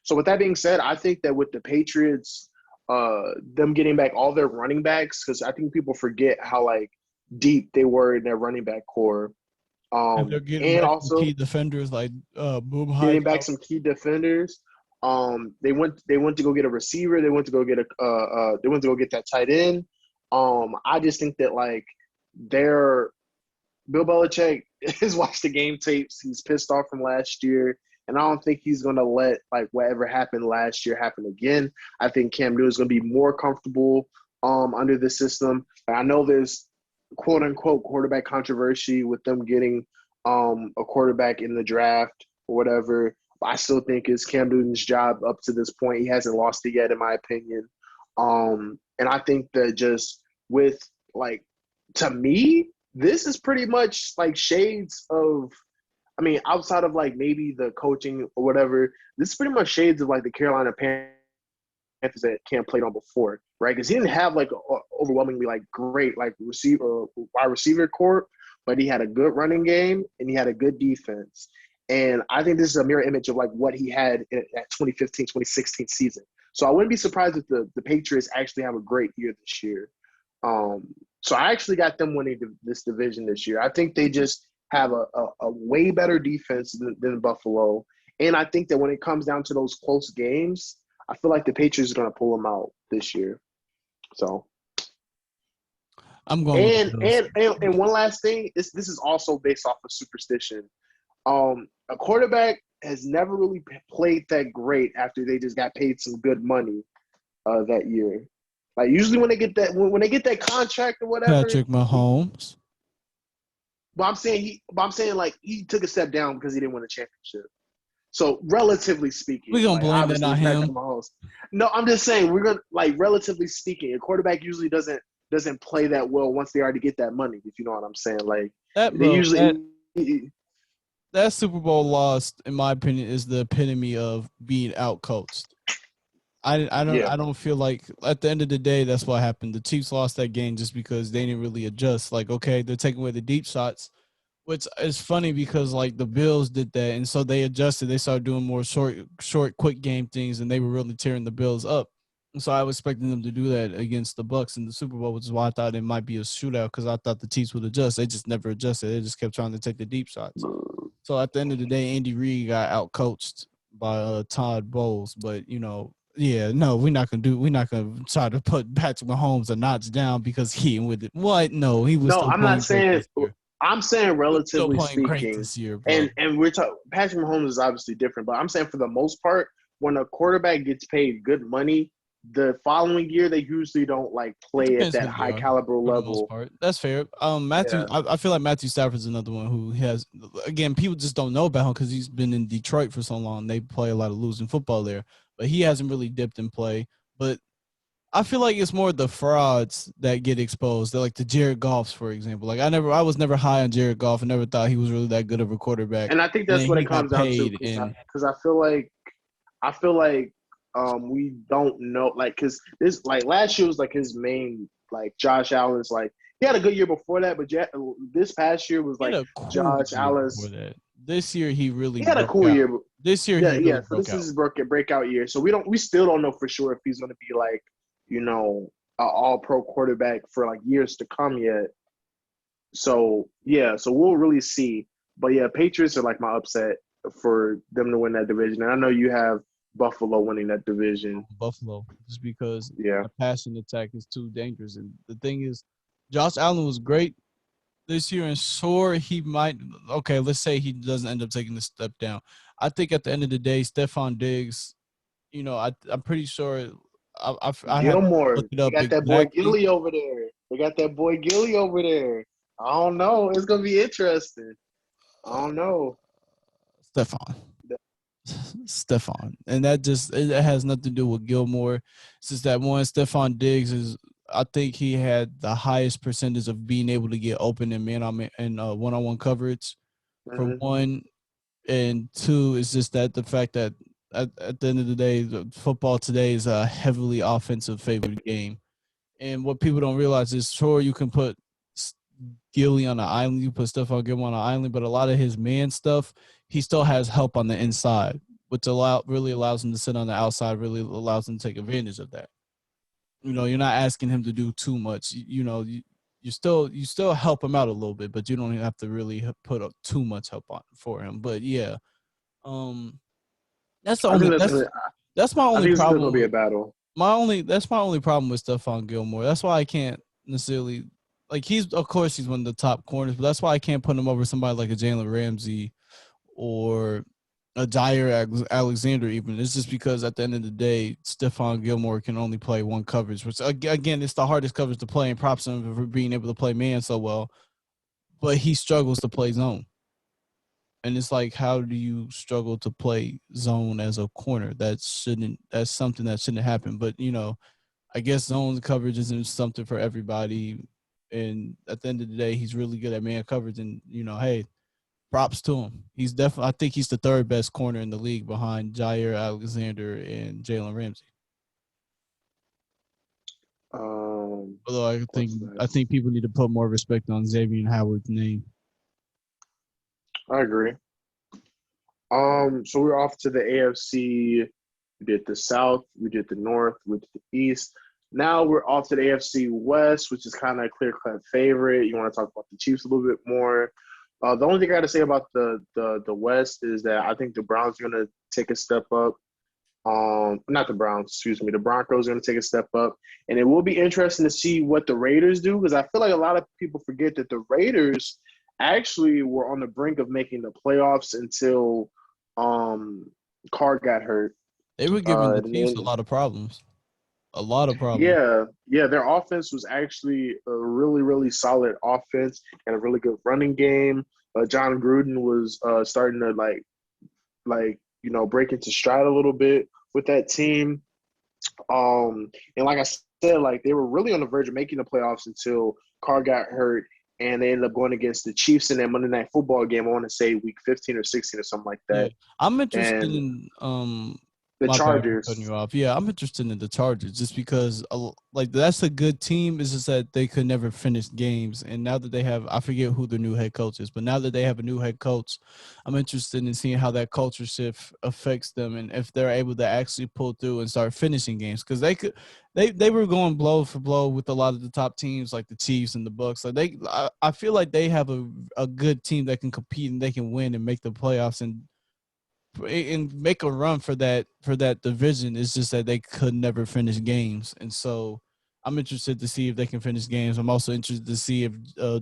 [SPEAKER 2] So with that being said, I think that with the Patriots, them getting back all their running backs, because I think people forget how like deep they were in their running back core.
[SPEAKER 1] And they're getting
[SPEAKER 2] And
[SPEAKER 1] back some
[SPEAKER 2] also
[SPEAKER 1] key defenders like Boom
[SPEAKER 2] getting back
[SPEAKER 1] Hightower.
[SPEAKER 2] some key defenders. They went to go get a receiver. They went to go get that tight end. I just think that like they're Bill Belichick has watched the game tapes. He's pissed off from last year, and I don't think he's going to let like whatever happened last year happen again. I think Cam Newton is going to be more comfortable under the system. And I know there's quote unquote quarterback controversy with them getting a quarterback in the draft or whatever. But I still think it's Cam Newton's job up to this point. He hasn't lost it yet, in my opinion. And I think that just with like to me, this is pretty much like shades of I mean, outside of like maybe the coaching or whatever, this is pretty much shades of like the Carolina Panthers that Cam played on before, right? Because he didn't have like a overwhelmingly like great like wide receiver core, but he had a good running game and he had a good defense. And I think this is a mirror image of like what he had in that 2015, 2016 season. So I wouldn't be surprised if the Patriots actually have a great year this year. So I actually got them winning this division this year. I think they just have a way better defense than Buffalo. And I think that when it comes down to those close games, I feel like the Patriots are going to pull them out this year. So,
[SPEAKER 1] I'm going with the
[SPEAKER 2] and
[SPEAKER 1] Bills.
[SPEAKER 2] and and, and one last thing, this is also based off of superstition. A quarterback has never really played that great after they just got paid some good money that year. Like usually when they get that contract or whatever,
[SPEAKER 1] Patrick Mahomes.
[SPEAKER 2] but I'm saying like he took a step down because he didn't win a championship. So relatively
[SPEAKER 1] We
[SPEAKER 2] speaking,
[SPEAKER 1] gonna
[SPEAKER 2] like
[SPEAKER 1] blame that
[SPEAKER 2] obviously
[SPEAKER 1] on
[SPEAKER 2] it's Patrick
[SPEAKER 1] him.
[SPEAKER 2] Mahomes. No, I'm just saying we're gonna like relatively speaking, a quarterback usually doesn't play that well once they already get that money. If you know what I'm saying, like
[SPEAKER 1] That
[SPEAKER 2] they
[SPEAKER 1] bro, that
[SPEAKER 2] usually.
[SPEAKER 1] that Super Bowl loss, in my opinion, is the epitome of being outcoached.
[SPEAKER 2] Yeah,
[SPEAKER 1] I don't feel like at the end of the day that's what happened. The Chiefs lost that game just because they didn't really adjust. Like, okay, they're taking away the deep shots, which is funny because like the Bills did that, and so they adjusted. They started doing more short, quick game things, and they were really tearing the Bills up. And so I was expecting them to do that against the Bucks in the Super Bowl, which is why I thought it might be a shootout because I thought the Chiefs would adjust. They just never adjusted. They just kept trying to take the deep shots. So at the end of the day, Andy Reid got outcoached by Todd Bowles. But yeah, no, we're not gonna try to put Patrick Mahomes a notch down because he with it. What? No, he was
[SPEAKER 2] no,
[SPEAKER 1] still
[SPEAKER 2] I'm not
[SPEAKER 1] playing great
[SPEAKER 2] saying.
[SPEAKER 1] this year.
[SPEAKER 2] I'm saying
[SPEAKER 1] He was still
[SPEAKER 2] relatively
[SPEAKER 1] playing great
[SPEAKER 2] speaking,
[SPEAKER 1] this year, bro.
[SPEAKER 2] and we're talking. Patrick Mahomes is obviously different, but I'm saying for the most part, when a quarterback gets paid good money, the following year they usually don't like
[SPEAKER 1] It
[SPEAKER 2] play at
[SPEAKER 1] depends
[SPEAKER 2] that
[SPEAKER 1] who they
[SPEAKER 2] high
[SPEAKER 1] are
[SPEAKER 2] caliber
[SPEAKER 1] for the most
[SPEAKER 2] level.
[SPEAKER 1] part. That's fair. Matthew,
[SPEAKER 2] Yeah,
[SPEAKER 1] I feel like Matthew Stafford's another one who has again people just don't know about him because he's been in Detroit for so long. They play a lot of losing football there, but he hasn't really dipped in play. But I feel like it's more the frauds that get exposed. They're like the Jared Goffs, for example. Like I was never high on Jared Goff and never thought he was really that good of a quarterback.
[SPEAKER 2] and I think
[SPEAKER 1] And
[SPEAKER 2] that's
[SPEAKER 1] then
[SPEAKER 2] what
[SPEAKER 1] he
[SPEAKER 2] it
[SPEAKER 1] got
[SPEAKER 2] comes down to
[SPEAKER 1] paid,
[SPEAKER 2] because
[SPEAKER 1] and
[SPEAKER 2] I feel like we don't know like because this like last year was like his main like Josh Allen's like he had a good year before that, but this past year was
[SPEAKER 1] he had
[SPEAKER 2] like
[SPEAKER 1] a cool
[SPEAKER 2] Josh
[SPEAKER 1] year before
[SPEAKER 2] Allen's
[SPEAKER 1] that. This year he really
[SPEAKER 2] he had a
[SPEAKER 1] broke
[SPEAKER 2] cool
[SPEAKER 1] out.
[SPEAKER 2] year.
[SPEAKER 1] This year
[SPEAKER 2] Yeah,
[SPEAKER 1] he really
[SPEAKER 2] yeah. So
[SPEAKER 1] broke
[SPEAKER 2] this is
[SPEAKER 1] out.
[SPEAKER 2] his breakout year. So we still don't know for sure if he's going to be like, you know, an all pro quarterback for like years to come yet. So yeah, so we'll really see. But yeah, Patriots are like my upset for them to win that division. And I know you have Buffalo winning that division.
[SPEAKER 1] Buffalo, just because
[SPEAKER 2] Yeah.
[SPEAKER 1] the passing attack is too dangerous. And the thing is, Josh Allen was great this year, and sure he might. Okay, let's say he doesn't end up taking the step down. I think at the end of the day, Stephon Diggs. I'm pretty sure. I have to look
[SPEAKER 2] Gilmore.
[SPEAKER 1] it
[SPEAKER 2] They
[SPEAKER 1] up
[SPEAKER 2] got that boy
[SPEAKER 1] exactly.
[SPEAKER 2] Gilly over there. They got that boy Gilly over there. I don't know. It's gonna be interesting. I don't know.
[SPEAKER 1] Stephon. Stephon, and that just it has nothing to do with Gilmore. It's just that one Stephon Diggs is. I think he had the highest percentage of being able to get open in man on man and one-on-one coverage for
[SPEAKER 2] Mm-hmm.
[SPEAKER 1] one, and two is just that the fact that at the end of the day, football today is a heavily offensive favored game. And what people don't realize is, sure, you can put Gilly on an island, you put stuff on Gilmore on an island, but a lot of his man stuff, he still has help on the inside, which really allows him to sit on the outside, really allows him to take advantage of that. You're not asking him to do too much. You still help him out a little bit, but you don't even have to really put up too much help on for him. But yeah, um, that's the
[SPEAKER 2] I think
[SPEAKER 1] only that's my
[SPEAKER 2] I
[SPEAKER 1] only
[SPEAKER 2] think it's still gonna
[SPEAKER 1] problem
[SPEAKER 2] be a
[SPEAKER 1] with
[SPEAKER 2] battle.
[SPEAKER 1] that's my only problem with Stephon Gilmore. That's why I can't necessarily like he's of course he's one of the top corners, but that's why I can't put him over somebody like a Jalen Ramsey or a Jair Alexander even. It's just because at the end of the day, Stephon Gilmore can only play one coverage, which again it's the hardest coverage to play and props him for being able to play man so well, but he struggles to play zone. And it's like, how do you struggle to play zone as a corner? That's something that shouldn't happen. But I guess zone coverage isn't something for everybody. And at the end of the day, he's really good at man coverage. And hey, props to him. He's definitely. I think he's the third best corner in the league behind Jair Alexander and Jalen Ramsey. Although
[SPEAKER 2] What's that?
[SPEAKER 1] I think people need to put more respect on Xavier Howard's name.
[SPEAKER 2] I agree. So we're off to the AFC. We did the South, we did the North, we did the East. Now we're off to the AFC West, which is kind of a clear-cut favorite. You want to talk about the Chiefs a little bit more. The only thing I got to say about the West is that I think the Browns are going to take a step up. Not the Browns, excuse me. The Broncos are going to take a step up, and it will be interesting to see what the Raiders do because I feel like a lot of people forget that the Raiders actually were on the brink of making the playoffs until Carr got hurt.
[SPEAKER 1] They were giving the
[SPEAKER 2] And
[SPEAKER 1] Chiefs a
[SPEAKER 2] then
[SPEAKER 1] lot of problems. A lot of problems.
[SPEAKER 2] yeah, their offense was actually a really, really solid offense and a really good running game. John Gruden was starting to break into stride a little bit with that team. And like I said, like they were really on the verge of making the playoffs until Carr got hurt, and they ended up going against the Chiefs in that Monday Night Football game. I want to say week 15 or 16 or something like
[SPEAKER 1] Yeah,
[SPEAKER 2] that.
[SPEAKER 1] I'm interested
[SPEAKER 2] And
[SPEAKER 1] in
[SPEAKER 2] the
[SPEAKER 1] my bad for cutting
[SPEAKER 2] Chargers.
[SPEAKER 1] you off. Yeah, I'm interested in the Chargers just because like that's a good team. It's just that they could never finish games, and now that they have, I forget who the new head coach is, but now that they have a new head coach, I'm interested in seeing how that culture shift affects them and if they're able to actually pull through and start finishing games because they were going blow for blow with a lot of the top teams like the Chiefs and the Bucks. Like I feel like they have a good team that can compete and they can win and make the playoffs and make a run for that division. It's just that they could never finish games, and so I'm interested to see if they can finish games. I'm also interested to see if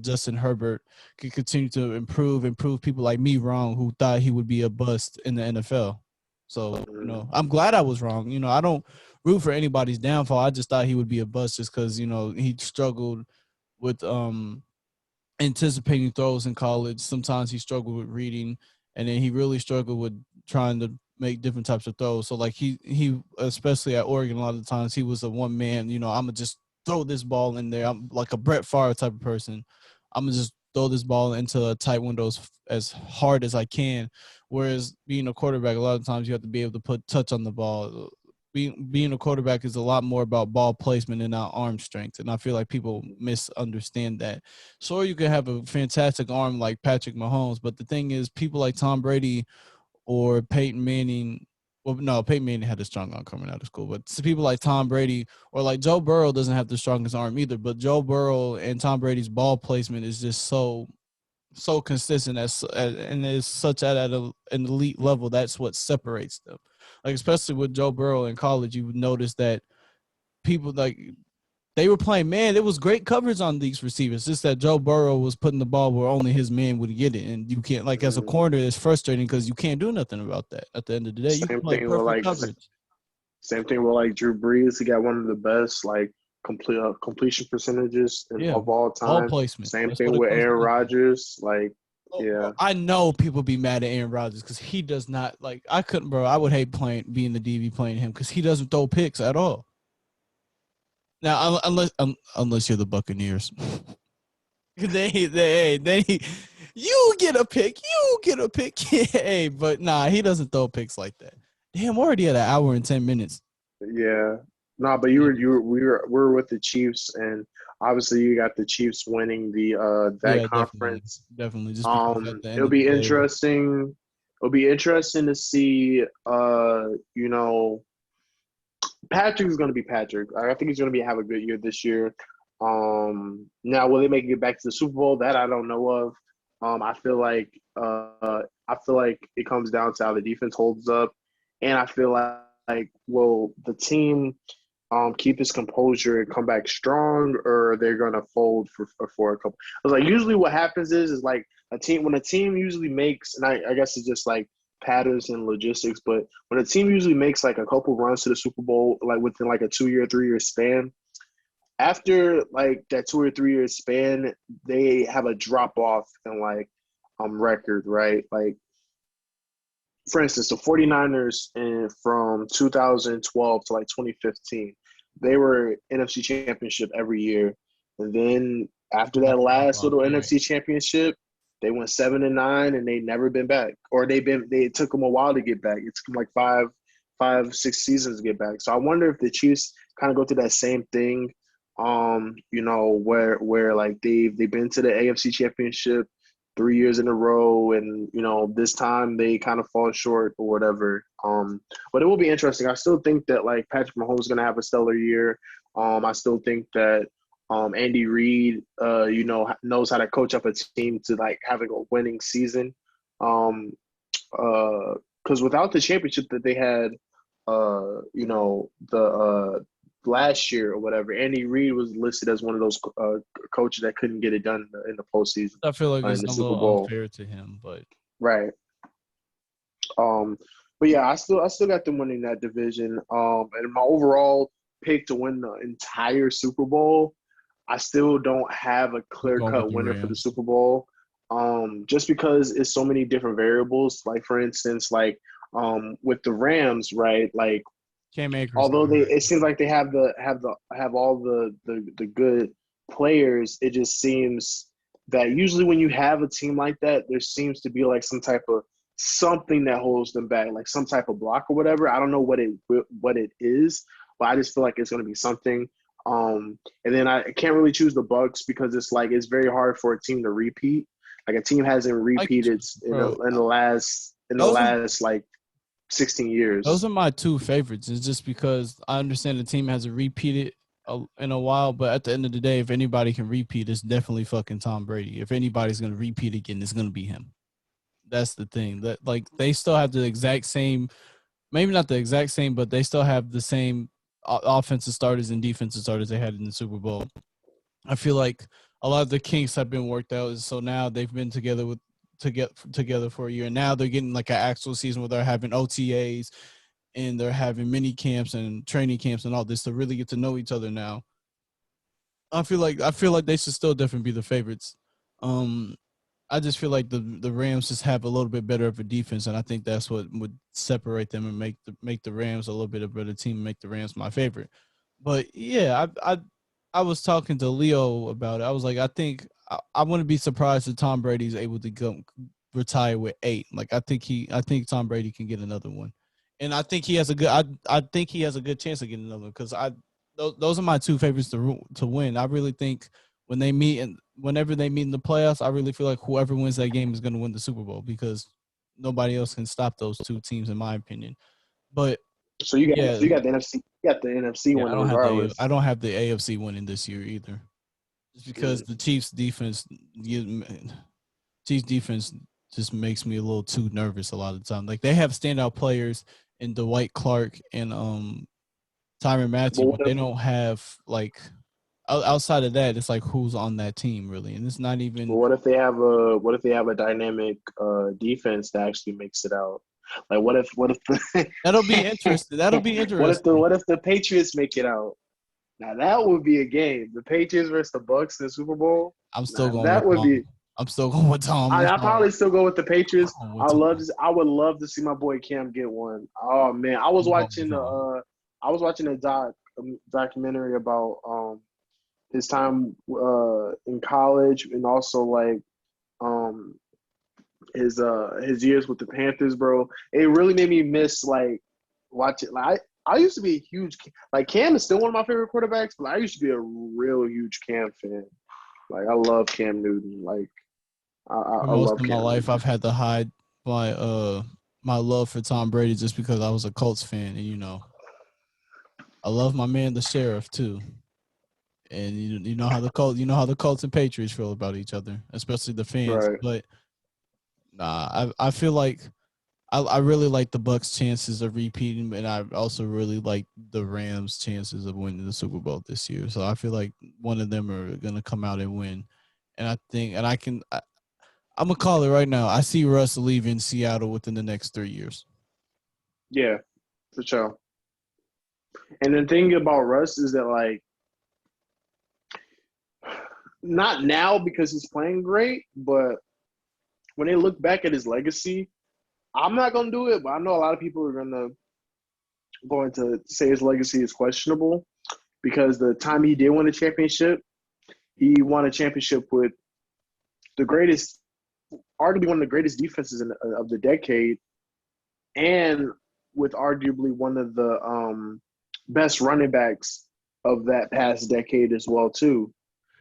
[SPEAKER 1] Justin Herbert can continue to improve people like me wrong who thought he would be a bust in the NFL. So I'm glad I was wrong. I don't root for anybody's downfall. I just thought he would be a bust just because he struggled with anticipating throws in college. Sometimes he struggled with reading, and then he really struggled with trying to make different types of throws. So like he especially at Oregon, a lot of the times he was a one man. I'm gonna just throw this ball in there. I'm like a Brett Favre type of person. I'm gonna just throw this ball into a tight windows as hard as I can. Whereas being a quarterback, a lot of times you have to be able to put touch on the ball. Being a quarterback is a lot more about ball placement and not arm strength. And I feel like people misunderstand that. Sure, you can have a fantastic arm like Patrick Mahomes, but the thing is, people like Tom Brady or Peyton Manning. Well, no, Peyton Manning had a strong arm coming out of school, but people like Tom Brady or like Joe Burrow doesn't have the strongest arm either. But Joe Burrow and Tom Brady's ball placement is just so consistent and is such at an elite level. That's what separates them. Like especially with Joe Burrow in college, you would notice that people like they were playing man. It was great coverage on these receivers. Just that Joe Burrow was putting the ball where only his man would get it, and you can't like as a
[SPEAKER 2] Mm.
[SPEAKER 1] corner, it's frustrating because you can't do nothing about that. At the end of the day, you can
[SPEAKER 2] Same
[SPEAKER 1] play
[SPEAKER 2] thing with
[SPEAKER 1] perfect
[SPEAKER 2] like
[SPEAKER 1] coverage.
[SPEAKER 2] same thing with like Drew Brees. He got one of the best like completion percentages
[SPEAKER 1] Yeah,
[SPEAKER 2] of all
[SPEAKER 1] ball
[SPEAKER 2] time.
[SPEAKER 1] placement.
[SPEAKER 2] Same
[SPEAKER 1] That's what
[SPEAKER 2] thing
[SPEAKER 1] it
[SPEAKER 2] with
[SPEAKER 1] comes
[SPEAKER 2] Aaron
[SPEAKER 1] down to.
[SPEAKER 2] Rodgers. Like,
[SPEAKER 1] Oh, bro,
[SPEAKER 2] yeah,
[SPEAKER 1] I know people be mad at Aaron Rodgers because he does not like. I couldn't, bro. I would hate being the DB playing him because he doesn't throw picks at all. Now, unless you're the Buccaneers, they you get a pick. Hey, but nah, he doesn't throw picks like that. Damn, we're already at 1 hour and 10 minutes.
[SPEAKER 2] yeah. No, but we were with the Chiefs, and obviously you got the Chiefs winning the that
[SPEAKER 1] Yeah,
[SPEAKER 2] conference.
[SPEAKER 1] definitely. Just because at the end
[SPEAKER 2] It'll
[SPEAKER 1] of the
[SPEAKER 2] be
[SPEAKER 1] day,
[SPEAKER 2] interesting. It'll be interesting to see. Patrick is going to be Patrick. I think he's going to have a good year this year. Now will they make it back to the Super Bowl? That I don't know of. I feel like it comes down to how the defense holds up, and I feel like will the team keep his composure and come back strong, or they're gonna fold for a couple. I was like, usually what happens is like a team usually makes, and I guess it's just like patterns and logistics, but when a team usually makes like a couple runs to the Super Bowl, like within like a 2 year, 3 year span, after like that 2 or 3 year span, they have a drop off in like record, right? Like for instance, the 49ers from 2012 to like 2015, they were NFC Championship every year. And then after
[SPEAKER 1] had
[SPEAKER 2] that
[SPEAKER 1] to drop
[SPEAKER 2] last
[SPEAKER 1] off.
[SPEAKER 2] little
[SPEAKER 1] You're right.
[SPEAKER 2] NFC Championship, they went 7-9 and they never been back. Or they took them a while to get back. It took them like 6 seasons to get back. So I wonder if the Chiefs kind of go through that same thing. Where like they've been to the AFC Championship 3 years in a row, and this time they kind of fall short or whatever. But it will be interesting. I still think that like Patrick Mahomes is gonna have a stellar year. I still think that Andy Reid, knows how to coach up a team to like having a winning season. Because without the championship that they had, the last year or whatever, Andy Reid was listed as one of those coaches that couldn't get it done in the postseason,
[SPEAKER 1] I feel like
[SPEAKER 2] in
[SPEAKER 1] it's
[SPEAKER 2] the
[SPEAKER 1] a
[SPEAKER 2] Super
[SPEAKER 1] little
[SPEAKER 2] Bowl.
[SPEAKER 1] unfair to him, but
[SPEAKER 2] Right. Um, but yeah, I still got them winning that division. And my overall pick to win the entire Super Bowl, I still don't have a
[SPEAKER 1] I'm
[SPEAKER 2] clear
[SPEAKER 1] going with
[SPEAKER 2] cut
[SPEAKER 1] the
[SPEAKER 2] winner for the
[SPEAKER 1] Rams.
[SPEAKER 2] Super Bowl. Just because it's so many different variables. Like for instance, like with the Rams, right? Like
[SPEAKER 1] Cam Akers got
[SPEAKER 2] although
[SPEAKER 1] hurt.
[SPEAKER 2] it seems like they have all the good players, it just seems that usually when you have a team like that, there seems to be like some type of something that holds them back, like some type of block or whatever. I don't know what it is, but I just feel like it's going to be something. And then I can't really choose the Bucks because it's like it's very hard for a team to repeat. Like a team hasn't
[SPEAKER 1] I can
[SPEAKER 2] repeated
[SPEAKER 1] choose,
[SPEAKER 2] in
[SPEAKER 1] bro.
[SPEAKER 2] the
[SPEAKER 1] Those are
[SPEAKER 2] last like 16
[SPEAKER 1] those
[SPEAKER 2] years.
[SPEAKER 1] are my two favorites. It's just because I understand the team hasn't repeated in a while, but at the end of the day, if anybody can repeat, it's definitely fucking Tom Brady. If anybody's gonna repeat again, it's gonna be him. That's the thing. That like they still have the exact same, maybe not the exact same, but they still have the same offensive starters and defensive starters they had in the Super Bowl. I feel like a lot of the kinks have been worked out, so now they've been to get together for a year. And now they're getting like an actual season where they're having OTAs and they're having mini camps and training camps and all this to really get to know each other now. I feel like they should still definitely be the favorites. Um, I just feel like the Rams just have a little bit better of a defense, and I think that's what would separate them and make the Rams a little bit of a better team, and make the Rams my favorite. But yeah, I was talking to Leo about it. I was like, I think I wouldn't be surprised if Tom Brady's able to go retire with 8. Like I think Tom Brady can get another one, and I think he has a good I think he has a good chance of getting another one because those are my two favorites to win. I really think when they meet and whenever they meet in the playoffs, I really feel like whoever wins that game is going to win the Super Bowl because nobody else can stop those two teams, in my opinion. But
[SPEAKER 2] So you got
[SPEAKER 1] yeah,
[SPEAKER 2] so you got the NFC, you got the NFC
[SPEAKER 1] yeah,
[SPEAKER 2] winning regardless.
[SPEAKER 1] I don't have the AFC winning this year either, just because
[SPEAKER 2] Mm.
[SPEAKER 1] the Chiefs defense, Chiefs defense just makes me a little too nervous a lot of the time. Like they have standout players in Dwight Clark and Tyrann
[SPEAKER 2] But
[SPEAKER 1] Matthew,
[SPEAKER 2] what
[SPEAKER 1] but they
[SPEAKER 2] if
[SPEAKER 1] don't have like outside of that, it's like who's on that team really, and it's not even.
[SPEAKER 2] what if they have a dynamic defense that actually makes it out? Like what if
[SPEAKER 1] That'll be interesting. That'll be interesting.
[SPEAKER 2] what if the Patriots make it out? Now that would be a game. The Patriots versus the Bucks in the Super Bowl.
[SPEAKER 1] I'm still
[SPEAKER 2] Now
[SPEAKER 1] going
[SPEAKER 2] that
[SPEAKER 1] with
[SPEAKER 2] would
[SPEAKER 1] Tom.
[SPEAKER 2] be.
[SPEAKER 1] I'm still going with Tom. I'm
[SPEAKER 2] I
[SPEAKER 1] sorry.
[SPEAKER 2] probably still go with the
[SPEAKER 1] I'm
[SPEAKER 2] Patriots.
[SPEAKER 1] going with Tom.
[SPEAKER 2] I would love to see my boy Cam get one. Oh man,
[SPEAKER 1] I'm going with Tom.
[SPEAKER 2] I was watching a documentary about his time in college and also like um his years with the Panthers, bro. It really made me miss like watching. Like I used to be a huge like Cam is still one of my favorite quarterbacks, but I used to be a real huge Cam fan. Like I love Cam Newton. Like
[SPEAKER 1] For
[SPEAKER 2] I
[SPEAKER 1] most
[SPEAKER 2] love
[SPEAKER 1] of my
[SPEAKER 2] Cam
[SPEAKER 1] life,
[SPEAKER 2] Newton.
[SPEAKER 1] I've had to hide my love for Tom Brady just because I was a Colts fan, and I love my man the Sheriff too. And you know how the Colts and Patriots feel about each other, especially the fans.
[SPEAKER 2] Right.
[SPEAKER 1] But nah, I feel like I really like the Bucks' chances of repeating, and I also really like the Rams' chances of winning the Super Bowl this year. So I feel like one of them are gonna come out and win. And I think, and I'm gonna call it right now. I see Russ leaving Seattle within the next 3 years.
[SPEAKER 2] Yeah, for sure. And the thing about Russ is that like not now because he's playing great, but when they look back at his legacy, I'm not gonna do it, but I know a lot of people are going to say his legacy is questionable because the time he did win a championship, he won a championship with the greatest, arguably one of the greatest defenses of the decade, and with arguably one of the best running backs of that past decade as well too.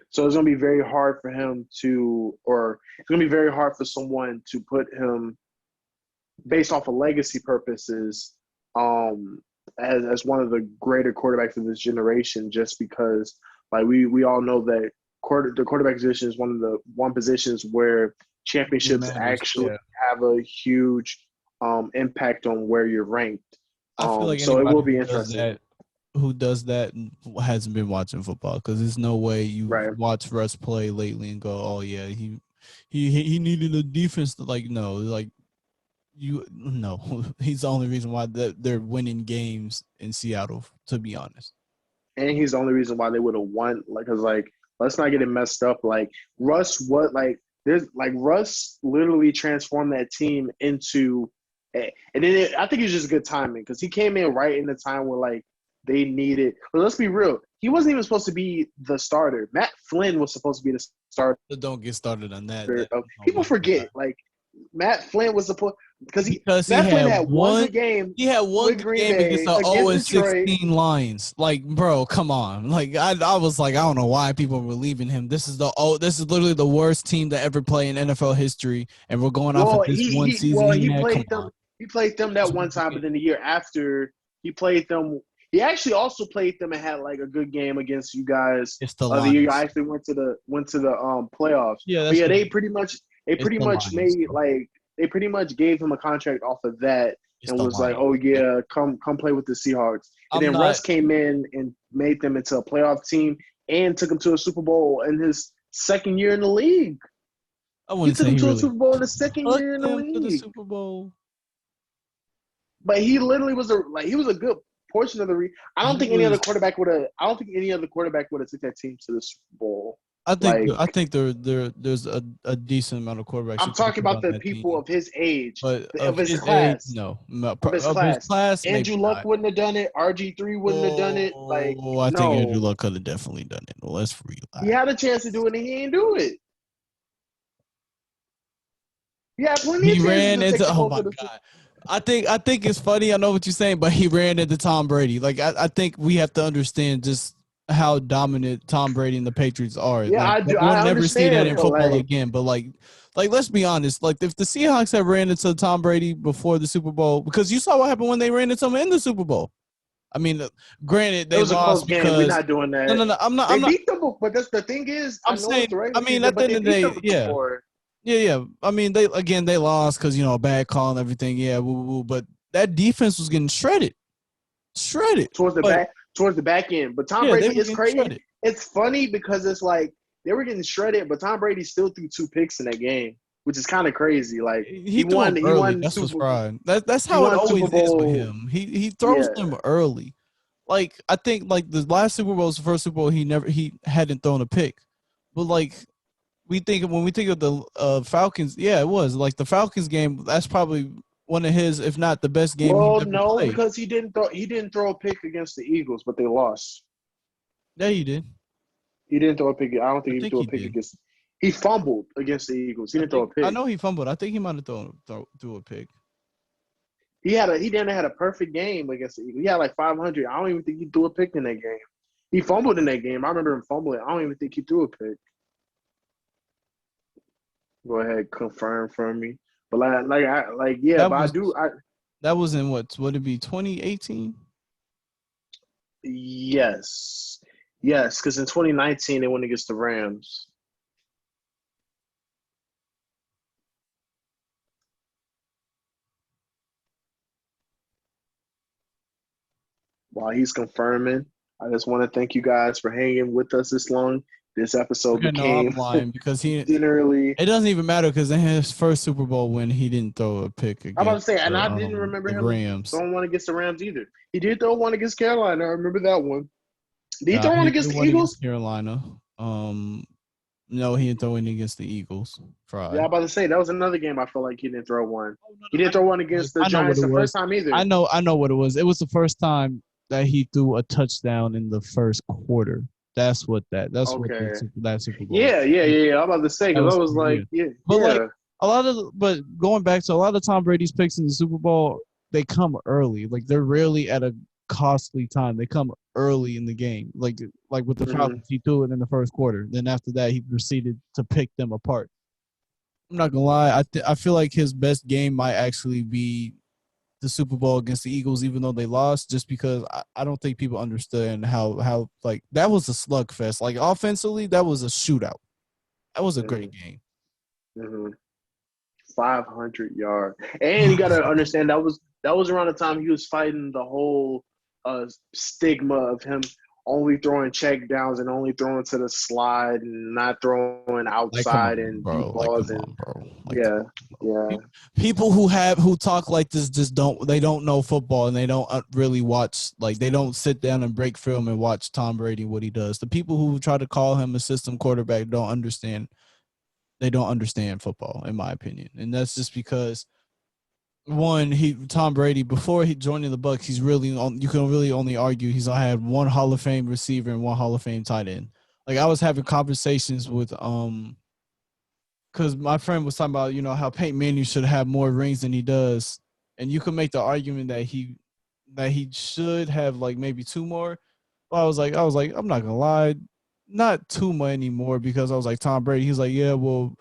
[SPEAKER 2] So it's going to be very hard for him to, or it's going to be very hard for someone to put him based off of legacy purposes as one of the greater quarterbacks of this generation, just because like we all know that the quarterback position is one positions where
[SPEAKER 1] It
[SPEAKER 2] championships
[SPEAKER 1] matters.
[SPEAKER 2] actually
[SPEAKER 1] Yeah.
[SPEAKER 2] have a huge impact on where you're ranked.
[SPEAKER 1] I feel like
[SPEAKER 2] So it
[SPEAKER 1] anybody
[SPEAKER 2] will be interesting.
[SPEAKER 1] who does that hasn't been watching football because there's no way you
[SPEAKER 2] Right.
[SPEAKER 1] watch Russ play lately and go, oh yeah, he needed a defense to like no like you no he's the only reason why they're winning games in Seattle, to be honest.
[SPEAKER 2] And he's the only reason why they would have won. Like, cause like, let's not get it messed up. Like Russ, Russ literally transformed that team into, and then I think it's just good timing because he came in right in the time where like they needed. But let's be real, he wasn't even supposed to be the starter. Matt Flynn was supposed to be the starter.
[SPEAKER 1] So don't get started on that. Oh
[SPEAKER 2] People
[SPEAKER 1] my
[SPEAKER 2] forget
[SPEAKER 1] god.
[SPEAKER 2] like Matt Flynn was supposed because
[SPEAKER 1] Because
[SPEAKER 2] Matt Flynn had one good game
[SPEAKER 1] he had one
[SPEAKER 2] with
[SPEAKER 1] good
[SPEAKER 2] Green
[SPEAKER 1] game against
[SPEAKER 2] Bay
[SPEAKER 1] the 0
[SPEAKER 2] against
[SPEAKER 1] and
[SPEAKER 2] Detroit.
[SPEAKER 1] 16 Lions. Like, bro, come on. Like I was like, I don't know why people were leaving him. This is literally the worst team to ever play in NFL history, and we're going off of
[SPEAKER 2] Well,
[SPEAKER 1] this one season he
[SPEAKER 2] he
[SPEAKER 1] had. Come
[SPEAKER 2] played them.
[SPEAKER 1] on.
[SPEAKER 2] He played them that one time, but then the year after he played them, he actually also played them and had like a good game against you guys.
[SPEAKER 1] It's the
[SPEAKER 2] The year I
[SPEAKER 1] Lions.
[SPEAKER 2] actually went to the playoffs.
[SPEAKER 1] Yeah,
[SPEAKER 2] But
[SPEAKER 1] that's
[SPEAKER 2] yeah,
[SPEAKER 1] what
[SPEAKER 2] they
[SPEAKER 1] it's
[SPEAKER 2] pretty
[SPEAKER 1] the
[SPEAKER 2] much
[SPEAKER 1] Lions.
[SPEAKER 2] made like they pretty much gave him a contract off of that
[SPEAKER 1] It's
[SPEAKER 2] and
[SPEAKER 1] the
[SPEAKER 2] was like,
[SPEAKER 1] Lions.
[SPEAKER 2] oh yeah, come play with the Seahawks. And
[SPEAKER 1] I'm
[SPEAKER 2] then
[SPEAKER 1] not
[SPEAKER 2] Russ came in and made them into a playoff team and took them to a Super Bowl in his second year in the league.
[SPEAKER 1] I
[SPEAKER 2] He
[SPEAKER 1] wouldn't
[SPEAKER 2] took
[SPEAKER 1] say
[SPEAKER 2] them
[SPEAKER 1] he
[SPEAKER 2] to a
[SPEAKER 1] really
[SPEAKER 2] Super Bowl in the second
[SPEAKER 1] took
[SPEAKER 2] year in the
[SPEAKER 1] them to the
[SPEAKER 2] league.
[SPEAKER 1] Super Bowl.
[SPEAKER 2] But he literally was he was a good portion of the. I don't
[SPEAKER 1] He
[SPEAKER 2] think any other
[SPEAKER 1] was
[SPEAKER 2] quarterback would have. I don't think any other quarterback would have took that team to the Super Bowl.
[SPEAKER 1] I
[SPEAKER 2] Like
[SPEAKER 1] think there's a decent amount of quarterbacks
[SPEAKER 2] I'm
[SPEAKER 1] you could have
[SPEAKER 2] talking
[SPEAKER 1] put
[SPEAKER 2] about
[SPEAKER 1] on
[SPEAKER 2] the
[SPEAKER 1] that
[SPEAKER 2] people
[SPEAKER 1] team.
[SPEAKER 2] of his age,
[SPEAKER 1] But
[SPEAKER 2] of
[SPEAKER 1] of
[SPEAKER 2] his
[SPEAKER 1] his age,
[SPEAKER 2] class,
[SPEAKER 1] no.
[SPEAKER 2] of his
[SPEAKER 1] Of his
[SPEAKER 2] class.
[SPEAKER 1] class, maybe
[SPEAKER 2] Andrew Luck
[SPEAKER 1] not.
[SPEAKER 2] wouldn't have done it. RG3 wouldn't have done it. Like
[SPEAKER 1] Oh, I think Andrew
[SPEAKER 2] no,
[SPEAKER 1] Luck could have definitely done it. Well, let's
[SPEAKER 2] he
[SPEAKER 1] relax.
[SPEAKER 2] had a chance to do it and he didn't do it. He had plenty
[SPEAKER 1] He
[SPEAKER 2] of chances
[SPEAKER 1] ran
[SPEAKER 2] to take
[SPEAKER 1] into.
[SPEAKER 2] them
[SPEAKER 1] Oh
[SPEAKER 2] both
[SPEAKER 1] my
[SPEAKER 2] to the Super.
[SPEAKER 1] god. I think it's funny. I know what you're saying, but he ran into Tom Brady. Like I think we have to understand just how dominant Tom Brady and the Patriots are.
[SPEAKER 2] Yeah,
[SPEAKER 1] Like
[SPEAKER 2] I do.
[SPEAKER 1] we'll
[SPEAKER 2] I
[SPEAKER 1] never see that
[SPEAKER 2] understand,
[SPEAKER 1] in
[SPEAKER 2] but
[SPEAKER 1] football
[SPEAKER 2] like,
[SPEAKER 1] again. But like let's be honest. Like if the Seahawks had ran into Tom Brady before the Super Bowl, because you saw what happened when they ran into him in the Super Bowl. I mean, granted
[SPEAKER 2] it
[SPEAKER 1] they
[SPEAKER 2] was a close
[SPEAKER 1] lost
[SPEAKER 2] game. We're
[SPEAKER 1] because
[SPEAKER 2] not doing
[SPEAKER 1] no
[SPEAKER 2] that.
[SPEAKER 1] no no. I'm not
[SPEAKER 2] They
[SPEAKER 1] I'm not.
[SPEAKER 2] beat them, but that's the thing is, I
[SPEAKER 1] I'm
[SPEAKER 2] know it's
[SPEAKER 1] saying.
[SPEAKER 2] the
[SPEAKER 1] I
[SPEAKER 2] regular
[SPEAKER 1] mean,
[SPEAKER 2] season,
[SPEAKER 1] at the
[SPEAKER 2] but
[SPEAKER 1] end
[SPEAKER 2] they
[SPEAKER 1] of the
[SPEAKER 2] beat
[SPEAKER 1] day,
[SPEAKER 2] them
[SPEAKER 1] yeah.
[SPEAKER 2] before.
[SPEAKER 1] Yeah, yeah. I mean, they lost because a bad call and everything. Yeah, woo, woo, woo. But that defense was getting shredded.
[SPEAKER 2] towards the
[SPEAKER 1] But
[SPEAKER 2] back towards the back end. But Tom
[SPEAKER 1] yeah, they
[SPEAKER 2] Brady
[SPEAKER 1] were
[SPEAKER 2] is
[SPEAKER 1] getting
[SPEAKER 2] crazy.
[SPEAKER 1] shredded.
[SPEAKER 2] It's funny because it's like they were getting shredded, but Tom Brady still threw 2 picks in that game, which is kind of crazy. Like
[SPEAKER 1] He threw them
[SPEAKER 2] he
[SPEAKER 1] early.
[SPEAKER 2] won
[SPEAKER 1] That's what's
[SPEAKER 2] Super
[SPEAKER 1] fried. That's
[SPEAKER 2] he
[SPEAKER 1] how it
[SPEAKER 2] won Super
[SPEAKER 1] always is with
[SPEAKER 2] Bowl.
[SPEAKER 1] him. He throws
[SPEAKER 2] Yeah.
[SPEAKER 1] them early. Like I think like the last Super Bowl was the first Super Bowl he hadn't thrown a pick. But like when we think of the Falcons, yeah, it was like the Falcons game. That's probably one of his, if not the best game he's
[SPEAKER 2] Well,
[SPEAKER 1] ever
[SPEAKER 2] no,
[SPEAKER 1] played.
[SPEAKER 2] because he didn't throw a pick against the Eagles, but they lost.
[SPEAKER 1] Yeah, he did.
[SPEAKER 2] He didn't throw a pick. I don't
[SPEAKER 1] I
[SPEAKER 2] think he
[SPEAKER 1] think
[SPEAKER 2] threw a
[SPEAKER 1] he
[SPEAKER 2] pick
[SPEAKER 1] did.
[SPEAKER 2] against. He fumbled against the Eagles. He didn't throw a
[SPEAKER 1] I
[SPEAKER 2] pick.
[SPEAKER 1] know he fumbled. I think he might have threw a pick.
[SPEAKER 2] He didn't had a perfect game against the Eagles. He had like 500. I don't even think he threw a pick in that game. He fumbled in that game. I remember him fumbling. I don't even think he threw a pick. Go ahead, confirm for me. But yeah.
[SPEAKER 1] That
[SPEAKER 2] But I
[SPEAKER 1] was
[SPEAKER 2] do.
[SPEAKER 1] that was in what would it be 2018?
[SPEAKER 2] Yes, yes. Because in 2019 they went against the Rams. While he's confirming, I just want to thank you guys for hanging with us this long. This episode
[SPEAKER 1] Okay, no, I'm
[SPEAKER 2] became
[SPEAKER 1] lying because he.
[SPEAKER 2] generally.
[SPEAKER 1] It doesn't even matter because in his first Super Bowl win, he didn't throw a pick
[SPEAKER 2] I'm about to
[SPEAKER 1] against
[SPEAKER 2] say, and I didn't remember
[SPEAKER 1] the
[SPEAKER 2] him
[SPEAKER 1] Rams.
[SPEAKER 2] throwing one against the Rams either. He did throw one against Carolina. I remember that one. Did he throw one
[SPEAKER 1] He
[SPEAKER 2] against
[SPEAKER 1] threw
[SPEAKER 2] the
[SPEAKER 1] one
[SPEAKER 2] Eagles?
[SPEAKER 1] against Carolina. No, he didn't throw any against the Eagles.
[SPEAKER 2] Yeah,
[SPEAKER 1] Fry.
[SPEAKER 2] I'm about to say that was another game. I felt like he didn't throw one.
[SPEAKER 1] Oh no,
[SPEAKER 2] He
[SPEAKER 1] no, I
[SPEAKER 2] didn't throw
[SPEAKER 1] know
[SPEAKER 2] one
[SPEAKER 1] what it was.
[SPEAKER 2] against the
[SPEAKER 1] I know what
[SPEAKER 2] Giants
[SPEAKER 1] it
[SPEAKER 2] the first
[SPEAKER 1] was.
[SPEAKER 2] time either.
[SPEAKER 1] I know what it was. It was the first time that he threw a touchdown in the first quarter. That's what
[SPEAKER 2] Okay.
[SPEAKER 1] that Super Bowl.
[SPEAKER 2] Yeah. I'm about to say
[SPEAKER 1] That
[SPEAKER 2] because I
[SPEAKER 1] was
[SPEAKER 2] was
[SPEAKER 1] yeah.
[SPEAKER 2] like,
[SPEAKER 1] But like
[SPEAKER 2] yeah.
[SPEAKER 1] but going back to a lot of Tom Brady's picks in the Super Bowl, they come early. Like they're rarely at a costly time. They come early in the game. Like with the
[SPEAKER 2] Mm-hmm.
[SPEAKER 1] Falcons, he threw it in the first quarter. Then after that, he proceeded to pick them apart. I'm not gonna lie. I feel like his best game might actually be the Super Bowl against the Eagles, even though they lost, just because I don't think people understand how like that was a slugfest. Like offensively, that was a shootout. That was a great
[SPEAKER 2] Mm-hmm.
[SPEAKER 1] game.
[SPEAKER 2] Mm-hmm. 500 yards. And you got to understand that was around the time he was fighting the whole stigma of him only throwing check downs and only throwing to the slide and not throwing
[SPEAKER 1] Like, come
[SPEAKER 2] outside
[SPEAKER 1] on,
[SPEAKER 2] and deep
[SPEAKER 1] bro. Like,
[SPEAKER 2] balls
[SPEAKER 1] come
[SPEAKER 2] and
[SPEAKER 1] on, bro. Like, come
[SPEAKER 2] yeah,
[SPEAKER 1] on, bro.
[SPEAKER 2] yeah.
[SPEAKER 1] People who talk like this just don't know football and they don't really watch. Like, they don't sit down and break film and watch Tom Brady what he does. The people who try to call him a system quarterback don't understand. They don't understand football, in my opinion, and that's just because one, Tom Brady before he joining the Bucks, he's really on. You can really only argue he's had one Hall of Fame receiver and one Hall of Fame tight end. Like I was having conversations with because my friend was talking about how Peyton Manning should have more rings than he does, and you can make the argument that he should have like maybe two more. But I was like I'm not gonna lie, not too much anymore because I was like Tom Brady. He's like yeah, well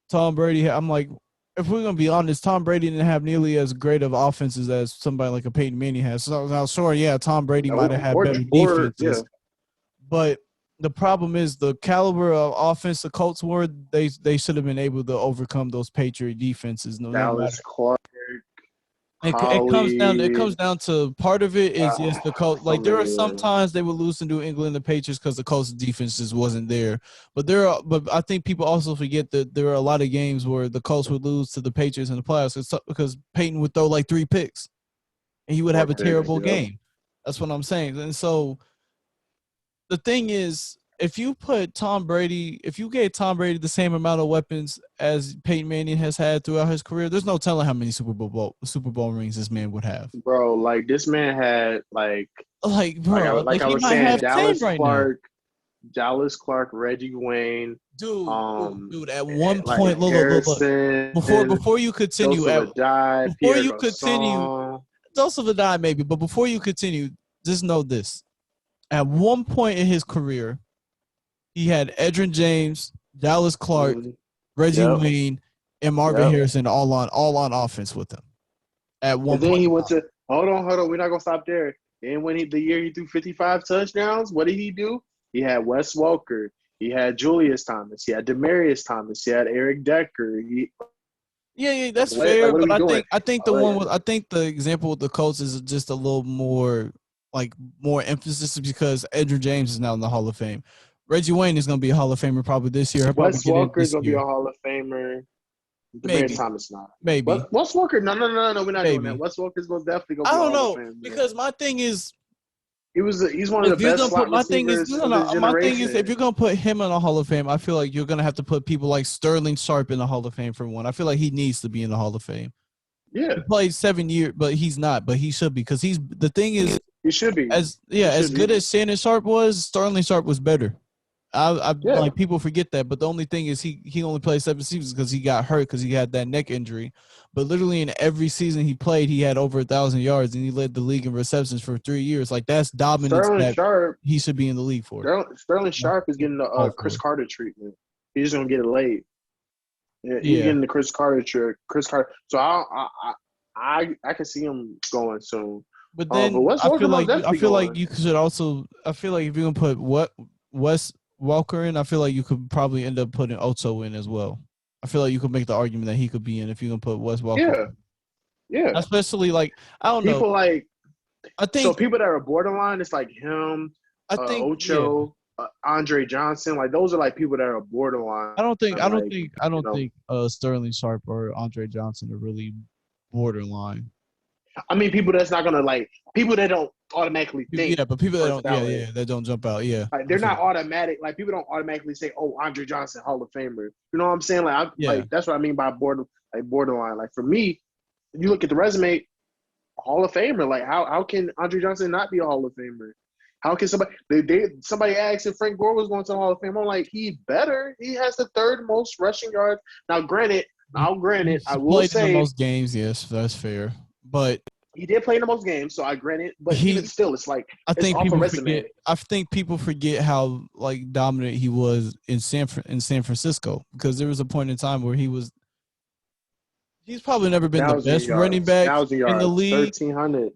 [SPEAKER 1] Tom Brady. I'm like, if we're gonna be honest, Tom Brady didn't have nearly as great of offenses as somebody like a Peyton Manning has. So now, sure, yeah, Tom Brady might have had better
[SPEAKER 2] Yeah.
[SPEAKER 1] defenses, but the problem is the caliber of offense the Colts were. They should have been able to overcome those Patriot defenses. No matter.
[SPEAKER 2] Dallas Clark,
[SPEAKER 1] It
[SPEAKER 2] Holly,
[SPEAKER 1] comes down to part of it is yes the coach
[SPEAKER 2] so
[SPEAKER 1] like there are
[SPEAKER 2] many.
[SPEAKER 1] some times they would lose to New England the Patriots because the Colts defense just wasn't there, but I think people also forget that there are a lot of games where the Colts would lose to the Patriots in the playoffs because Peyton would throw like 3 picks and he would have
[SPEAKER 2] Four
[SPEAKER 1] a
[SPEAKER 2] picks,
[SPEAKER 1] terrible
[SPEAKER 2] yep.
[SPEAKER 1] game. That's what I'm saying. And so the thing is, if you gave Tom Brady the same amount of weapons as Peyton Manning has had throughout his career, there's no telling how many Super Bowl rings this man would have.
[SPEAKER 2] Bro, like this man had
[SPEAKER 1] Like, bro, like
[SPEAKER 2] I
[SPEAKER 1] he
[SPEAKER 2] was
[SPEAKER 1] might
[SPEAKER 2] saying,
[SPEAKER 1] have 10 right now.
[SPEAKER 2] Dallas Clark, Reggie Wayne,
[SPEAKER 1] Dude, at one
[SPEAKER 2] like
[SPEAKER 1] point, look.
[SPEAKER 2] Harrison,
[SPEAKER 1] Before you continue,
[SPEAKER 2] Joseph Adai,
[SPEAKER 1] before
[SPEAKER 2] Pierre
[SPEAKER 1] you continue,
[SPEAKER 2] Garcon.
[SPEAKER 1] Joseph and I maybe, but before you continue, just know this. At one point in his career, he had Edgerrin James, Dallas Clark,
[SPEAKER 2] Mm-hmm.
[SPEAKER 1] Reggie
[SPEAKER 2] Yep.
[SPEAKER 1] Wayne, and Marvin
[SPEAKER 2] Yep.
[SPEAKER 1] Harrison all on offense with him at one
[SPEAKER 2] And then
[SPEAKER 1] point
[SPEAKER 2] he
[SPEAKER 1] in
[SPEAKER 2] went
[SPEAKER 1] time.
[SPEAKER 2] to hold on. We're not gonna stop there. And when the year he threw 55 touchdowns, what did he do? He had Wes Welker. He had Julius Thomas. He had Demarius Thomas. He had Eric Decker.
[SPEAKER 1] Yeah, that's
[SPEAKER 2] Like
[SPEAKER 1] fair.
[SPEAKER 2] what are
[SPEAKER 1] But
[SPEAKER 2] we doing?
[SPEAKER 1] I think
[SPEAKER 2] Like
[SPEAKER 1] I think the example with the Colts is just a little more like more emphasis because Edgerrin James is now in the Hall of Fame. Reggie Wayne is going to be a Hall of Famer probably this year. He'll probably
[SPEAKER 2] Wes
[SPEAKER 1] get in
[SPEAKER 2] Welker is
[SPEAKER 1] this
[SPEAKER 2] gonna be a
[SPEAKER 1] year.
[SPEAKER 2] Hall of Famer. Demarius
[SPEAKER 1] Maybe,
[SPEAKER 2] Thomas not.
[SPEAKER 1] maybe,
[SPEAKER 2] Wes Welker? No. We're not doing that.
[SPEAKER 1] maybe.
[SPEAKER 2] Wes Welker's gonna definitely gonna
[SPEAKER 1] I
[SPEAKER 2] be a
[SPEAKER 1] don't
[SPEAKER 2] Hall of
[SPEAKER 1] know
[SPEAKER 2] Famer.
[SPEAKER 1] because my thing is
[SPEAKER 2] He's one of the
[SPEAKER 1] if you're
[SPEAKER 2] best
[SPEAKER 1] gonna put
[SPEAKER 2] slot
[SPEAKER 1] my thing is
[SPEAKER 2] receivers
[SPEAKER 1] no,
[SPEAKER 2] of
[SPEAKER 1] no,
[SPEAKER 2] his
[SPEAKER 1] my thing is if
[SPEAKER 2] generation.
[SPEAKER 1] you're gonna put him in the Hall of Fame, I feel like you're gonna have to put people like Sterling Sharp in the Hall of Fame for one. I feel like he needs to be in the Hall of Fame.
[SPEAKER 2] Yeah,
[SPEAKER 1] He played 7 years, but he's not. But he should be because he's the thing is
[SPEAKER 2] he should be. He
[SPEAKER 1] as
[SPEAKER 2] should
[SPEAKER 1] good
[SPEAKER 2] be.
[SPEAKER 1] as Shannon Sharp was, Sterling Sharp was better. I
[SPEAKER 2] Yeah,
[SPEAKER 1] like people forget that, but the only thing is he only played 7 seasons because he got hurt because he had that neck injury. But literally in every season he played, he had over 1,000 yards and he led the league in receptions for 3 years. Like that's dominance
[SPEAKER 2] Sterling
[SPEAKER 1] that
[SPEAKER 2] Sharp.
[SPEAKER 1] he should be in the league for.
[SPEAKER 2] Sterling
[SPEAKER 1] That's
[SPEAKER 2] Sharp is
[SPEAKER 1] what
[SPEAKER 2] getting
[SPEAKER 1] he
[SPEAKER 2] the
[SPEAKER 1] called
[SPEAKER 2] Chris
[SPEAKER 1] for.
[SPEAKER 2] Carter treatment. He's just gonna get it late. Yeah, he's
[SPEAKER 1] Yeah,
[SPEAKER 2] getting the Chris Carter trick. Chris Carter. So I can see him going soon.
[SPEAKER 1] but
[SPEAKER 2] But
[SPEAKER 1] then
[SPEAKER 2] Wes Welker most
[SPEAKER 1] I
[SPEAKER 2] definitely
[SPEAKER 1] feel like
[SPEAKER 2] going.
[SPEAKER 1] you should also I feel like if you're gonna put what Wes Walker in, I feel like you could probably end up putting Ocho in as well. I feel like you could make the argument that he could be in if you're gonna put Wes Walker
[SPEAKER 2] Yeah,
[SPEAKER 1] in.
[SPEAKER 2] yeah.
[SPEAKER 1] Especially like I don't know.
[SPEAKER 2] People like
[SPEAKER 1] I
[SPEAKER 2] so
[SPEAKER 1] think
[SPEAKER 2] people that are borderline. It's like him,
[SPEAKER 1] yeah.
[SPEAKER 2] Ocho, Andre Johnson. Like those are like people that are borderline. Like
[SPEAKER 1] I
[SPEAKER 2] you
[SPEAKER 1] don't
[SPEAKER 2] know,
[SPEAKER 1] think Sterling Sharp or Andre Johnson are really borderline.
[SPEAKER 2] I mean people that's not gonna like people that don't automatically think
[SPEAKER 1] Yeah, but people that
[SPEAKER 2] first
[SPEAKER 1] don't
[SPEAKER 2] ballot.
[SPEAKER 1] that don't jump out. Yeah.
[SPEAKER 2] Like
[SPEAKER 1] I
[SPEAKER 2] they're
[SPEAKER 1] feel
[SPEAKER 2] not
[SPEAKER 1] you.
[SPEAKER 2] automatic. Like people don't automatically say, "Oh, Andre Johnson, Hall of Famer." You know what I'm saying?
[SPEAKER 1] Yeah.
[SPEAKER 2] like that's what I mean by borderline. Like for me, you look at the resume, Hall of Famer. Like how can Andre Johnson not be a Hall of Famer? How can somebody asked if Frank Gore was going to the Hall of Fame? I'm like, he better. He has the third most rushing yards. Granted, I
[SPEAKER 1] He's
[SPEAKER 2] will
[SPEAKER 1] played in the
[SPEAKER 2] say
[SPEAKER 1] most games, yes, that's fair. But
[SPEAKER 2] he did play in the most games, so I grant it. But even
[SPEAKER 1] he
[SPEAKER 2] still, it's like
[SPEAKER 1] I
[SPEAKER 2] it's
[SPEAKER 1] think
[SPEAKER 2] off a
[SPEAKER 1] people
[SPEAKER 2] resume.
[SPEAKER 1] forget. I think people forget how like dominant he was in San Francisco because there was a point in time where he's probably never been the best running back
[SPEAKER 2] Thousand
[SPEAKER 1] in the
[SPEAKER 2] yards,
[SPEAKER 1] league,
[SPEAKER 2] 1,300.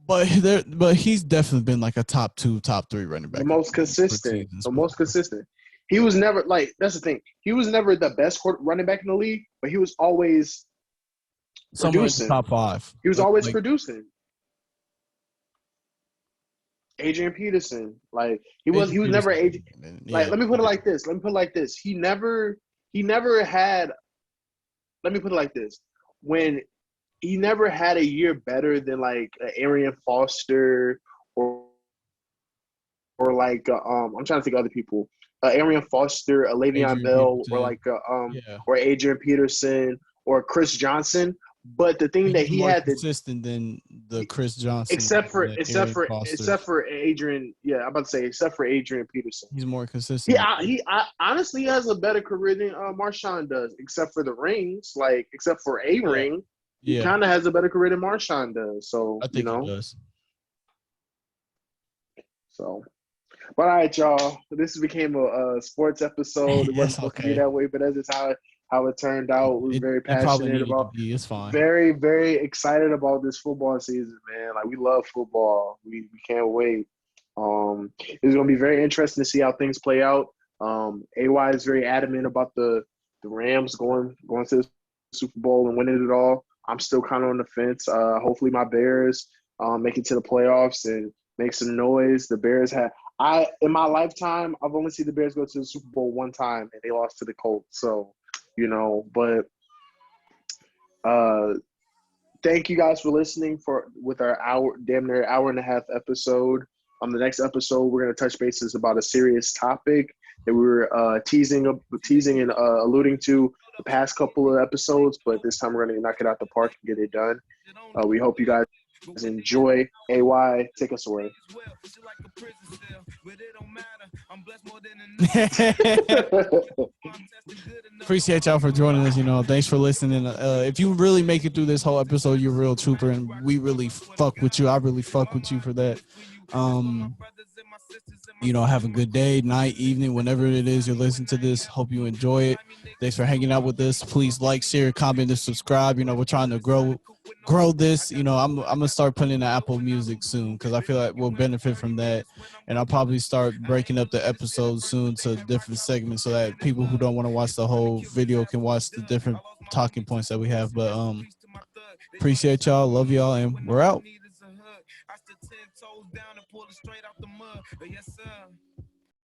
[SPEAKER 1] but he's definitely been like a top 2, top 3 running
[SPEAKER 2] The
[SPEAKER 1] back in
[SPEAKER 2] most
[SPEAKER 1] the league for
[SPEAKER 2] consistent.
[SPEAKER 1] seasons
[SPEAKER 2] The most
[SPEAKER 1] before.
[SPEAKER 2] consistent. He was never like that's the thing. He was never the best running back in the league, but he was always
[SPEAKER 1] Somewhere in the
[SPEAKER 2] producing.
[SPEAKER 1] top 5.
[SPEAKER 2] He was always
[SPEAKER 1] Like
[SPEAKER 2] producing. Adrian Peterson, like he
[SPEAKER 1] Adrian
[SPEAKER 2] was never Adrian.
[SPEAKER 1] Peterson,
[SPEAKER 2] Like
[SPEAKER 1] yeah,
[SPEAKER 2] let me put it like this. He never had. Let me put it like this. When he never had a year better than like Arian Foster or like I'm trying to think of other people. Arian Foster, Le'Veon
[SPEAKER 1] Adrian
[SPEAKER 2] Bell,
[SPEAKER 1] Peterson, yeah.
[SPEAKER 2] or Adrian Peterson, or Chris Johnson. But the thing that
[SPEAKER 1] He's
[SPEAKER 2] he
[SPEAKER 1] more
[SPEAKER 2] had that
[SPEAKER 1] consistent than the Chris Johnson
[SPEAKER 2] except
[SPEAKER 1] and
[SPEAKER 2] for
[SPEAKER 1] the Arian Fosters.
[SPEAKER 2] Adrian, yeah, I'm about to say except for Adrian Peterson.
[SPEAKER 1] He's more consistent.
[SPEAKER 2] Honestly has a better career than Marshawn does, except for the rings, like except for a
[SPEAKER 1] Yeah,
[SPEAKER 2] ring. He
[SPEAKER 1] yeah.
[SPEAKER 2] kind of has a better career than Marshawn does. So
[SPEAKER 1] I think he does.
[SPEAKER 2] So. But all right, y'all. This became a sports episode. It wasn't
[SPEAKER 1] Yes,
[SPEAKER 2] supposed to be
[SPEAKER 1] okay.
[SPEAKER 2] that way, but that's just how it turned out. We're very
[SPEAKER 1] It probably
[SPEAKER 2] passionate
[SPEAKER 1] needed to
[SPEAKER 2] about,
[SPEAKER 1] be. It's fine.
[SPEAKER 2] very very excited about this football season, man. Like we love football. We can't wait. It's gonna be very interesting to see how things play out. AY is very adamant about the Rams going to the Super Bowl and winning it all. I'm still kind of on the fence. Hopefully my Bears make it to the playoffs and make some noise. The Bears have in my lifetime, I've only seen the Bears go to the Super Bowl one time, and they lost to the Colts. So, but thank you guys for listening with our damn near hour and a half episode. On the next episode, we're gonna touch bases about a serious topic that we were teasing and alluding to the past couple of episodes, but this time we're gonna knock it out the park and get it done. We hope you guys enjoy. AY, take us away.
[SPEAKER 1] Appreciate y'all for joining us. Thanks for listening. If you really make it through this whole episode, you're a real trooper, and we really fuck with you. I really fuck with you for that. Have a good day, night, evening, whenever it is you're listening to this. Hope you enjoy it. Thanks for hanging out with us. Please like, share, comment, and subscribe. We're trying to grow this. I'm gonna start putting in Apple Music soon because I feel like we'll benefit from that. And I'll probably start breaking up the episodes soon to different segments so that people who don't want to watch the whole video can watch the different talking points that we have. But appreciate y'all, love y'all, and we're out. I stood 10 toes down and pulled it straight out the mud. Yes, sir.